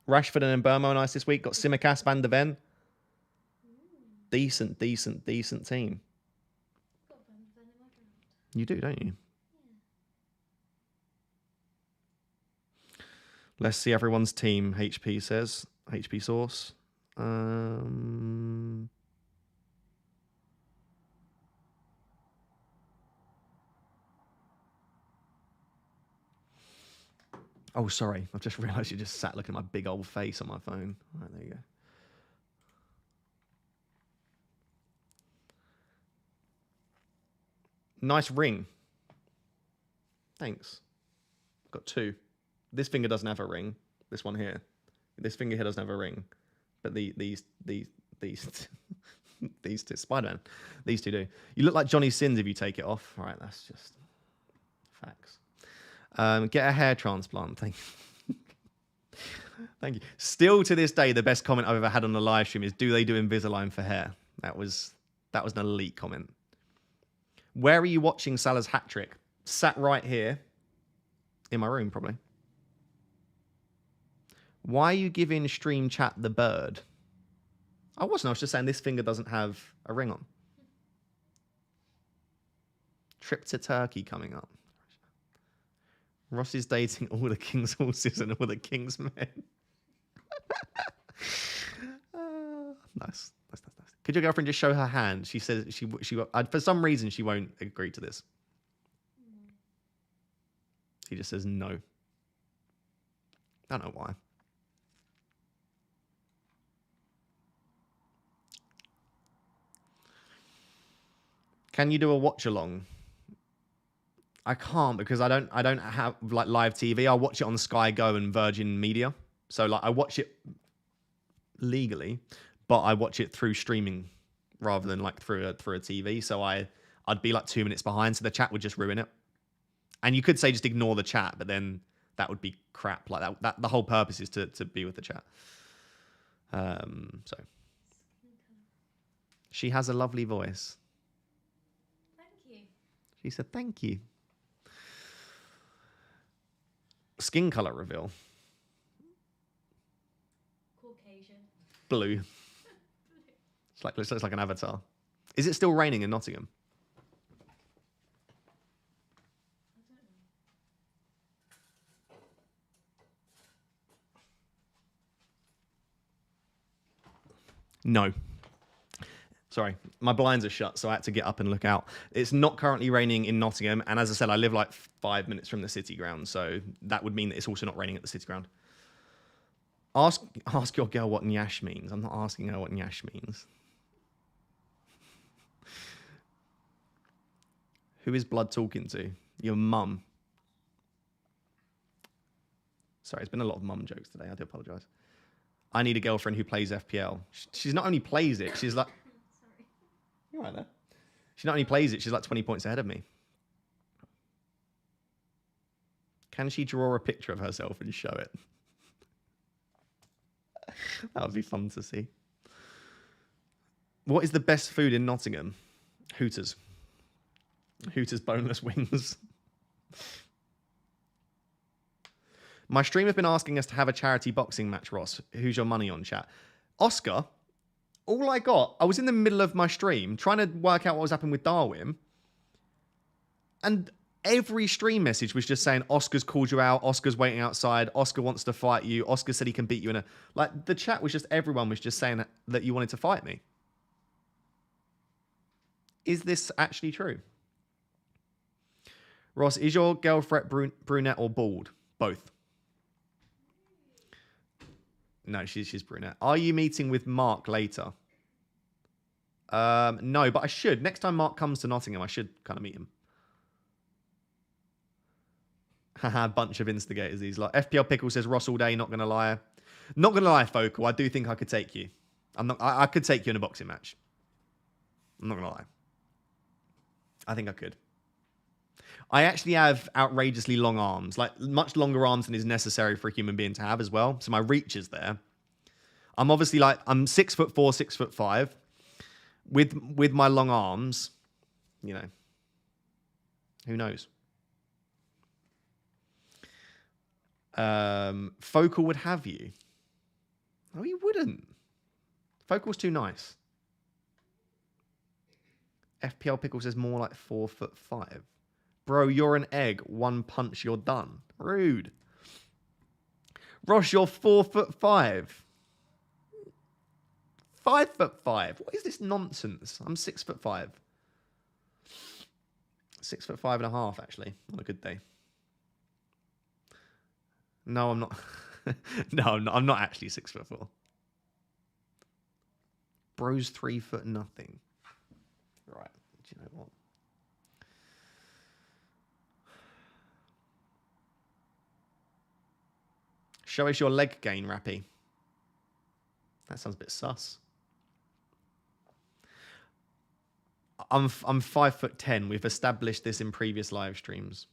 Rashford and Mbermo nice this week. Got Simicast, Van de Ven. Decent team. You do, don't you? Let's see everyone's team, HP says. HP source. Oh, sorry. I've just realised you just sat looking at my big old face on my phone. Right, there you go. Nice ring. Thanks. Got 2. This finger doesn't have a ring. This one here. This finger here doesn't have a ring. But these these two, Spider-Man, these two do. You look like Johnny Sins if you take it off. All right, that's just facts. Get a hair transplant. Thank you. Thank you. Still to this day, the best comment I've ever had on the live stream is, "Do they do Invisalign for hair?" That was an elite comment. Where are you watching Salah's hat trick? Sat right here, in my room probably. Why are you giving stream chat the bird? I wasn't. I was just saying this finger doesn't have a ring on. Trip to Turkey coming up. Ross is dating all the king's horses and all the king's men. Nice. Could your girlfriend just show her hand? She says she for some reason she won't agree to this. He just says no. I don't know why. Can you do a watch along? I can't because I don't have like live TV. I watch it on Sky Go and Virgin Media. So like I watch it legally, but I watch it through streaming rather than like through a TV. So I'd be like 2 minutes behind, so the chat would just ruin it. And you could say just ignore the chat, but then that would be crap. Like that the whole purpose is to be with the chat. So she has a lovely voice. She said, thank you. Skin color reveal. Caucasian. Blue. It looks like an avatar. Is it still raining in Nottingham? No. Sorry, my blinds are shut, so I had to get up and look out. It's not currently raining in Nottingham, and as I said, I live like 5 minutes from the city ground, so that would mean that it's also not raining at the city ground. Ask your girl what nyash means. I'm not asking her what nyash means. Who is Blood talking to? Your mum. Sorry, it's been a lot of mum jokes today. I do apologise. I need a girlfriend who plays FPL. She's not only plays it, she's like... You're right there. She not only plays it, she's like 20 points ahead of me. Can she draw a picture of herself and show it? That would be fun to see. What is the best food in Nottingham? Hooters. Hooters boneless wings. My stream have been asking us to have a charity boxing match, Ross. Who's your money on, chat? Oscar... All I got, I was in the middle of my stream trying to work out what was happening with Darwin. And every stream message was just saying, Oscar's called you out. Oscar's waiting outside. Oscar wants to fight you. Oscar said he can beat you in a... Like, the chat was just, everyone was just saying that you wanted to fight me. Is this actually true? Ross, is your girlfriend brunette or bald? Both. No, she's brunette. Are you meeting with Mark later? No, but I should. Next time Mark comes to Nottingham, I should kind of meet him. Haha, bunch of instigators. He's like, FPL Pickle says, Ross all day, not going to lie. Not gonna lie, Focal, I do think I could take you. I could take you in a boxing match. I'm not gonna lie. I think I could. I actually have outrageously long arms, like much longer arms than is necessary for a human being to have as well. So my reach is there. I'm obviously like, I'm 6'4", 6'5". With my long arms, you know, who knows? Focal would have you. No, he wouldn't. Focal's too nice. FPL Pickle says more like 4'5". Bro, you're an egg. One punch, you're done. Rude. Ross, you're 4'5". 5'5". What is this nonsense? I'm 6'5". 6'5.5", actually, on a good day. No, I'm not. No, I'm not actually 6'4". Bro's 3 foot nothing. Right. Do you know what? Show us your leg gain, Rappy. That sounds a bit sus. I'm 5'10". We've established this in previous live streams.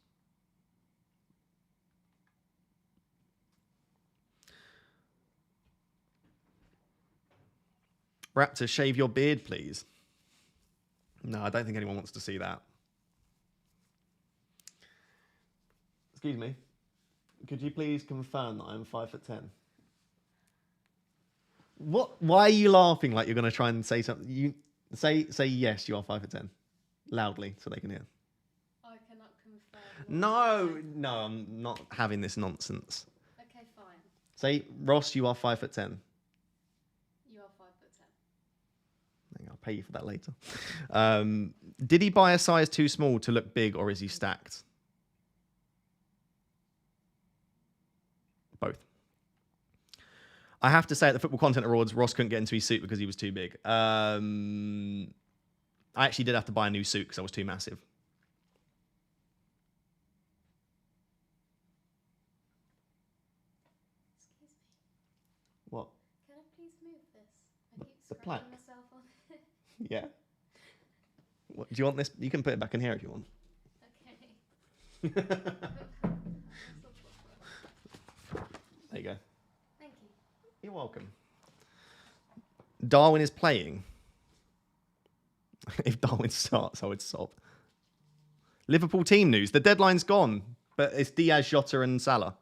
Raptor, shave your beard, please. No, I don't think anyone wants to see that. Excuse me. Could you please confirm that I'm 5'10"? What? Why are you laughing like you're going to try and say something? You say yes, you are 5'10", loudly so they can hear. I cannot confirm. No, I'm not having this nonsense. Okay, fine. Say, Ross, you are 5'10". You are 5'10". I'll pay you for that later. Did he buy a size too small to look big, or is he stacked? Both. I have to say, at the Football Content Awards, Ross couldn't get into his suit because he was too big. I actually did have to buy a new suit because I was too massive. Excuse me. What? Can I please move this? I keep The scratching plank? myself on it. Yeah. What, do you want this? You can put it back in here if you want. Okay. There you go. Thank you. You're welcome. Darwin is playing. If Darwin starts, I would sob. Liverpool team news. The deadline's gone, but it's Diaz, Jota, and Salah.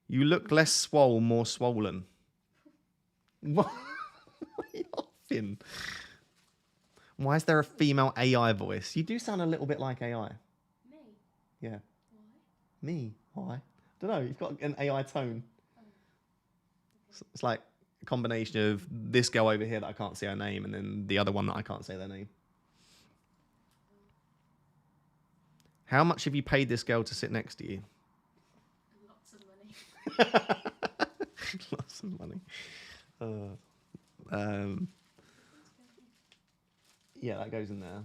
You look less swole, more swollen. What? Why are you laughing? Why is there a female AI voice? You do sound a little bit like AI. Me? Yeah. Why? Me? Why? I don't know. You've got an AI tone. Oh. It's like a combination of this girl over here that I can't say her name, and then the other one that I can't say their name. How much have you paid this girl to sit next to you? Lots of money. Lots of money. Yeah, that goes in there.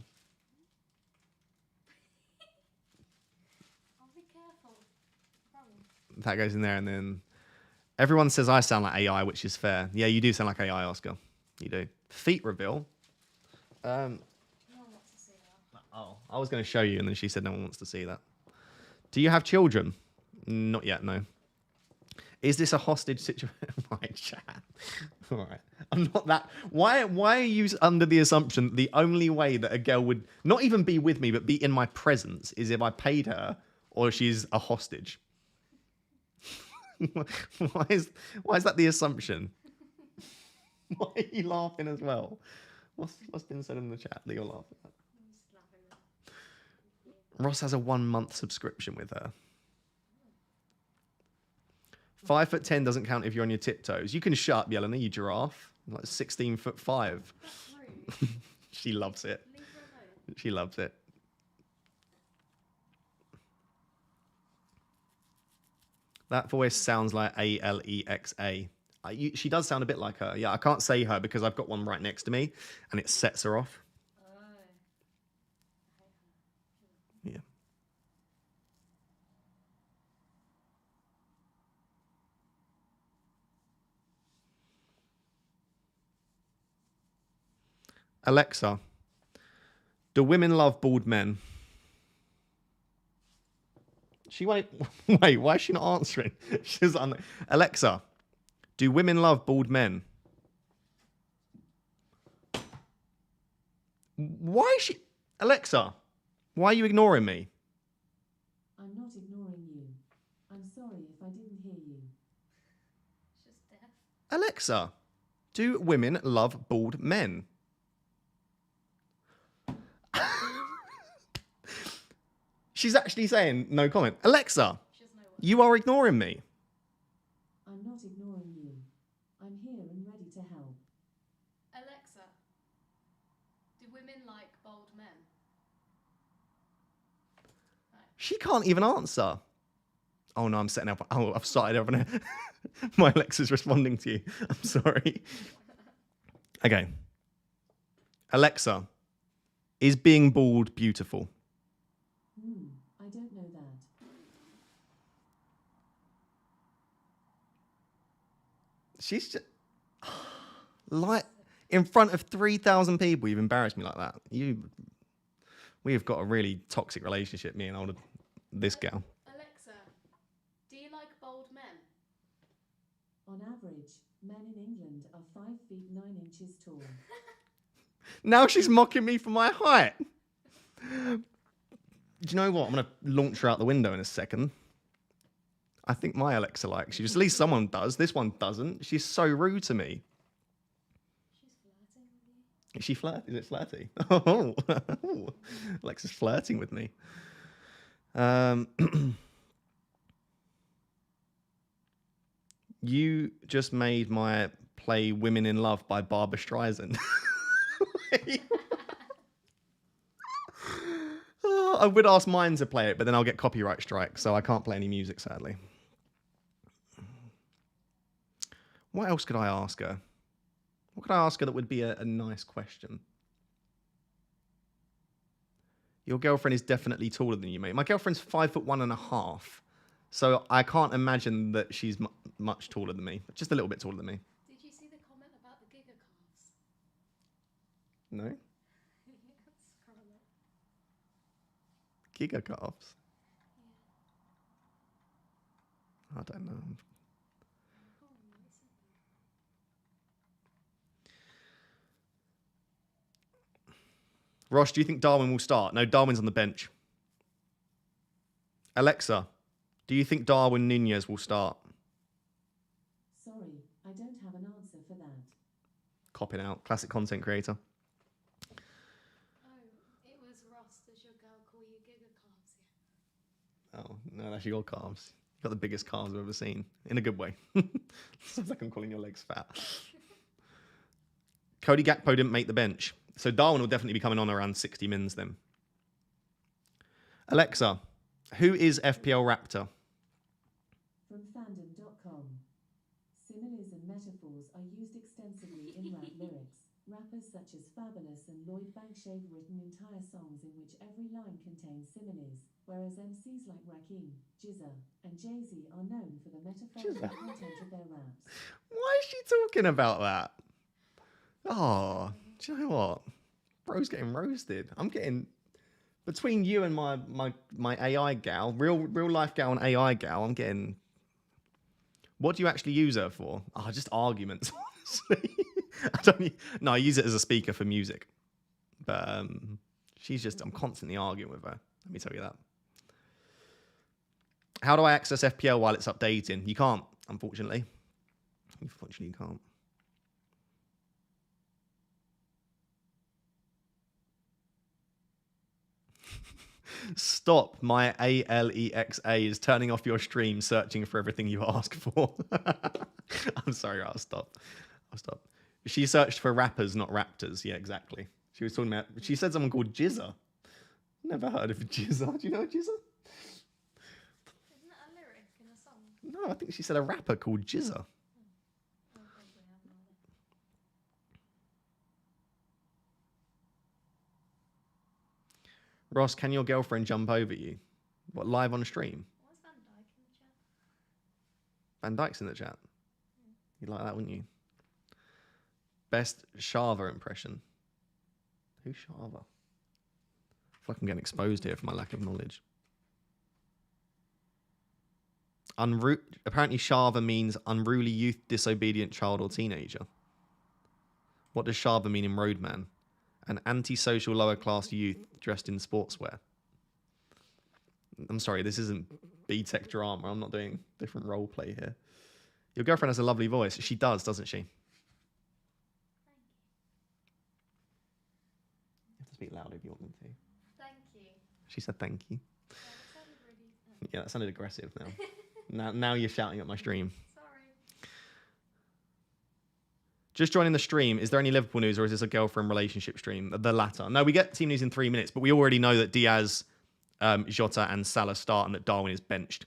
I'll be careful. Promise. That goes in there, and then everyone says I sound like AI, which is fair. Yeah, you do sound like AI, Oscar. You do. Feet reveal. No one wants to see that. Oh, I was going to show you, and then she said no one wants to see that. Do you have children? Not yet, no. Is this a hostage situation? Right, chat. All right. I'm not that. Why are you under the assumption that the only way that a girl would not even be with me, but be in my presence is if I paid her or she's a hostage? why is that the assumption? Why are you laughing as well? What's been said in the chat that you're laughing at? I'm just laughing at it. Ross has a 1-month subscription with her. 5'10" doesn't count if you're on your tiptoes. You can shut up, Yelena, you giraffe. Like 16'5". That's rude. She loves it. Leave her alone. She loves it. That voice sounds like Alexa. She does sound a bit like her. Yeah, I can't say her because I've got one right next to me, and it sets her off. Oh. Yeah. Alexa, do women love bald men? She wait. Wait, why is she not answering? She's on. Alexa, do women love bald men? Why is she? Alexa, why are you ignoring me? I'm not ignoring you. I'm sorry if I didn't hear you. She's deaf. Alexa, do women love bald men? She's actually saying no comment. Alexa, She has no word. you are ignoring me. I'm not ignoring you. I'm here and ready to help. Alexa, do women like bold men? She can't even answer. Oh no, I'm setting up. Oh, I've started having my Alexa's responding to you. I'm sorry. Okay. Alexa, is being bald beautiful? I don't know that. She's just like in front of 3,000 people. You've embarrassed me like that. We have got a really toxic relationship, me and this gal. Alexa, do you like bold men? On average, men in England are 5 feet 9 inches tall. Now she's mocking me for my height. Do you know what? I'm going to launch her out the window in a second. I think my Alexa likes you. At least someone does. This one doesn't. She's so rude to me. She's flirting with you. Is she flirt? Is it flirty? Oh, Alexa's flirting with me. You just made my play "Women in Love" by Barbra Streisand. Oh, I would ask mine to play it, but then I'll get copyright strike, so I can't play any music, sadly. What else could I ask her? What could I ask her that would be a nice question? Your girlfriend is definitely taller than you, mate. My girlfriend's 5'1.5", so I can't imagine that she's much taller than me. Just a little bit taller than me. Did you see the comment about the giga calves? No? Scroll it. Giga calves? I don't know. Ross, do you think Darwin will start? No, Darwin's on the bench. Alexa, do you think Darwin Nunez will start? Sorry, I don't have an answer for that. Copping out. Classic content creator. Oh, it was Ross. Does your girl call you giga calves yet? Oh, no, that's your calves. You've got the biggest calves I've ever seen. In a good way. Sounds like I'm calling your legs fat. Cody Gakpo didn't make the bench. So Darwin will definitely be coming on around 60 mins then. Alexa, who is FPL Raptor? From fandom.com. Similes and metaphors are used extensively in rap lyrics. Rappers such as Fabulous and Lloyd Banks have written entire songs in which every line contains similes, whereas MCs like Rakim, Jizza, and Jay-Z are known for the metaphorical content of their raps. Why is she talking about that? Oh, do you know what? Bro's getting roasted. I'm getting between you and my AI gal, real life gal and AI gal. I'm getting. What do you actually use her for? Oh, just arguments. Honestly, I don't. No, I use it as a speaker for music. But she's just. I'm constantly arguing with her. Let me tell you that. How do I access FPL while it's updating? You can't, unfortunately. Unfortunately, you can't. Stop. My Alexa is turning off your stream, searching for everything you ask for. I'm sorry, I'll stop. She searched for rappers, not raptors. Yeah, exactly. She was talking about. She said someone called Jizza. Never heard of Jizza. Do you know Jizza? Isn't that a lyric in a song? No, I think she said a rapper called Jizza. Oh, probably have no idea. Ross, can your girlfriend jump over you? What, live on stream? Why is Van Dyke in the chat? Van Dyke's in the chat. You'd like that, wouldn't you? Best Shava impression. Who's Shava? I feel like I'm getting exposed here for my lack of knowledge. Apparently Shava means unruly youth, disobedient child or teenager. What does Shava mean in Roadman? An antisocial lower class youth dressed in sportswear. I'm sorry, this isn't B-Tech drama. I'm not doing different role play here. Your girlfriend has a lovely voice. She does, doesn't she? You have to speak louder if you want them to. Thank you. She said thank you. Yeah, that sounded really... Yeah, that sounded aggressive now. now you're shouting at my stream. Sorry. Just joining the stream. Is there any Liverpool news or is this a girlfriend relationship stream? The latter. No, we get team news in 3 minutes, but we already know that Diaz, Jota and Salah start and that Darwin is benched.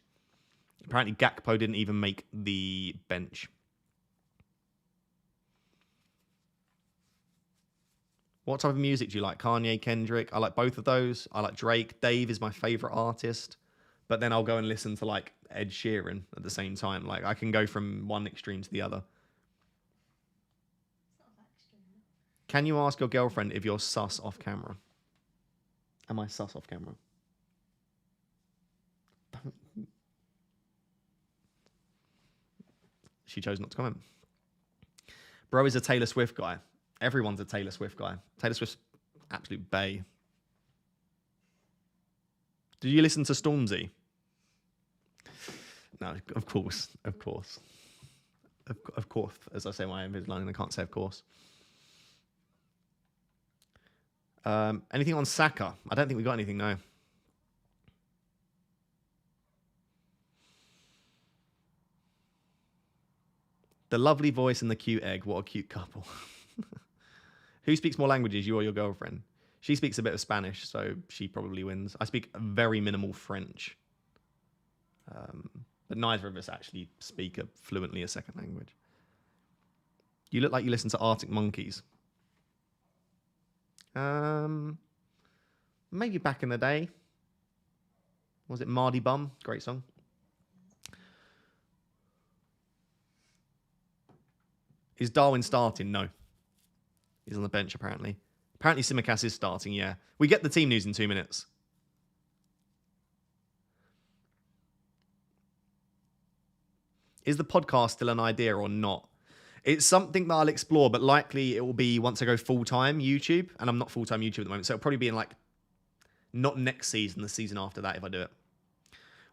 Apparently Gakpo didn't even make the bench. What type of music do you like? Kanye, Kendrick? I like both of those. I like Drake. Dave is my favorite artist. But then I'll go and listen to like Ed Sheeran at the same time. Like I can go from one extreme to the other. It's not that extreme. Can you ask your girlfriend if you're sus off camera? Am I sus off camera? She chose not to comment. Bro is a Taylor Swift guy. Everyone's a Taylor Swift guy. Taylor Swift's absolute bae. Did you listen to Stormzy? No, of course. Of course. Of course, as I say my Invisalign and I can't say of course. Anything on Saka? I don't think we got anything, no. The lovely voice and the cute egg. What a cute couple. Who speaks more languages, you or your girlfriend? She speaks a bit of Spanish, so she probably wins. I speak very minimal French. But neither of us actually speak fluently a second language. You look like you listen to Arctic Monkeys. Maybe back in the day. Was it Mardy Bum? Great song. Is Darwin starting? No. He's on the bench, apparently. Apparently, Simicast is starting, yeah. We get the team news in 2 minutes. Is the podcast still an idea or not? It's something that I'll explore, but likely it will be once I go full-time YouTube, and I'm not full-time YouTube at the moment, so it'll probably be in, like, not next season, the season after that if I do it.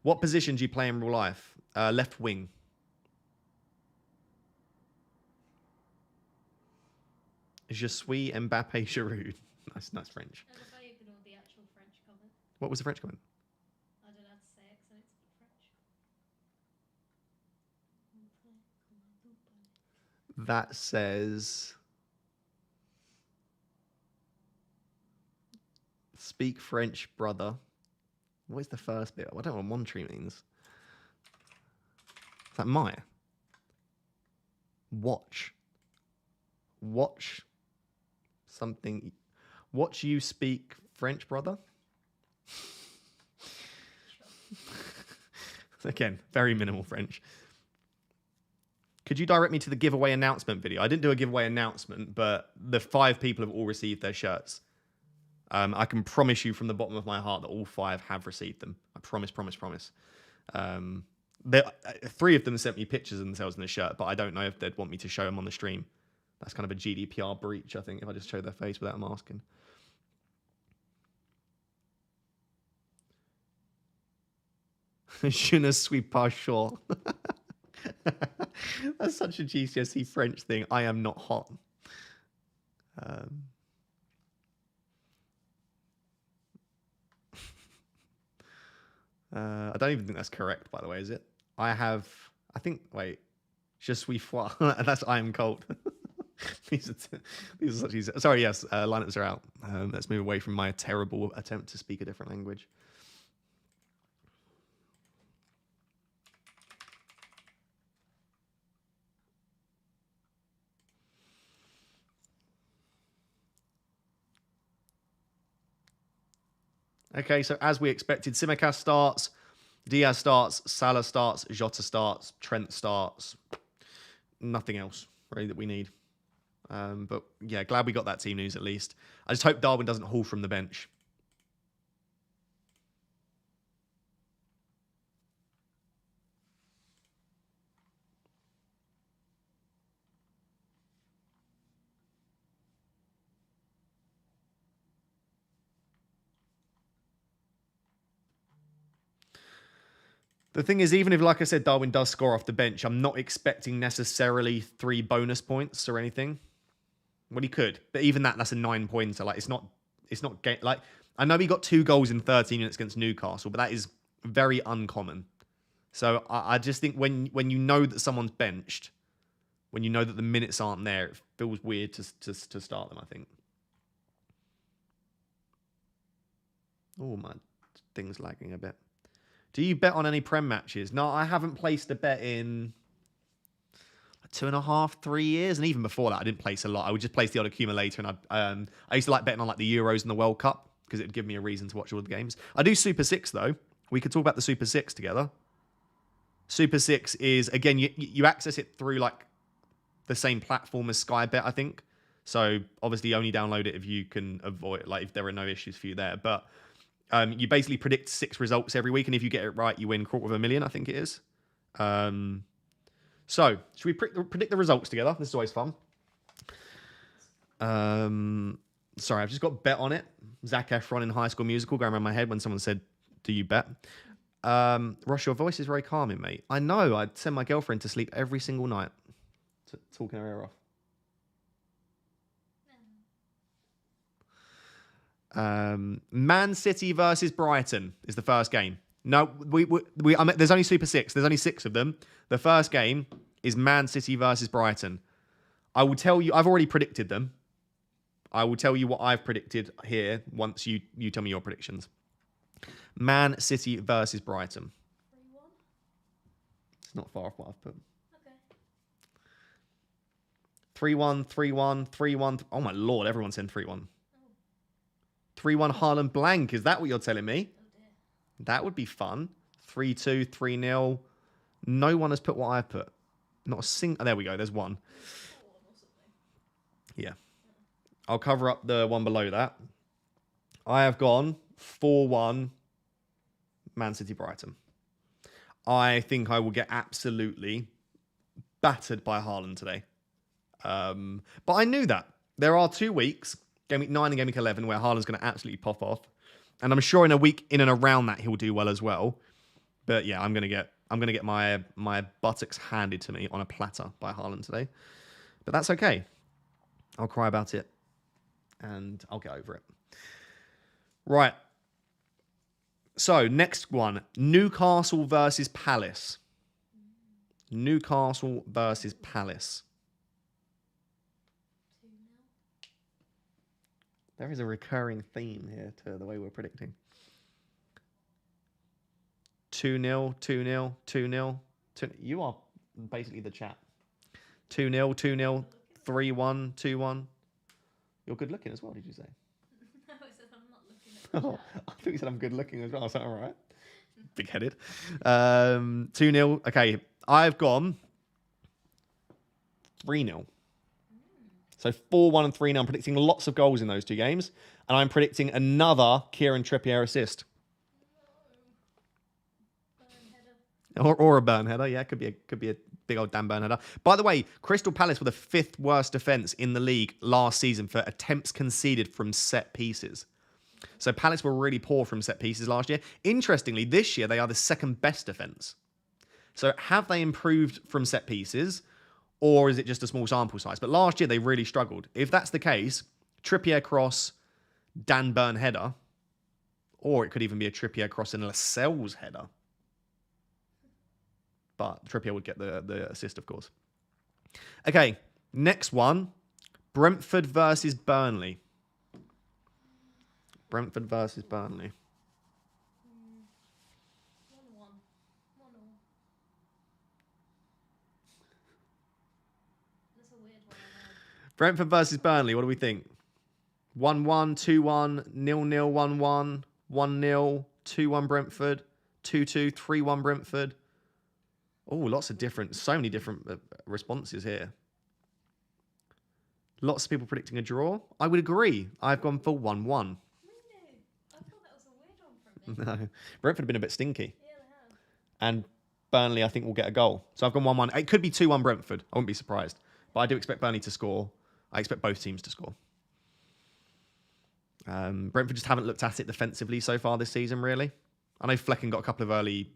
What position do you play in real life? Left wing. Je suis Mbappé Giroud. Nice French. And if I ignore the actual French comment, What was the French comment? I don't know how to say it because I don't speak French. That says... Speak French, brother. What is the first bit? I don't know what Montree means. Is that my? Watch. Watch something. Watch you speak French, brother? Again, very minimal French. Could you direct me to the giveaway announcement video? I didn't do a giveaway announcement, but the 5 people have all received their shirts. I can promise you from the bottom of my heart that all 5 have received them. I promise. 3 of them sent me pictures of themselves in the shirt, but I don't know if they'd want me to show them on the stream. That's kind of a GDPR breach, I think, if I just show their face without them asking. Je ne suis pas chaud. That's such a GCSE French thing. I am not hot. I don't even think that's correct, by the way, is it? Wait. Je suis froid. That's I am cold. These are such easy. Sorry, yes, lineups are out. Let's move away from my terrible attempt to speak a different language. Okay, so as we expected, Simicast starts, Diaz starts, Salah starts, Jota starts, Trent starts. Nothing else really that we need. But yeah, glad we got that team news at least. I just hope Darwin doesn't haul from the bench. The thing is, even if, like I said, Darwin does score off the bench, I'm not expecting necessarily 3 bonus points or anything. Well, he could, but even that's a 9-pointer. Like, it's not like, I know he got 2 goals in 13 minutes against Newcastle, but that is very uncommon. So I just think when you know that someone's benched, when you know that the minutes aren't there, it feels weird to start them, I think. Oh, my thing's lagging a bit. Do you bet on any Prem matches? No, I haven't placed a bet in 2.5, 3 years. And even before that, I didn't place a lot. I would just place the odd accumulator. And I used to like betting on like the Euros and the World Cup because it would give me a reason to watch all the games. I do Super 6, though. We could talk about the Super 6 together. Super 6 is, again, you access it through like the same platform as Sky Bet, I think. So obviously only download it if you can avoid, like if there are no issues for you there. But you basically predict 6 results every week, and if you get it right, you win $250,000, I think it is. So, should we predict the results together? This is always fun. Sorry, I've just got bet on it. Zac Efron in High School Musical going around my head when someone said, "Do you bet?" Ross, your voice is very calming, mate. I know. I'd send my girlfriend to sleep every single night, talking her ear off. Man City versus Brighton is the first game. No, there's only Super 6. There's only 6 of them. The first game is Man City versus Brighton. I will tell you, I've already predicted them. I will tell you what I've predicted here once you tell me your predictions. Man City versus Brighton. 3-1. It's not far off what I've put. Okay. 3-1, 3-1, 3-1. Oh my lord, everyone's saying 3-1. 3-1 Haaland blank. Is that what you're telling me? Oh dear. That would be fun. 3-2, 3-0. No one has put what I've put. Not a single. Oh, there we go. There's one. Yeah. I'll cover up the one below that. I have gone 4-1 Man City Brighton. I think I will get absolutely battered by Haaland today. But I knew that. There are 2 weeks, Game Week 9 and Game Week 11, where Haaland's going to absolutely pop off. And I'm sure in a week in and around that, he'll do well as well. But yeah, I'm going to get my buttocks handed to me on a platter by Haaland today. But that's okay. I'll cry about it. And I'll get over it. Right. So, next one. Newcastle versus Palace. Newcastle versus Palace. 2-0. There is a recurring theme here to the way we're predicting. 2-0, 2-0, 2-0. You are basically the chat. 2-0, 2-0, 3-1, 2-1. You're good looking as well, did you say? No, I said I'm not looking at the Oh, chat. I thought you said I'm good looking as well. Is that all right? Big-headed. 2-0. Okay, I've gone 3-0. So 4-1 and 3-0. I'm predicting lots of goals in those 2 games. And I'm predicting another Kieran Trippier assist. Burn header. Or a burn header. Yeah, could be a big old damn burn header. By the way, Crystal Palace were the 5th worst defence in the league last season for attempts conceded from set pieces. So Palace were really poor from set pieces last year. Interestingly, this year they are the 2nd best defence. So have they improved from set pieces, or is it just a small sample size? But last year they really struggled. If that's the case, Trippier cross, Dan Burn header, or it could even be a Trippier cross and Lascelles header. But Trippier would get the assist, of course. Okay, next one. Brentford versus Burnley. Brentford versus Burnley. 1-1. 1-0. That's a weird one. I know. Brentford versus Burnley, what do we think? 1-1, 2-1, 0-0, 1-1, 1-0, 2-1 Brentford, 2-2, 3-1 Brentford. Oh, so many different responses here. Lots of people predicting a draw. I would agree. I've gone for 1-1. Really? I thought that was a weird one from me. No. Brentford have been a bit stinky. Yeah, they have. And Burnley, I think, will get a goal. So I've gone 1-1. It could be 2-1 Brentford. I wouldn't be surprised. But I do expect Burnley to score. I expect both teams to score. Brentford just haven't looked at it defensively so far this season, really. I know Flecken got a couple of early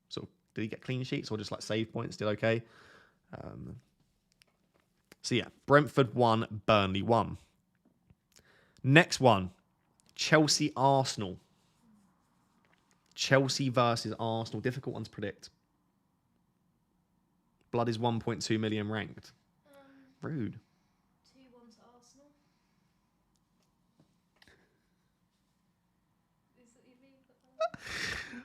sort of, did he get clean sheets or just like save points? Did okay. So yeah, Brentford 1, Burnley 1. Next one, Chelsea-Arsenal. Chelsea versus Arsenal. Difficult one to predict. Blood is 1.2 million ranked. Rude. 2-1 to Arsenal. Is it you being put down?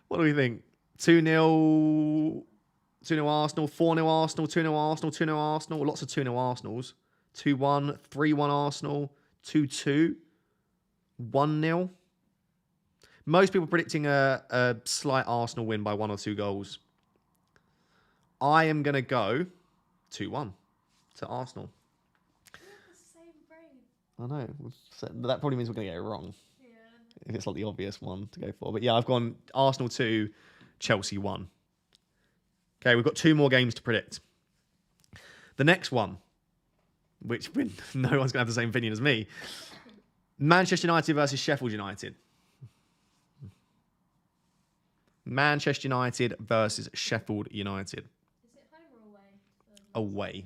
What do we think? 2-0 Arsenal, 4-0 Arsenal, 2-0 Arsenal, 2-0 Arsenal. Lots of 2-0 Arsenals. 2-1, 3-1 Arsenal, 2-2, 1-0. Most people predicting a slight Arsenal win by 1 or 2 goals. I am going to go 2-1 to Arsenal. We have the same brain. I know. So that probably means we're going to get it wrong. Yeah. If it's like the obvious one to go for. But yeah, I've gone Arsenal 2, Chelsea 1. Okay, we've got 2 more games to predict. The next one, which no one's going to have the same opinion as me. Manchester United versus Sheffield United. Manchester United versus Sheffield United. Is it home or away? Away.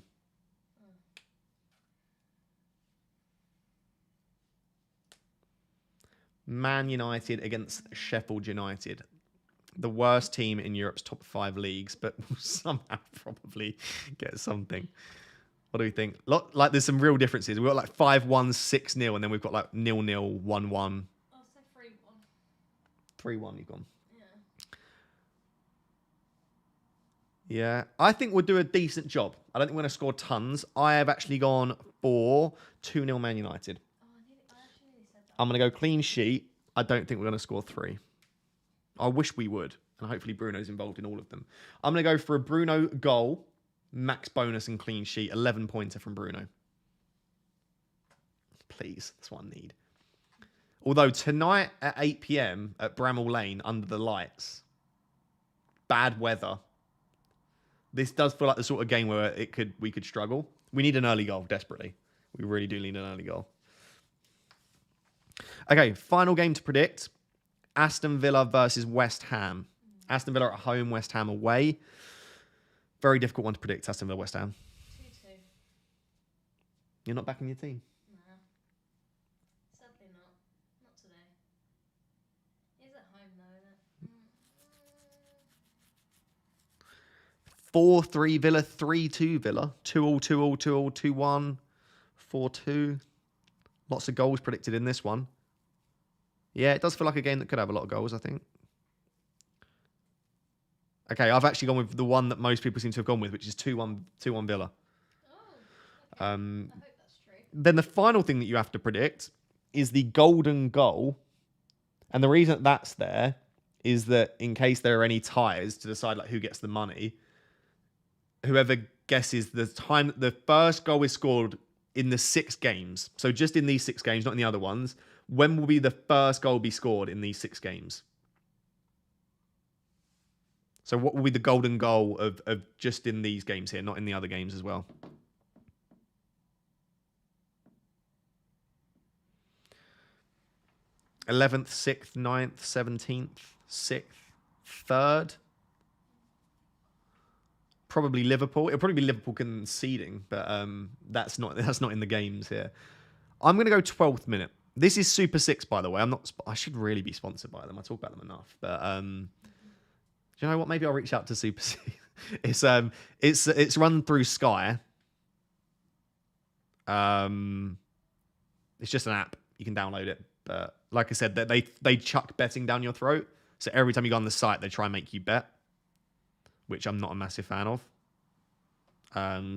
Man United against Sheffield United. The worst team in Europe's top 5 leagues, but will somehow probably get something. What do we think? Like, there's some real differences. We've got like 5-1, 6-0, and then we've got like 0-0, 1-1. I'll say 3-1. 3-1 you've gone. Yeah. Yeah, I think we'll do a decent job. I don't think we're going to score tons. I have actually gone for 2-0 Man United. Oh, I actually nearly said that. I'm going to go clean sheet. I don't think we're going to score 3. I wish we would. And hopefully Bruno's involved in all of them. I'm going to go for a Bruno goal, max bonus and clean sheet. 11 pointer from Bruno. Please, that's what I need. Although tonight at 8 p.m. at Bramall Lane under the lights, bad weather. This does feel like the sort of game where we could struggle. We need an early goal desperately. We really do need an early goal. Okay, final game to predict. Aston Villa versus West Ham. Aston Villa at home, West Ham away. Very difficult one to predict, Aston Villa, West Ham. 2-2. You're not backing your team? Nah. Sadly not. Not today. He's at home though, innit? 4-3 Villa, 3-2 Villa. 2-2, 2-2, 2-2, 2-1, 4-2. Lots of goals predicted in this one. Yeah, it does feel like a game that could have a lot of goals, I think. Okay, I've actually gone with the one that most people seem to have gone with, which is 2-1 Villa. Oh, okay. I hope that's true. Then the final thing that you have to predict is the golden goal. And the reason that that's there is that in case there are any ties to decide like who gets the money, whoever guesses the time the first goal is scored in the 6 games. So just in these 6 games, not in the other ones. When will be the first goal be scored in these 6 games? So what will be the golden goal of just in these games here, not in the other games as well? '11th, 6th, 9th, 17th, 6th, 3rd. Probably Liverpool. It'll probably be Liverpool conceding, but that's not in the games here. I'm going to go 12th minute. This is Super 6, by the way. I should really be sponsored by them. I talk about them enough. But do you know what? Maybe I'll reach out to Super 6. It's run through Sky. It's just an app. You can download it. But like I said, they chuck betting down your throat. So every time you go on the site, they try and make you bet, which I'm not a massive fan of.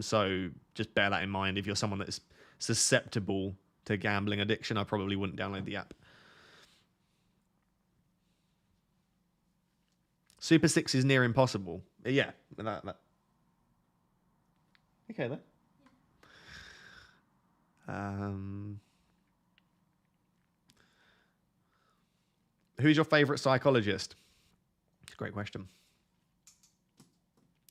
So just bear that in mind. If you're someone that is susceptible to gambling addiction, I probably wouldn't download the app. Super 6 is near impossible. Yeah. That. Okay, then. Who's your favourite psychologist? It's a great question.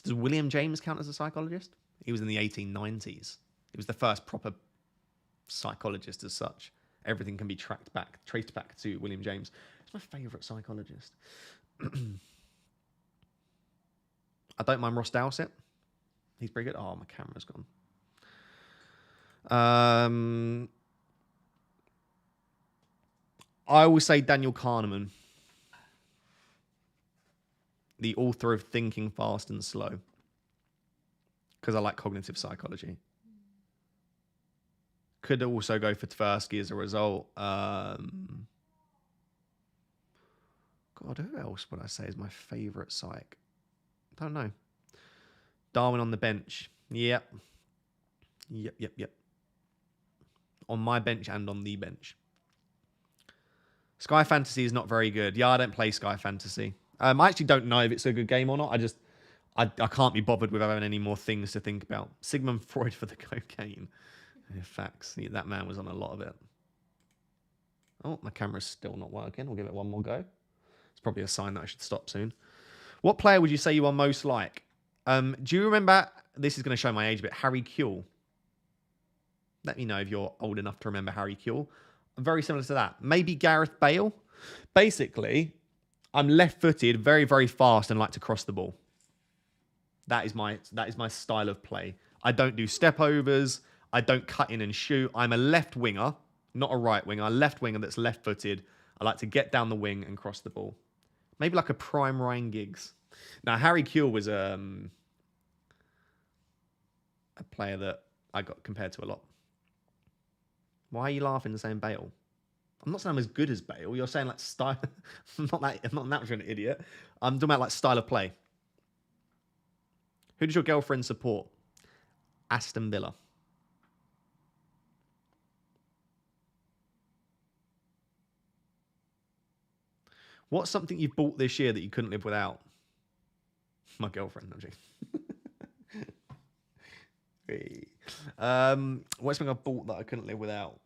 Does William James count as a psychologist? He was in the 1890s. He was the first proper psychologist as such. Everything can be traced back to William James. He's my favourite psychologist. I don't mind Ross Dowsett. He's pretty good. Oh, my camera's gone. I will say Daniel Kahneman, the author of Thinking Fast and Slow, because I like cognitive psychology. Could also go for Tversky as a result. God, who else would I say is my favourite psych? I don't know. Darwin on the bench. Yep. On my bench and on the bench. Sky Fantasy is not very good. Yeah, I don't play Sky Fantasy. I actually don't know if it's a good game or not. I can't be bothered with having any more things to think about. Sigmund Freud for the cocaine. Yeah, facts. Yeah, that man was on a lot of it. Oh, my camera's still not working. We'll give it one more go. It's probably a sign that I should stop soon. What player would you say you are most like? Do you remember, this is going to show my age a bit, Harry Kewell? Let me know if you're old enough to remember Harry Kewell. Very similar to that. Maybe Gareth Bale. Basically, I'm left-footed, very, very fast, and like to cross the ball. That is my style of play. I don't do step overs. I don't cut in and shoot. I'm a left winger, not a right winger. A left winger that's left-footed. I like to get down the wing and cross the ball. Maybe like a prime Ryan Giggs. Now, Harry Kewell was a player that I got compared to a lot. Why are you laughing and saying Bale? I'm not saying I'm as good as Bale. You're saying like style. I'm not that much of an idiot. I'm talking about like style of play. Who does your girlfriend support? Aston Villa. What's something you've bought this year that you couldn't live without? My girlfriend. No, what's something I bought that I couldn't live without?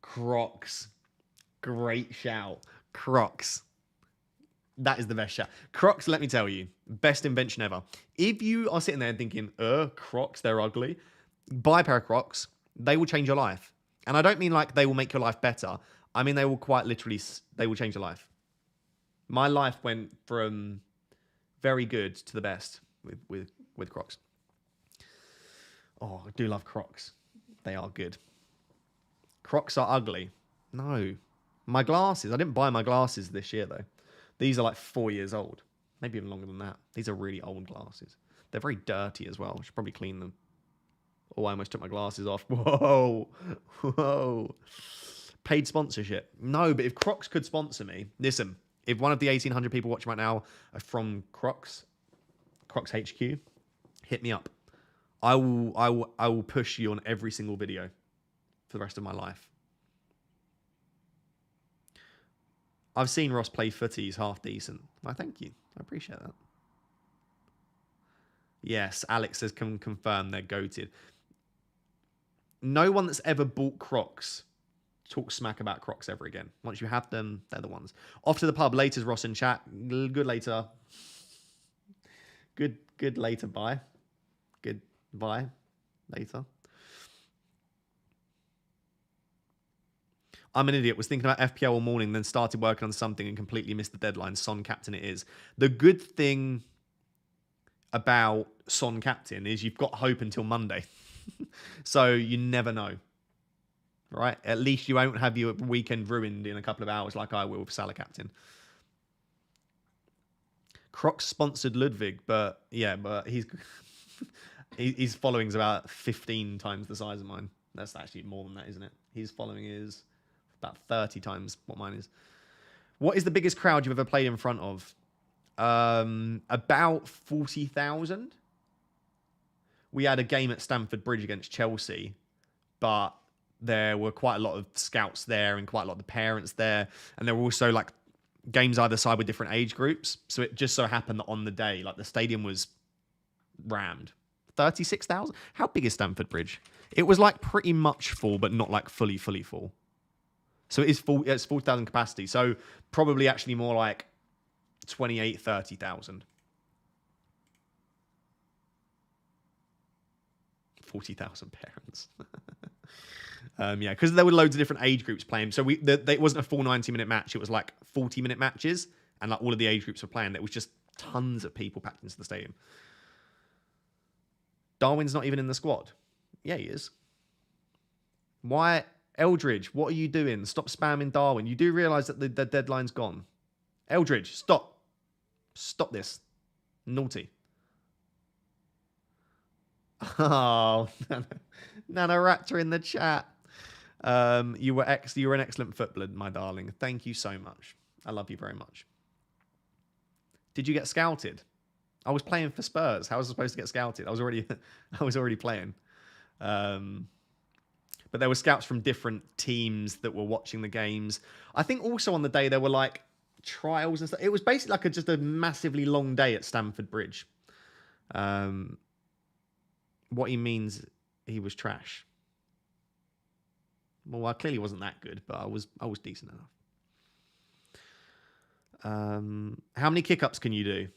Crocs. Great shout. Crocs. That is the best shout. Crocs, let me tell you, best invention ever. If you are sitting there thinking, Crocs, they're ugly, buy a pair of Crocs. They will change your life. And I don't mean like they will make your life better. I mean, they will quite literally, they will change your life. My life went from very good to the best with Crocs. Oh, I do love Crocs. They are good. Crocs are ugly. No. My glasses. I didn't buy my glasses this year, though. These are like 4 years old. Maybe even longer than that. These are really old glasses. They're very dirty as well. I should probably clean them. Oh, I almost took my glasses off. Whoa. Whoa. Paid sponsorship. No, but if Crocs could sponsor me, listen, if one of the 1,800 people watching right now are from Crocs HQ, hit me up. I will push you on every single video for the rest of my life. I've seen Ross play footy. He's half decent. Well, thank you. I appreciate that. Yes, Alex says can confirm they're goated. No one that's ever bought Crocs talks smack about Crocs ever again. Once you have them, they're the ones. Off to the pub. Later's Ross in chat. Good later. Good later. Bye. Good bye. Later. I'm an idiot. Was thinking about FPL all morning, then started working on something and completely missed the deadline. Son captain it is. The good thing about Son captain is you've got hope until Monday. So you never know. Right? At least you won't have your weekend ruined in a couple of hours like I will with Salah captain. Crocs sponsored Ludwig, but yeah, but his following's about 15 times the size of mine. That's actually more than that, isn't it? His following is about 30 times what mine is. What is the biggest crowd you've ever played in front of? About 40,000. We had a game at Stamford Bridge against Chelsea, but there were quite a lot of scouts there and quite a lot of the parents there. And there were also like games either side with different age groups. So it just so happened that on the day, like the stadium was rammed. 36,000? How big is Stamford Bridge? It was like pretty much full, but not like fully full. So it is full. It's 40,000 capacity. So probably actually more like 28, 30,000. 40,000 parents. Yeah, because there were loads of different age groups playing. So it wasn't a full 90-minute match. It was like 40-minute matches, and like all of the age groups were playing. There was just tons of people packed into the stadium. Darwin's not even in the squad. Yeah, he is. Why, Eldridge? What are you doing? Stop spamming Darwin. You do realise that the deadline's gone. Eldridge, stop. Stop this. Naughty. Oh, Nana Raptor in the chat. You were an excellent footballer, my darling. Thank you so much. I love you very much. Did you get scouted? I was playing for Spurs. How was I supposed to get scouted? I was already playing. But there were scouts from different teams that were watching the games. I think also on the day there were like trials and stuff. It was basically like just a massively long day at Stamford Bridge. What he means, he was trash. Well, I clearly wasn't that good, but I was decent enough. How many kick-ups can you do?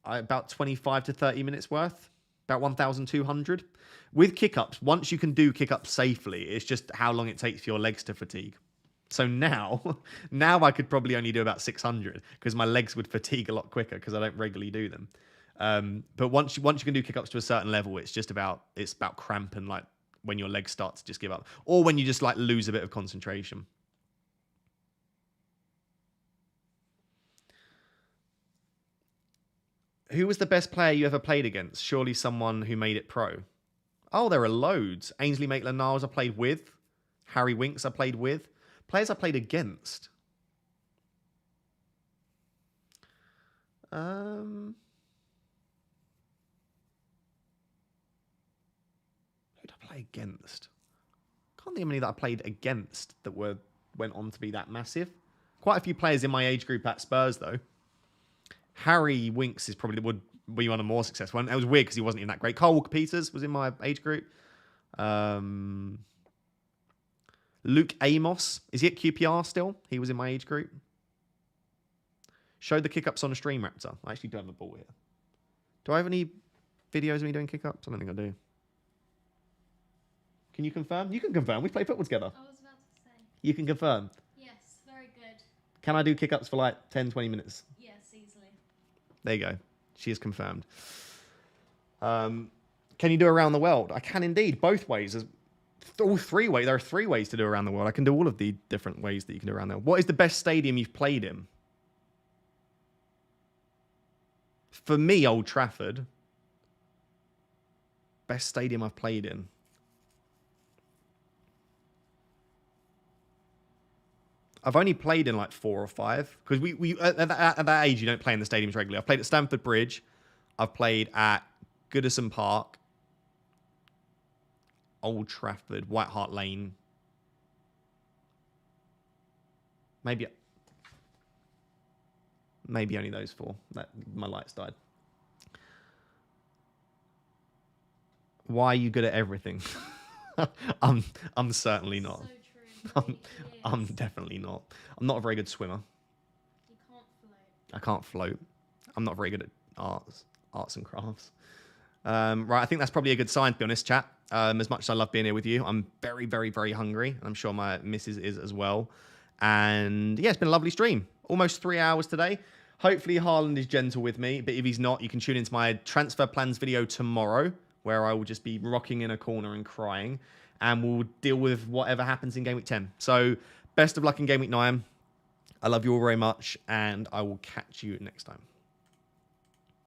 About 25 to 30 minutes worth. About 1,200. With kick-ups, once you can do kick-ups safely, it's just how long it takes for your legs to fatigue. So now I could probably only do about 600 because my legs would fatigue a lot quicker because I don't regularly do them. But once you can do kick-ups to a certain level, it's about cramp and like when your legs start to just give up, or when you just like lose a bit of concentration. Who was the best player you ever played against? Surely someone who made it pro. Oh, there are loads. Ainsley Maitland-Niles I played with. Harry Winks I played with. Players I played against. Who did I play against? Can't think of any that I played against that went on to be that massive. Quite a few players in my age group at Spurs, though. Harry Winks would be one of the more successful. And it was weird because he wasn't even that great. Carl Walker-Peters was in my age group. Luke Amos. Is he at QPR still? He was in my age group. Showed the kick-ups on a stream, Raptor. I actually don't have the ball here. Do I have any videos of me doing kick-ups? I don't think I do. Can you confirm? You can confirm. We play football together. I was about to say. You can confirm. Yes, very good. Can I do kick-ups for like 10, 20 minutes? Yes, easily. There you go. She is confirmed. Can you do around the world? I can indeed. Both ways. All three ways. There are 3 ways to do around the world. I can do all of the different ways that you can do around the world. What is the best stadium you've played in? For me, Old Trafford. Best stadium I've played in. I've only played in like 4 or 5 because we at that age you don't play in the stadiums regularly. I've played at Stamford Bridge, I've played at Goodison Park, Old Trafford, White Hart Lane. Maybe only those 4. My lights died. Why are you good at everything? I'm certainly not. So true. Really I'm is. definitely not. I'm not a very good swimmer. You can't float. I can't float. I'm not very good at arts and crafts. Right, I think that's probably a good sign, to be honest, chat. As much as I love being here with you, I'm very, very, very hungry. I'm sure my missus is as well. And yeah, it's been a lovely stream. Almost 3 hours today. Hopefully Haaland is gentle with me, but if he's not, you can tune into my transfer plans video tomorrow, where I will just be rocking in a corner and crying, and we'll deal with whatever happens in Game Week 10. So best of luck in Game Week 9. I love you all very much, and I will catch you next time.